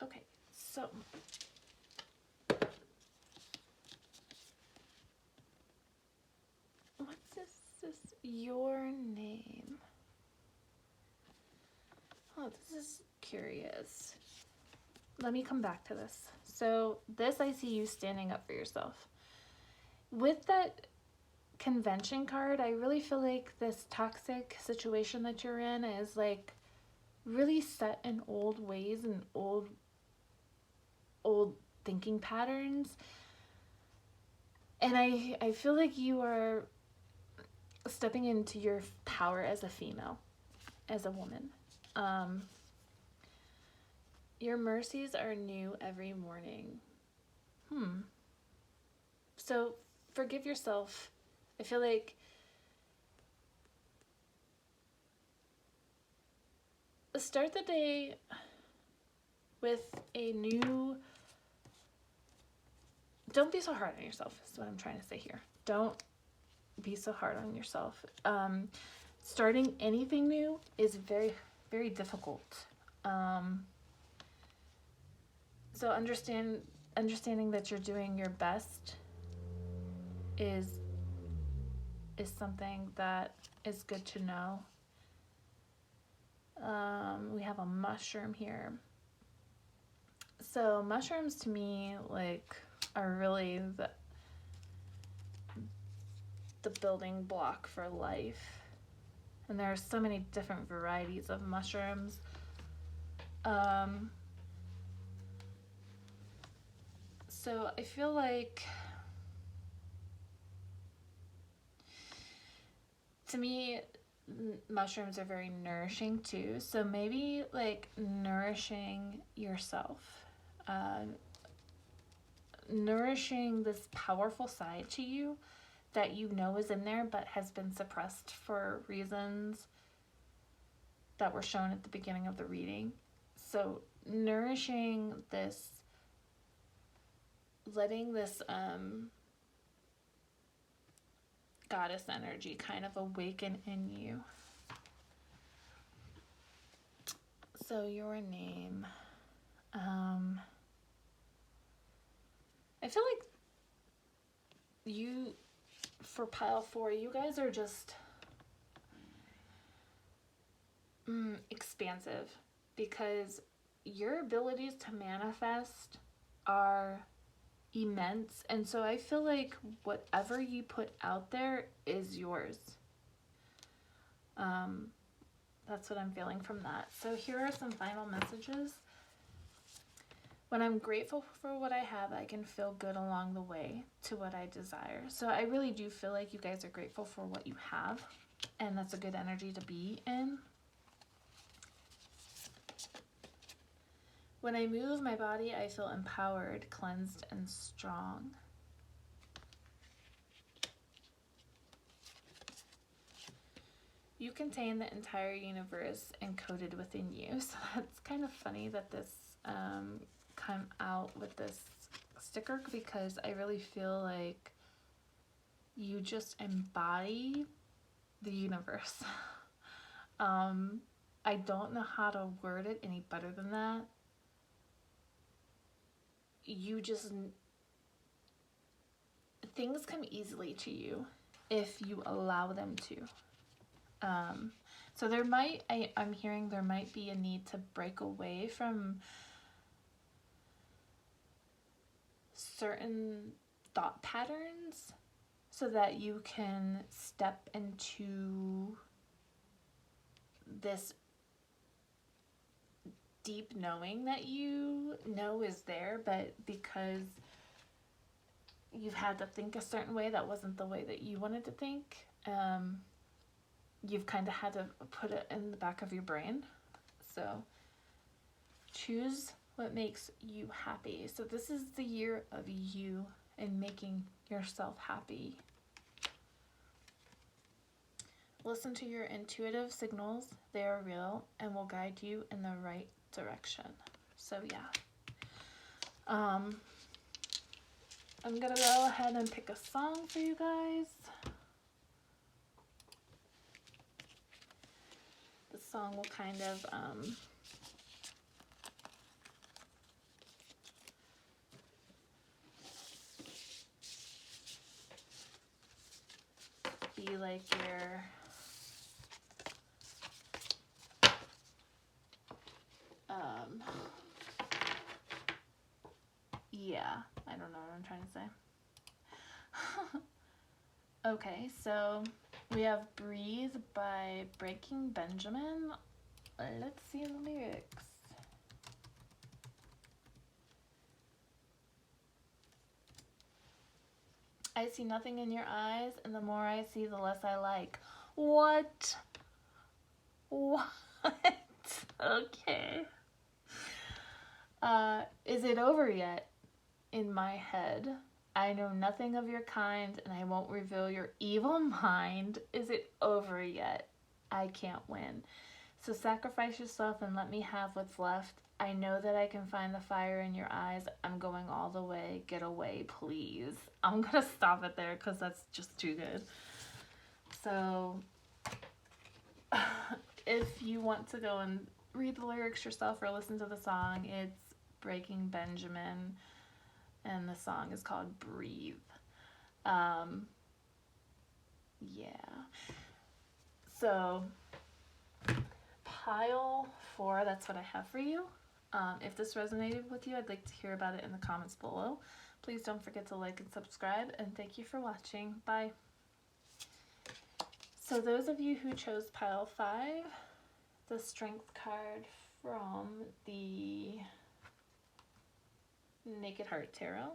Okay, so what's this? Your name. Oh, this is curious. Let me come back to this. So this, I see you standing up for yourself. With that convention card, I really feel like this toxic situation that you're in is like really set in old ways and old thinking patterns. And I feel like you are stepping into your power as a female, as a woman. Your mercies are new every morning. So forgive yourself. I feel like start the day with a new, don't be so hard on yourself is what I'm trying to say here. Don't be so hard on yourself. Starting anything new is very, very difficult. So understanding that you're doing your best is something that is good to know. We have a mushroom here. So mushrooms to me like are really the building block for life. And there are so many different varieties of mushrooms. So I feel like, to me, mushrooms are very nourishing too. So maybe like nourishing yourself, nourishing this powerful side to you that you know is in there but has been suppressed for reasons that were shown at the beginning of the reading. So nourishing this, letting this goddess energy kind of awaken in you. So your name, I feel like you, for pile 4, you guys are just expansive, because your abilities to manifest are immense, and so I feel like whatever you put out there is yours. That's what I'm feeling from that. So here are some final messages. When I'm grateful for what I have, I can feel good along the way to what I desire. So I really do feel like you guys are grateful for what you have, and that's a good energy to be in. When I move my body, I feel empowered, cleansed, and strong. You contain the entire universe encoded within you. So that's kind of funny that this come out with this sticker, because I really feel like you just embody the universe. I don't know how to word it any better than that. You just, things come easily to you if you allow them to. So there might, I'm hearing there might be a need to break away from certain thought patterns so that you can step into this deep knowing that you know is there, but because you've had to think a certain way that wasn't the way that you wanted to think, you've kind of had to put it in the back of your brain. So choose what makes you happy. So this is the year of you and making yourself happy. Listen to your intuitive signals. They are real and will guide you in the right direction. So yeah. I'm gonna go ahead and pick a song for you guys. The song will kind of be like your yeah, I don't know what I'm trying to say. Okay, so we have Breathe by Breaking Benjamin. Let's see the lyrics. I see nothing in your eyes, and the more I see, the less I like. What? What? Okay. Is it over yet? In my head, I know nothing of your kind, and I won't reveal your evil mind. Is it over yet? I can't win. So sacrifice yourself and let me have what's left. I know that I can find the fire in your eyes. I'm going all the way. Get away, please. I'm gonna stop it there because that's just too good. So if you want to go and read the lyrics yourself or listen to the song, it's Breaking Benjamin, and the song is called Breathe. Yeah. So pile 4, that's what I have for you. If this resonated with you, I'd like to hear about it in the comments below. Please don't forget to like and subscribe, and thank you for watching. Bye. So those of you who chose pile 5, the Strength card from the Naked Heart Tarot,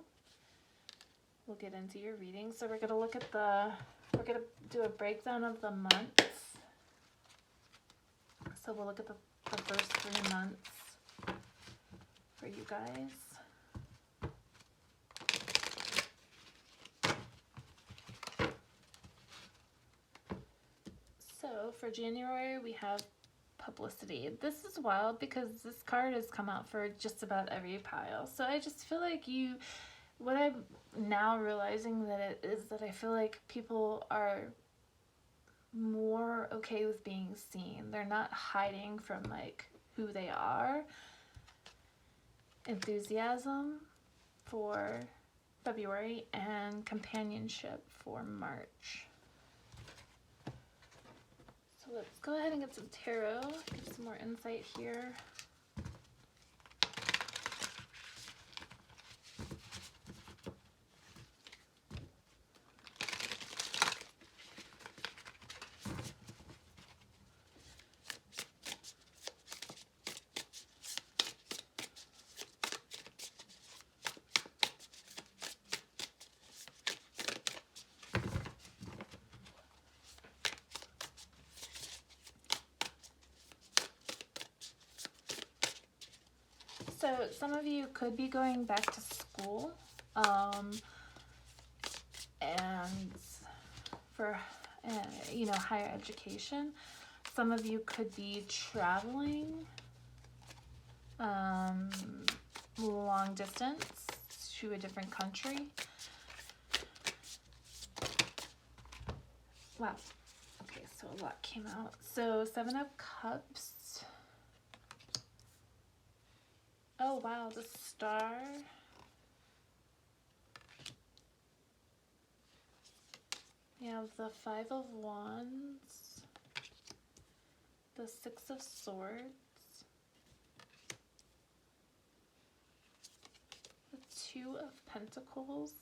we'll get into your reading. So we're gonna look at we're gonna do a breakdown of the months. So we'll look at the first 3 months for you guys. So for January, we have publicity. This is wild because this card has come out for just about every pile. So I just feel like what I'm now realizing that it is that I feel like people are more okay with being seen. They're not hiding from like who they are. Enthusiasm for February and companionship for March. So let's go ahead and get some tarot, get some more insight here. So some of you could be going back to school, and for, you know, higher education. Some of you could be traveling long distance to a different country. Wow. Okay, so a lot came out. So 7 of Cups. Oh, wow, the Star. We have the 5 of Wands. The 6 of Swords. The 2 of Pentacles.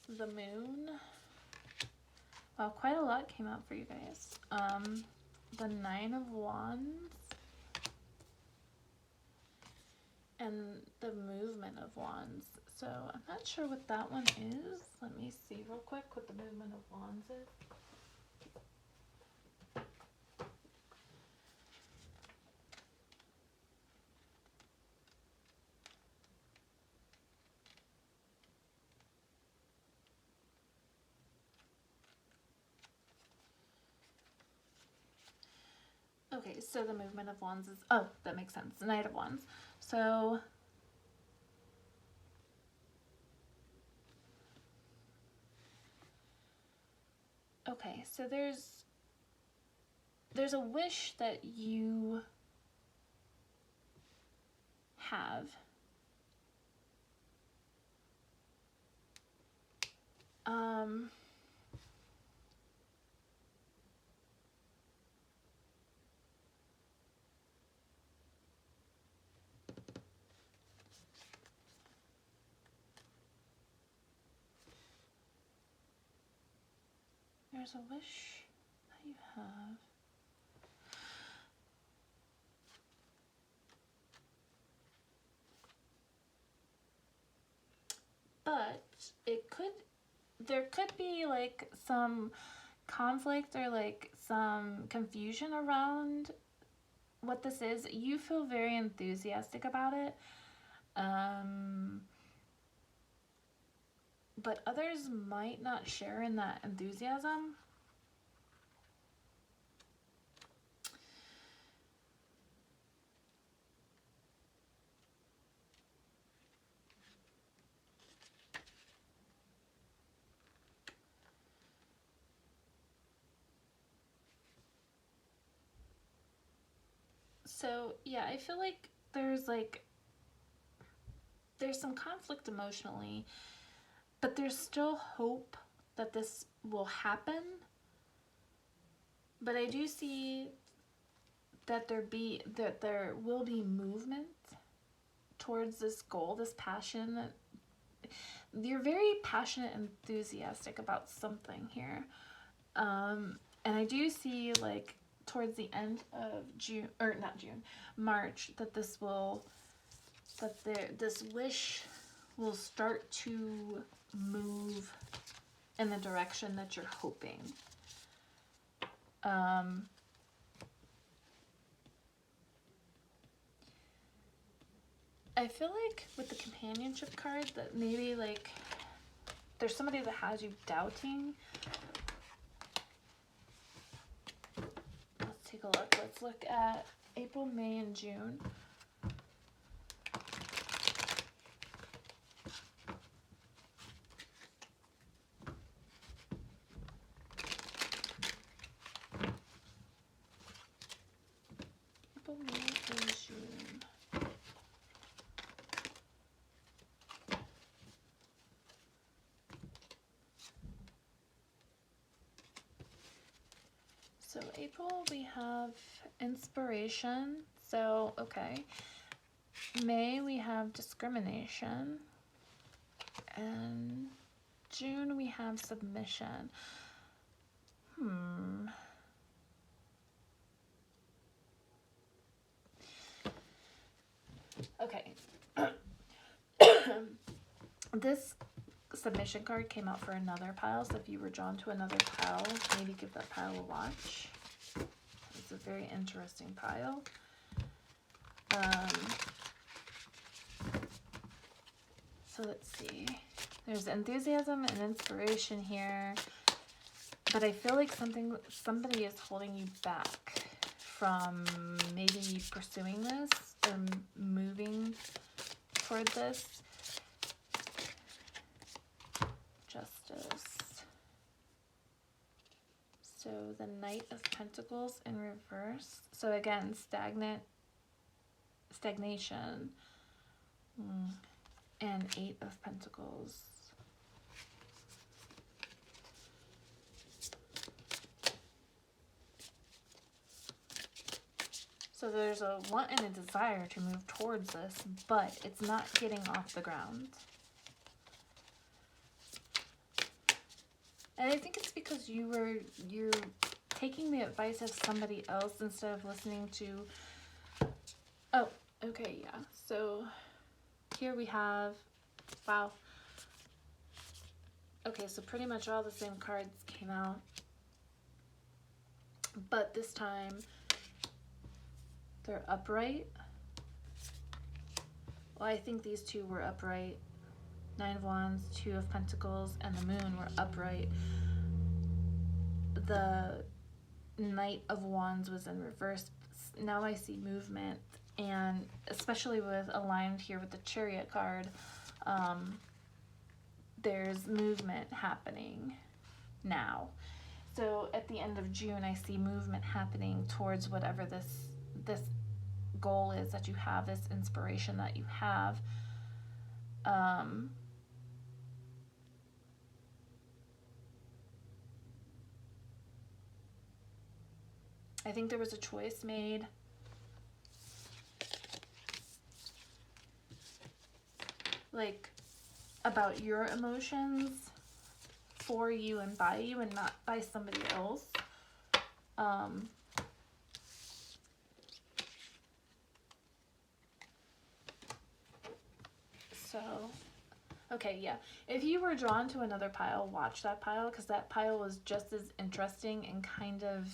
The Moon. Wow, quite a lot came out for you guys. The 9 of Wands. And the Movement of Wands. So I'm not sure what that one is. Let me see real quick what the Movement of Wands is. Okay, so the Movement of Wands is, oh, that makes sense, the Knight of Wands. So okay, so there's a wish that you have. There's a wish that you have. But there could be like some conflict or like some confusion around what this is. You feel very enthusiastic about it. But others might not share in that enthusiasm. So yeah, I feel like there's some conflict emotionally, but there's still hope that this will happen. But I do see that there will be movement towards this goal, this passion. You're very passionate and enthusiastic about something here. And I do see like towards the end of June, or not June, March, that this will but this wish will start to move in the direction that you're hoping. I feel like with the companionship card that maybe like there's somebody that has you doubting. Let's take a look. Let's look at April, May, and June. April, May, and June. So April, we have inspiration. So, okay. May, we have discrimination. And June, we have submission. Okay. This submission card came out for another pile, so if you were drawn to another pile, maybe give that pile a watch. It's a very interesting pile. So let's see. There's enthusiasm and inspiration here, but I feel like somebody is holding you back from maybe pursuing this or moving toward this. Justice. So the Knight of Pentacles in reverse. So again, stagnation. And Eight of Pentacles. So there's a want and a desire to move towards this, but it's not getting off the ground. And I think it's because you're taking the advice of somebody else instead of listening to... Oh, okay, yeah. So here we have... Wow. Okay, so pretty much all the same cards came out. But this time, they're upright. Well, I think these two were upright. Nine of Wands, Two of Pentacles, and the Moon were upright. The Knight of Wands was in reverse. Now I see movement, and especially with aligned here with the Chariot card, there's movement happening now. So at the end of June, I see movement happening towards whatever this goal is that you have, this inspiration that you have. I think there was a choice made. Like, about your emotions for you and by you and not by somebody else. So, okay, yeah. If you were drawn to another pile, watch that pile, because that pile was just as interesting and kind of...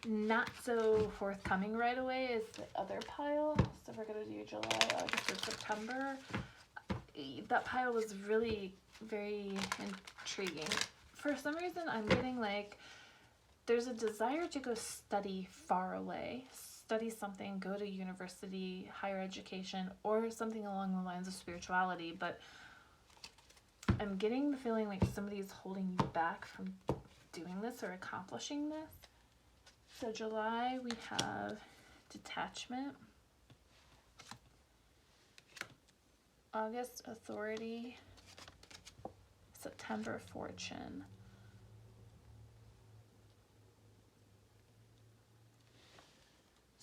not so forthcoming right away as the other pile. So we're going to do July, August, and September. That pile was really very intriguing. For some reason, I'm getting like there's a desire to go study far away. Study something, go to university, higher education, or something along the lines of spirituality. But I'm getting the feeling like somebody is holding you back from doing this or accomplishing this. So July, we have detachment. August, authority. September, fortune.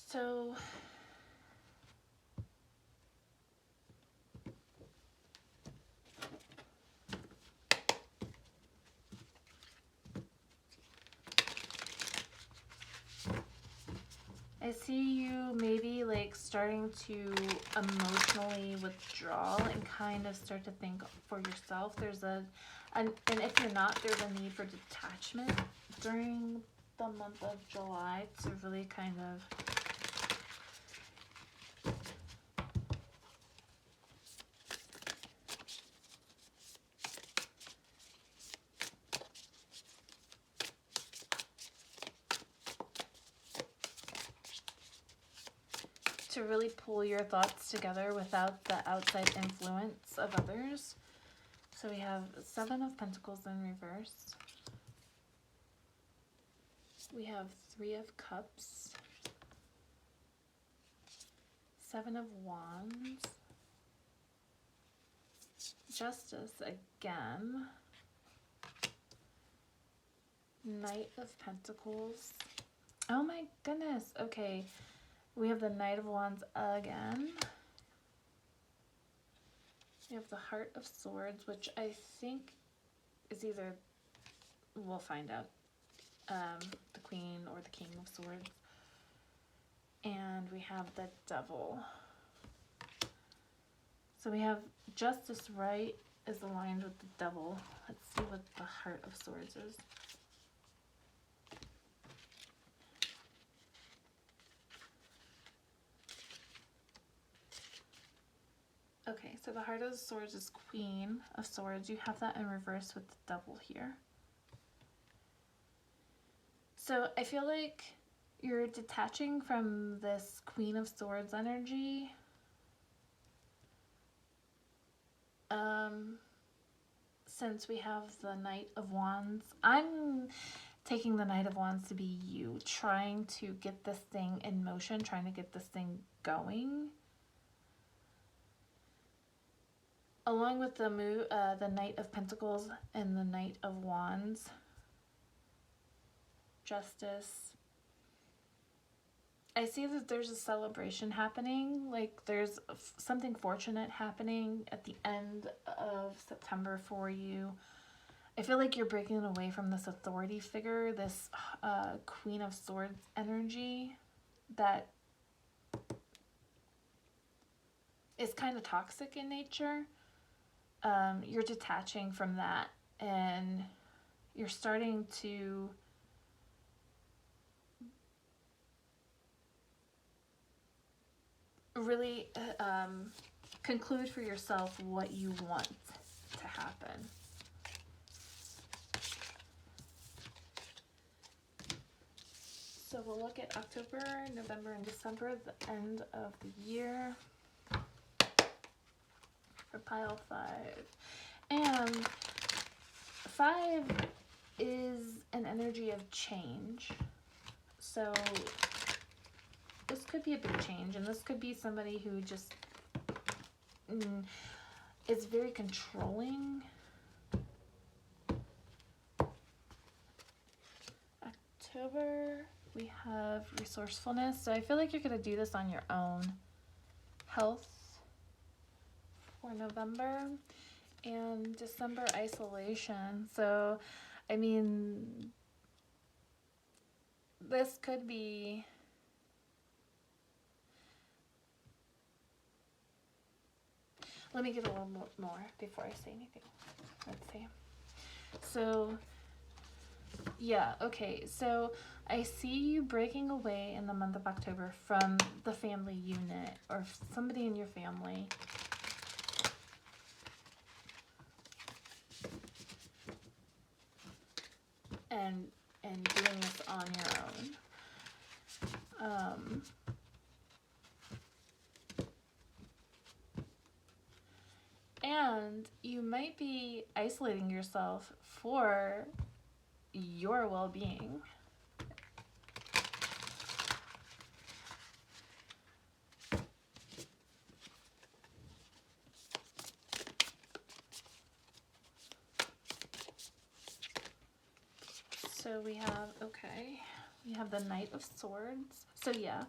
So I I see you maybe like starting to emotionally withdraw and kind of start to think for yourself. And if you're not, there's a need for detachment during the month of July to really kind of really pull your thoughts together without the outside influence of others. So we have Seven of Pentacles in reverse. We have Three of Cups. Seven of Wands. Justice again. Knight of Pentacles. Oh my goodness. Okay. We have the Knight of Wands again. We have the Heart of Swords, which I think is either, we'll find out, the Queen or the King of Swords. And we have the Devil. So we have Justice right is aligned with the Devil. Let's see what the Heart of Swords is. Okay, so the Heart of Swords is Queen of Swords. You have that in reverse with the Devil here. So I feel like you're detaching from this Queen of Swords energy. Since we have the Knight of Wands, I'm taking the Knight of Wands to be you, trying to get this thing in motion, trying to get this thing going. Along with the Knight of Pentacles and the Knight of Wands, Justice. I see that there's a celebration happening, like there's something fortunate happening at the end of September for you. I feel like you're breaking away from this authority figure, this Queen of Swords energy that is kind of toxic in nature. You're detaching from that and you're starting to really conclude for yourself what you want to happen. So we'll look at October, November, and December, the end of the year. For pile 5. And 5 is an energy of change. So this could be a big change, and this could be somebody who just is very controlling. October, we have resourcefulness. So I feel like you're going to do this on your own. Health for November, and December, isolation. So, I mean, this could be let me get a little more before I say anything. Let's see. So, yeah, okay. So, I see you breaking away in the month of October from the family unit or somebody in your family. And doing this on your own. And you might be isolating yourself for your well-being. So we have, okay, we have the Knight of Swords. So yeah.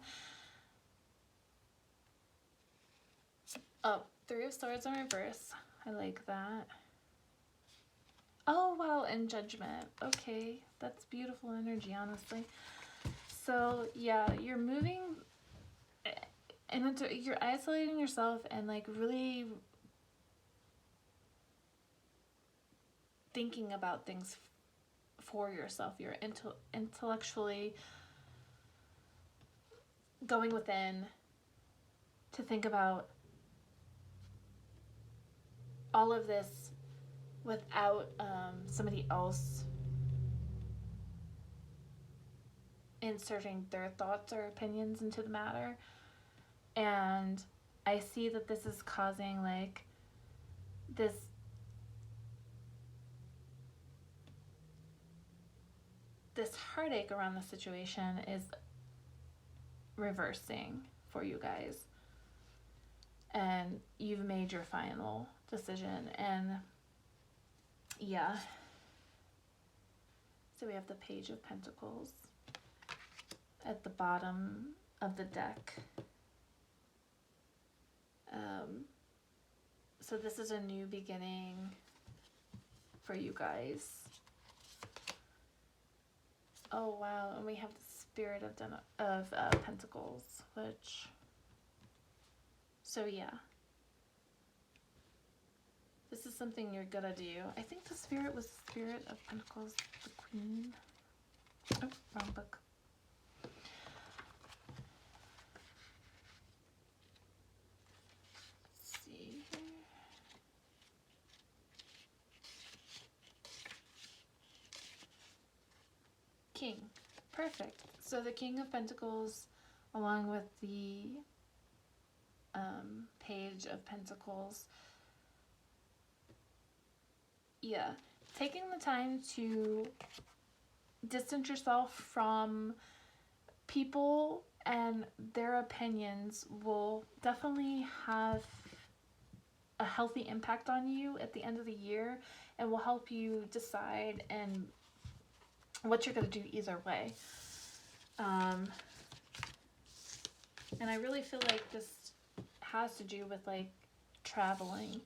Oh, Three of Swords in reverse. I like that. Oh, wow, and Judgment. Okay, that's beautiful energy, honestly. So yeah, you're moving, and you're isolating yourself and like really thinking about things for yourself. You're intellectually going within to think about all of this without somebody else inserting their thoughts or opinions into the matter. And I see that this is causing like this heartache around the situation is reversing for you guys, and you've made your final decision. And yeah, so we have the Page of Pentacles at the bottom of the deck. So this is a new beginning for you guys. Oh wow, and we have the Spirit of Pentacles, which, so yeah. This is something you're gonna do. I think the Spirit was Spirit of Pentacles, the Queen. Oh, wrong book. Let's see here. King. Perfect. So the King of Pentacles, along with the Page of Pentacles. Yeah. Taking the time to distance yourself from people and their opinions will definitely have a healthy impact on you at the end of the year, and will help you decide and what you're going to do either way. And I really feel like this has to do with like traveling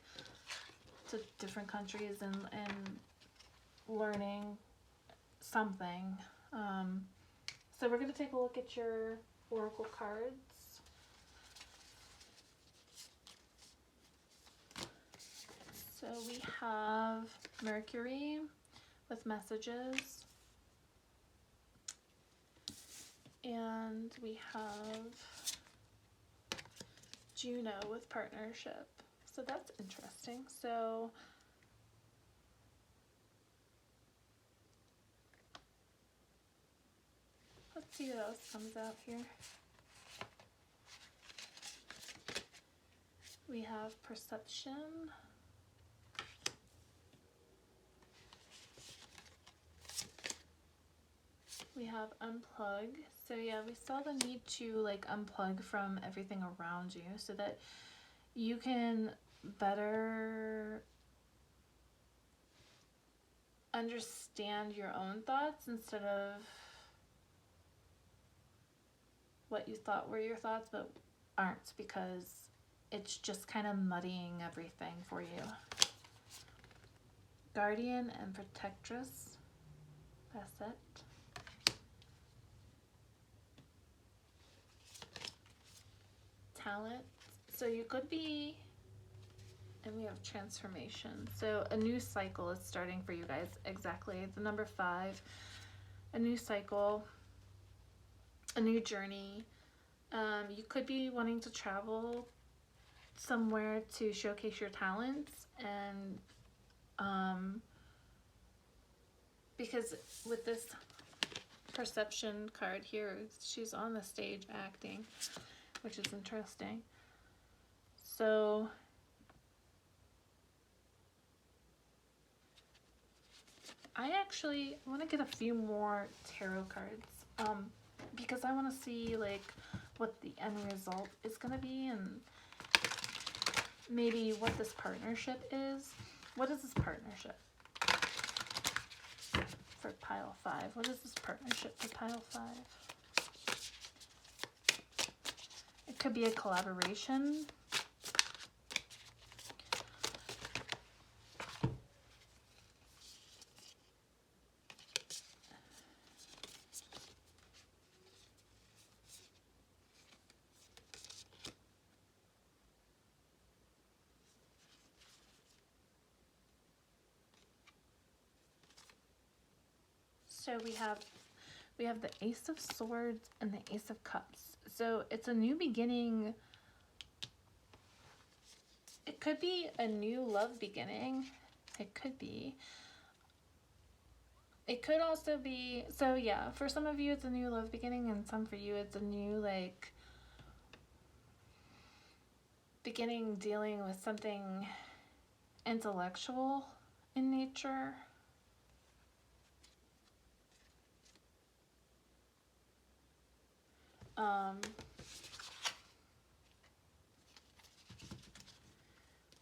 to different countries and learning something. So we're going to take a look at your oracle cards. So we have Mercury with messages, and we have Juno with partnership. So that's interesting. So let's see what else comes out here. We have perception. We have unplug. So yeah, we saw the need to like unplug from everything around you so that you can better understand your own thoughts instead of what you thought were your thoughts but aren't, because it's just kind of muddying everything for you. Guardian and Protectress. That's it. Talent. So you could be, and we have transformation. So a new cycle is starting for you guys. Exactly. The number 5. A new cycle. A new journey. You could be wanting to travel somewhere to showcase your talents, and because with this perception card here, she's on the stage acting, which is interesting. So I actually want to get a few more tarot cards, because I want to see like what the end result is going to be, and maybe what this partnership is. What is this partnership for pile 5? What is this partnership for pile 5? It could be a collaboration. So we have the Ace of Swords and the Ace of Cups. So it's a new beginning. It could be a new love beginning. It could be. It could also be, so yeah, for some of you it's a new love beginning, and some for you it's a new, like, beginning dealing with something intellectual in nature.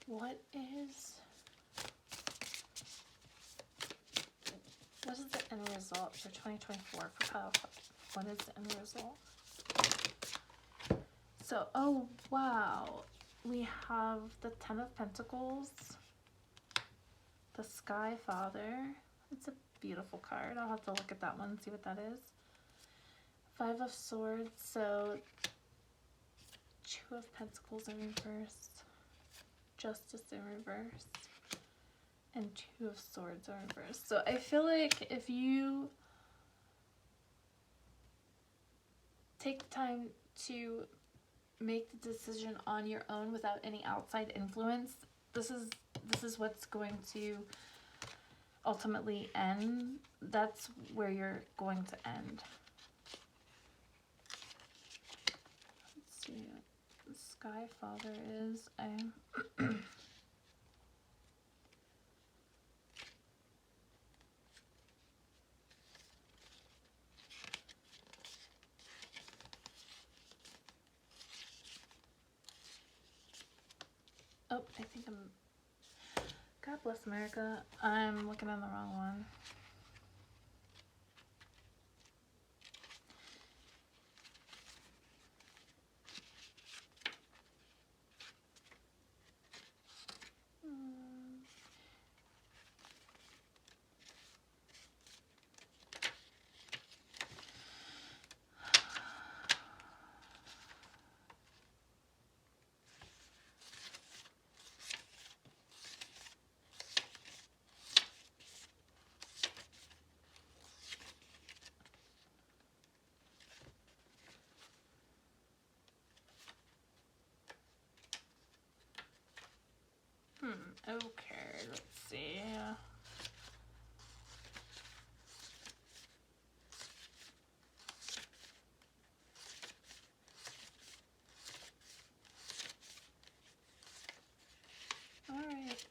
What is the end result for 2024 for Kyle? What is the end result? So, oh wow, we have the Ten of Pentacles, the Sky Father. It's a beautiful card. I'll have to look at that one and see what that is. Five of Swords, so Two of Pentacles in reverse, Justice in reverse, and Two of Swords in reverse. So I feel like if you take the time to make the decision on your own without any outside influence, this is what's going to ultimately end. That's where you're going to end. Let's see. The Sky Father is a oh, I think I'm, God bless America, I'm looking on the wrong one. Okay, let's see. All right.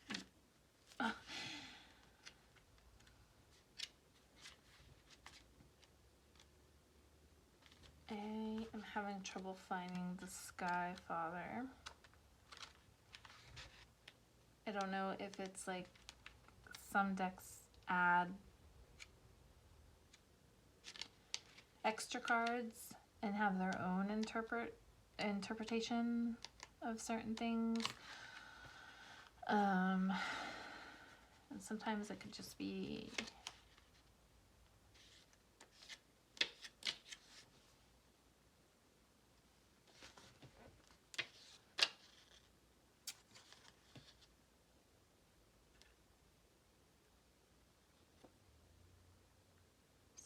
I am having trouble finding the Sky Father. I don't know if it's like some decks add extra cards and have their own interpretation of certain things. And sometimes it could just be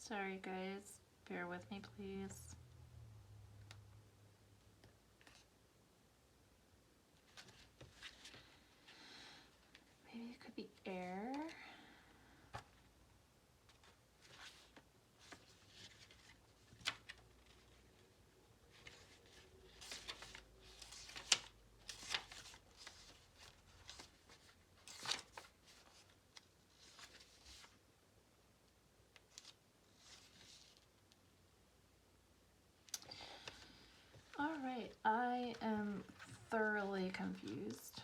sorry guys, bear with me please. Maybe it could be air. All right, I am thoroughly confused.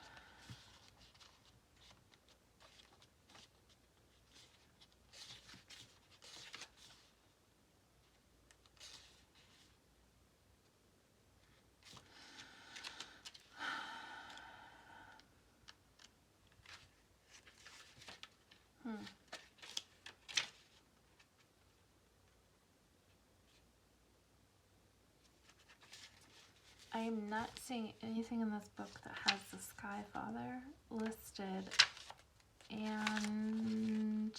I am not seeing anything in this book that has the Sky Father listed, and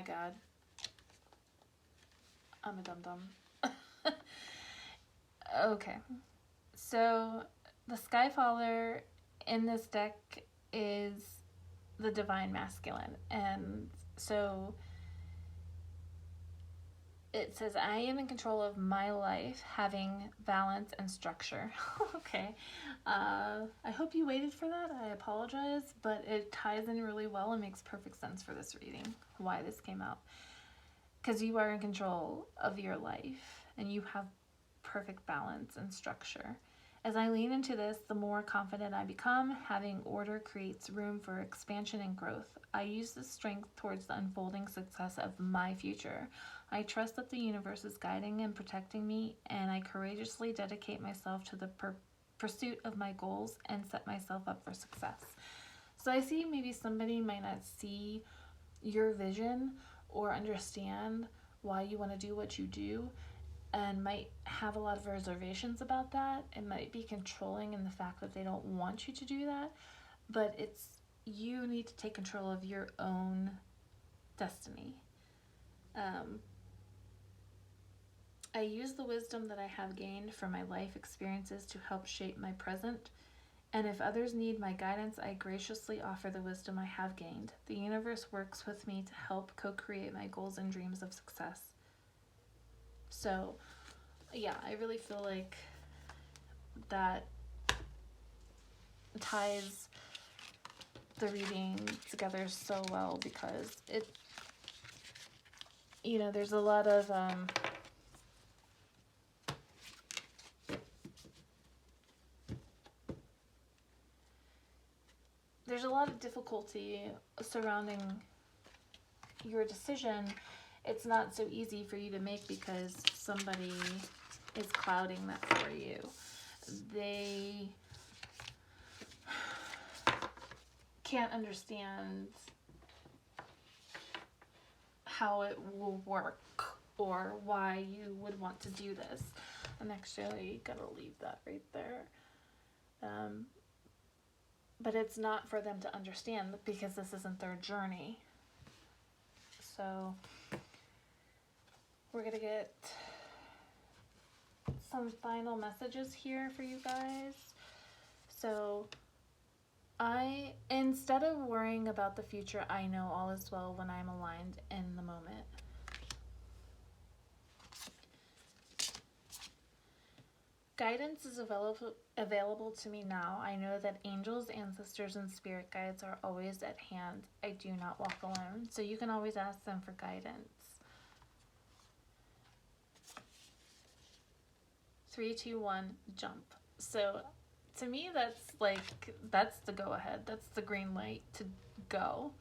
god. I'm a dum-dum. Okay. So, the Skyfaller in this deck is the Divine Masculine. And so, it says, I am in control of my life, having balance and structure. Okay. I hope you waited for that. I apologize, but it ties in really well and makes perfect sense for this reading, why this came out. Because you are in control of your life, and you have perfect balance and structure. As I lean into this, the more confident I become. Having order creates room for expansion and growth. I use this strength towards the unfolding success of my future. I trust that the universe is guiding and protecting me, and I courageously dedicate myself to the pursuit of my goals and set myself up for success. So I see maybe somebody might not see your vision or understand why you want to do what you do, and might have a lot of reservations about that. It might be controlling in the fact that they don't want you to do that, but it's, you need to take control of your own destiny. I use the wisdom that I have gained from my life experiences to help shape my present, and if others need my guidance, I graciously offer the wisdom I have gained. The universe works with me to help co-create my goals and dreams of success. So, yeah, I really feel like that ties the reading together so well, because it, you know, there's a lot of difficulty surrounding your decision. It's not so easy for you to make because somebody is clouding that for you. They can't understand how it will work or why you would want to do this. I'm actually gonna leave that right there. But it's not for them to understand because this isn't their journey. So we're gonna get some final messages here for you guys. So instead of worrying about the future, I know all is well when I'm aligned in the moment. Guidance is available to me now. I know that angels, ancestors, and spirit guides are always at hand. I do not walk alone. So you can always ask them for guidance. 3, 2, 1, jump. So to me, that's the go ahead. That's the green light to go.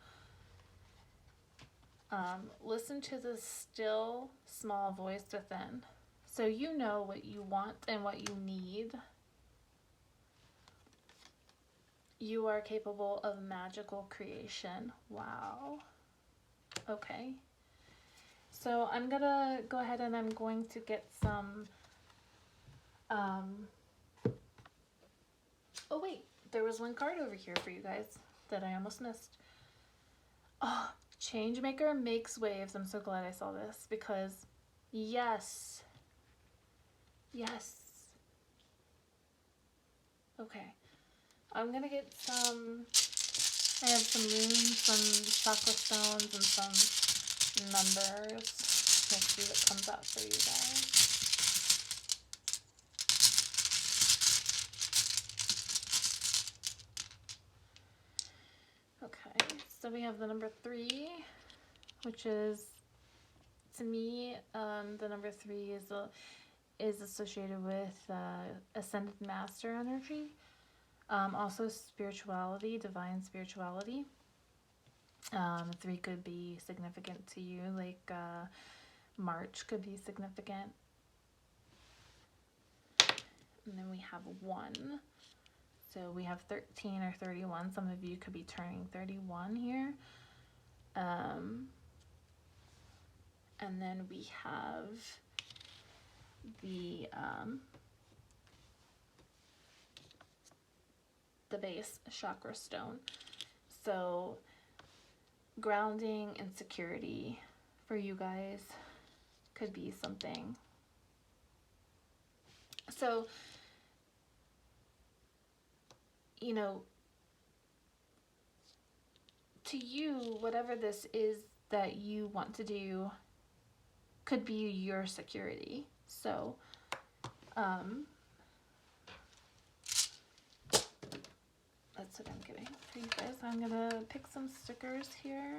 Listen to the still, small voice within. So you know what you want and what you need. You are capable of magical creation. Wow. Okay. So I'm gonna go ahead and I'm going to get some, oh wait, there was one card over here for you guys that I almost missed. Oh, Changemaker makes waves. I'm so glad I saw this because yes. Yes. Okay. I'm gonna get some, I have some runes, some chakra stones, and some numbers. Let's see what comes out for you guys. Okay, so we have the number 3, which is, to me, the number 3 is associated with Ascended Master energy. Also spirituality, divine spirituality. 3 could be significant to you, like March could be significant. And then we have 1. So we have 13 or 31. Some of you could be turning 31 here. And then we have the base chakra stone. So grounding and security for you guys could be something. So, you know, to you, whatever this is that you want to do could be your security. So, that's what I'm getting for you guys. I'm gonna pick some stickers here.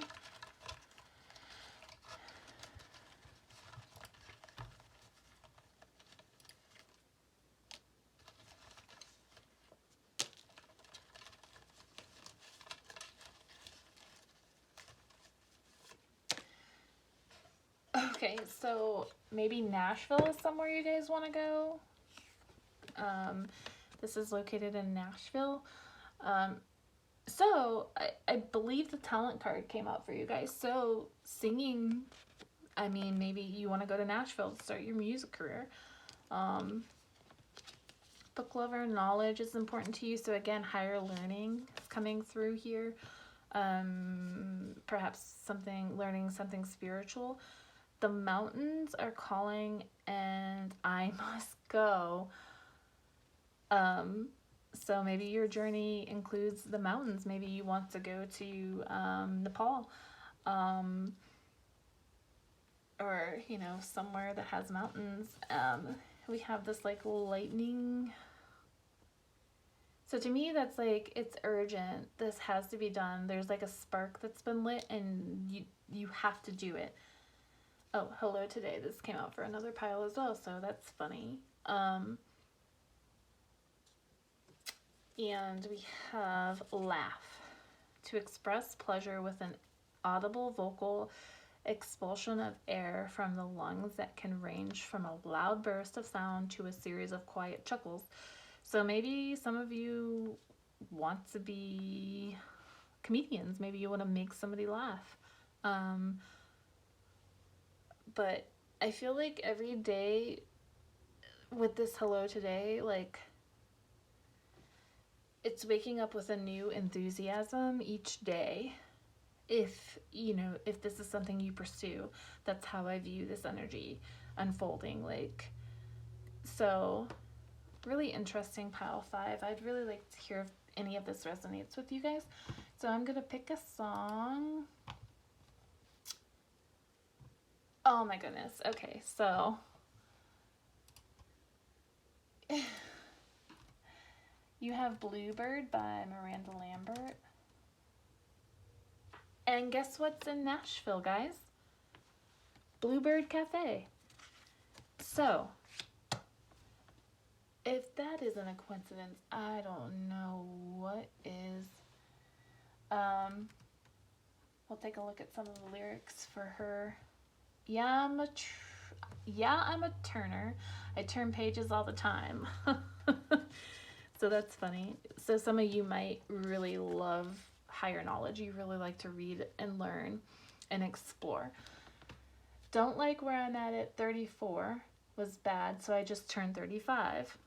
Okay, so maybe Nashville is somewhere you guys want to go. This is located in Nashville. So I believe the talent card came out for you guys. So singing, I mean, maybe you want to go to Nashville to start your music career. Book lover, knowledge is important to you. So again, higher learning is coming through here. Perhaps learning something spiritual. The mountains are calling and I must go. So maybe your journey includes the mountains. Maybe you want to go to Nepal, or, you know, somewhere that has mountains. We have this like lightning. So to me, that's like, it's urgent. This has to be done. There's like a spark that's been lit and you have to do it. Oh, hello today. This came out for another pile as well, so that's funny. And we have laugh. To express pleasure with an audible vocal expulsion of air from the lungs that can range from a loud burst of sound to a series of quiet chuckles. So maybe some of you want to be comedians. Maybe you want to make somebody laugh. But I feel like every day with this hello today, like, it's waking up with a new enthusiasm each day. If, you know, if this is something you pursue, that's how I view this energy unfolding. Like, so really interesting pile 5. I'd really like to hear if any of this resonates with you guys. So I'm going to pick a song. Oh my goodness. Okay, so you have Bluebird by Miranda Lambert. And guess what's in Nashville, guys? Bluebird Cafe. So, if that isn't a coincidence, I don't know what is. We'll take a look at some of the lyrics for her. Yeah, I'm a turner. I turn pages all the time. So that's funny. So some of you might really love higher knowledge. You really like to read and learn and explore. Don't like where I'm at 34 was bad, so I just turned 35.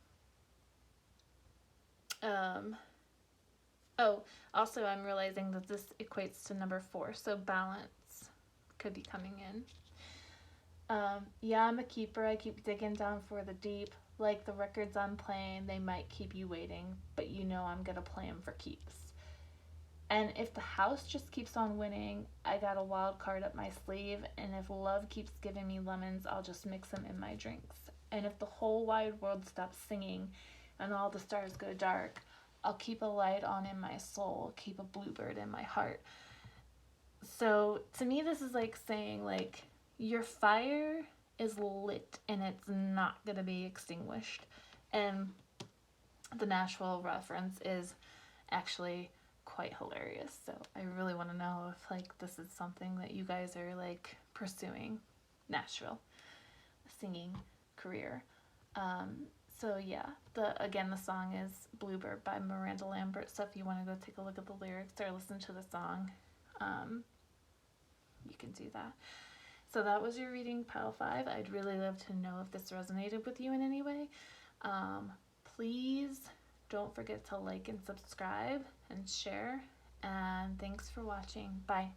Oh, also I'm realizing that this equates to number 4, so balance could be coming in. Yeah, I'm a keeper. I keep digging down for the deep. Like the records I'm playing, they might keep you waiting, but you know I'm gonna play them for keeps. And if the house just keeps on winning, I got a wild card up my sleeve, and if love keeps giving me lemons, I'll just mix them in my drinks. And if the whole wide world stops singing and all the stars go dark, I'll keep a light on in my soul, keep a bluebird in my heart. So to me, this is like saying, like, your fire is lit and it's not going to be extinguished. And the Nashville reference is actually quite hilarious. So I really want to know if, like, this is something that you guys are, like, pursuing. Nashville singing career. So yeah, the song is Bluebird by Miranda Lambert. So if you want to go take a look at the lyrics or listen to the song, you can do that. So that was your reading, pile 5. I'd really love to know if this resonated with you in any way. Please don't forget to like and subscribe and share. And thanks for watching. Bye.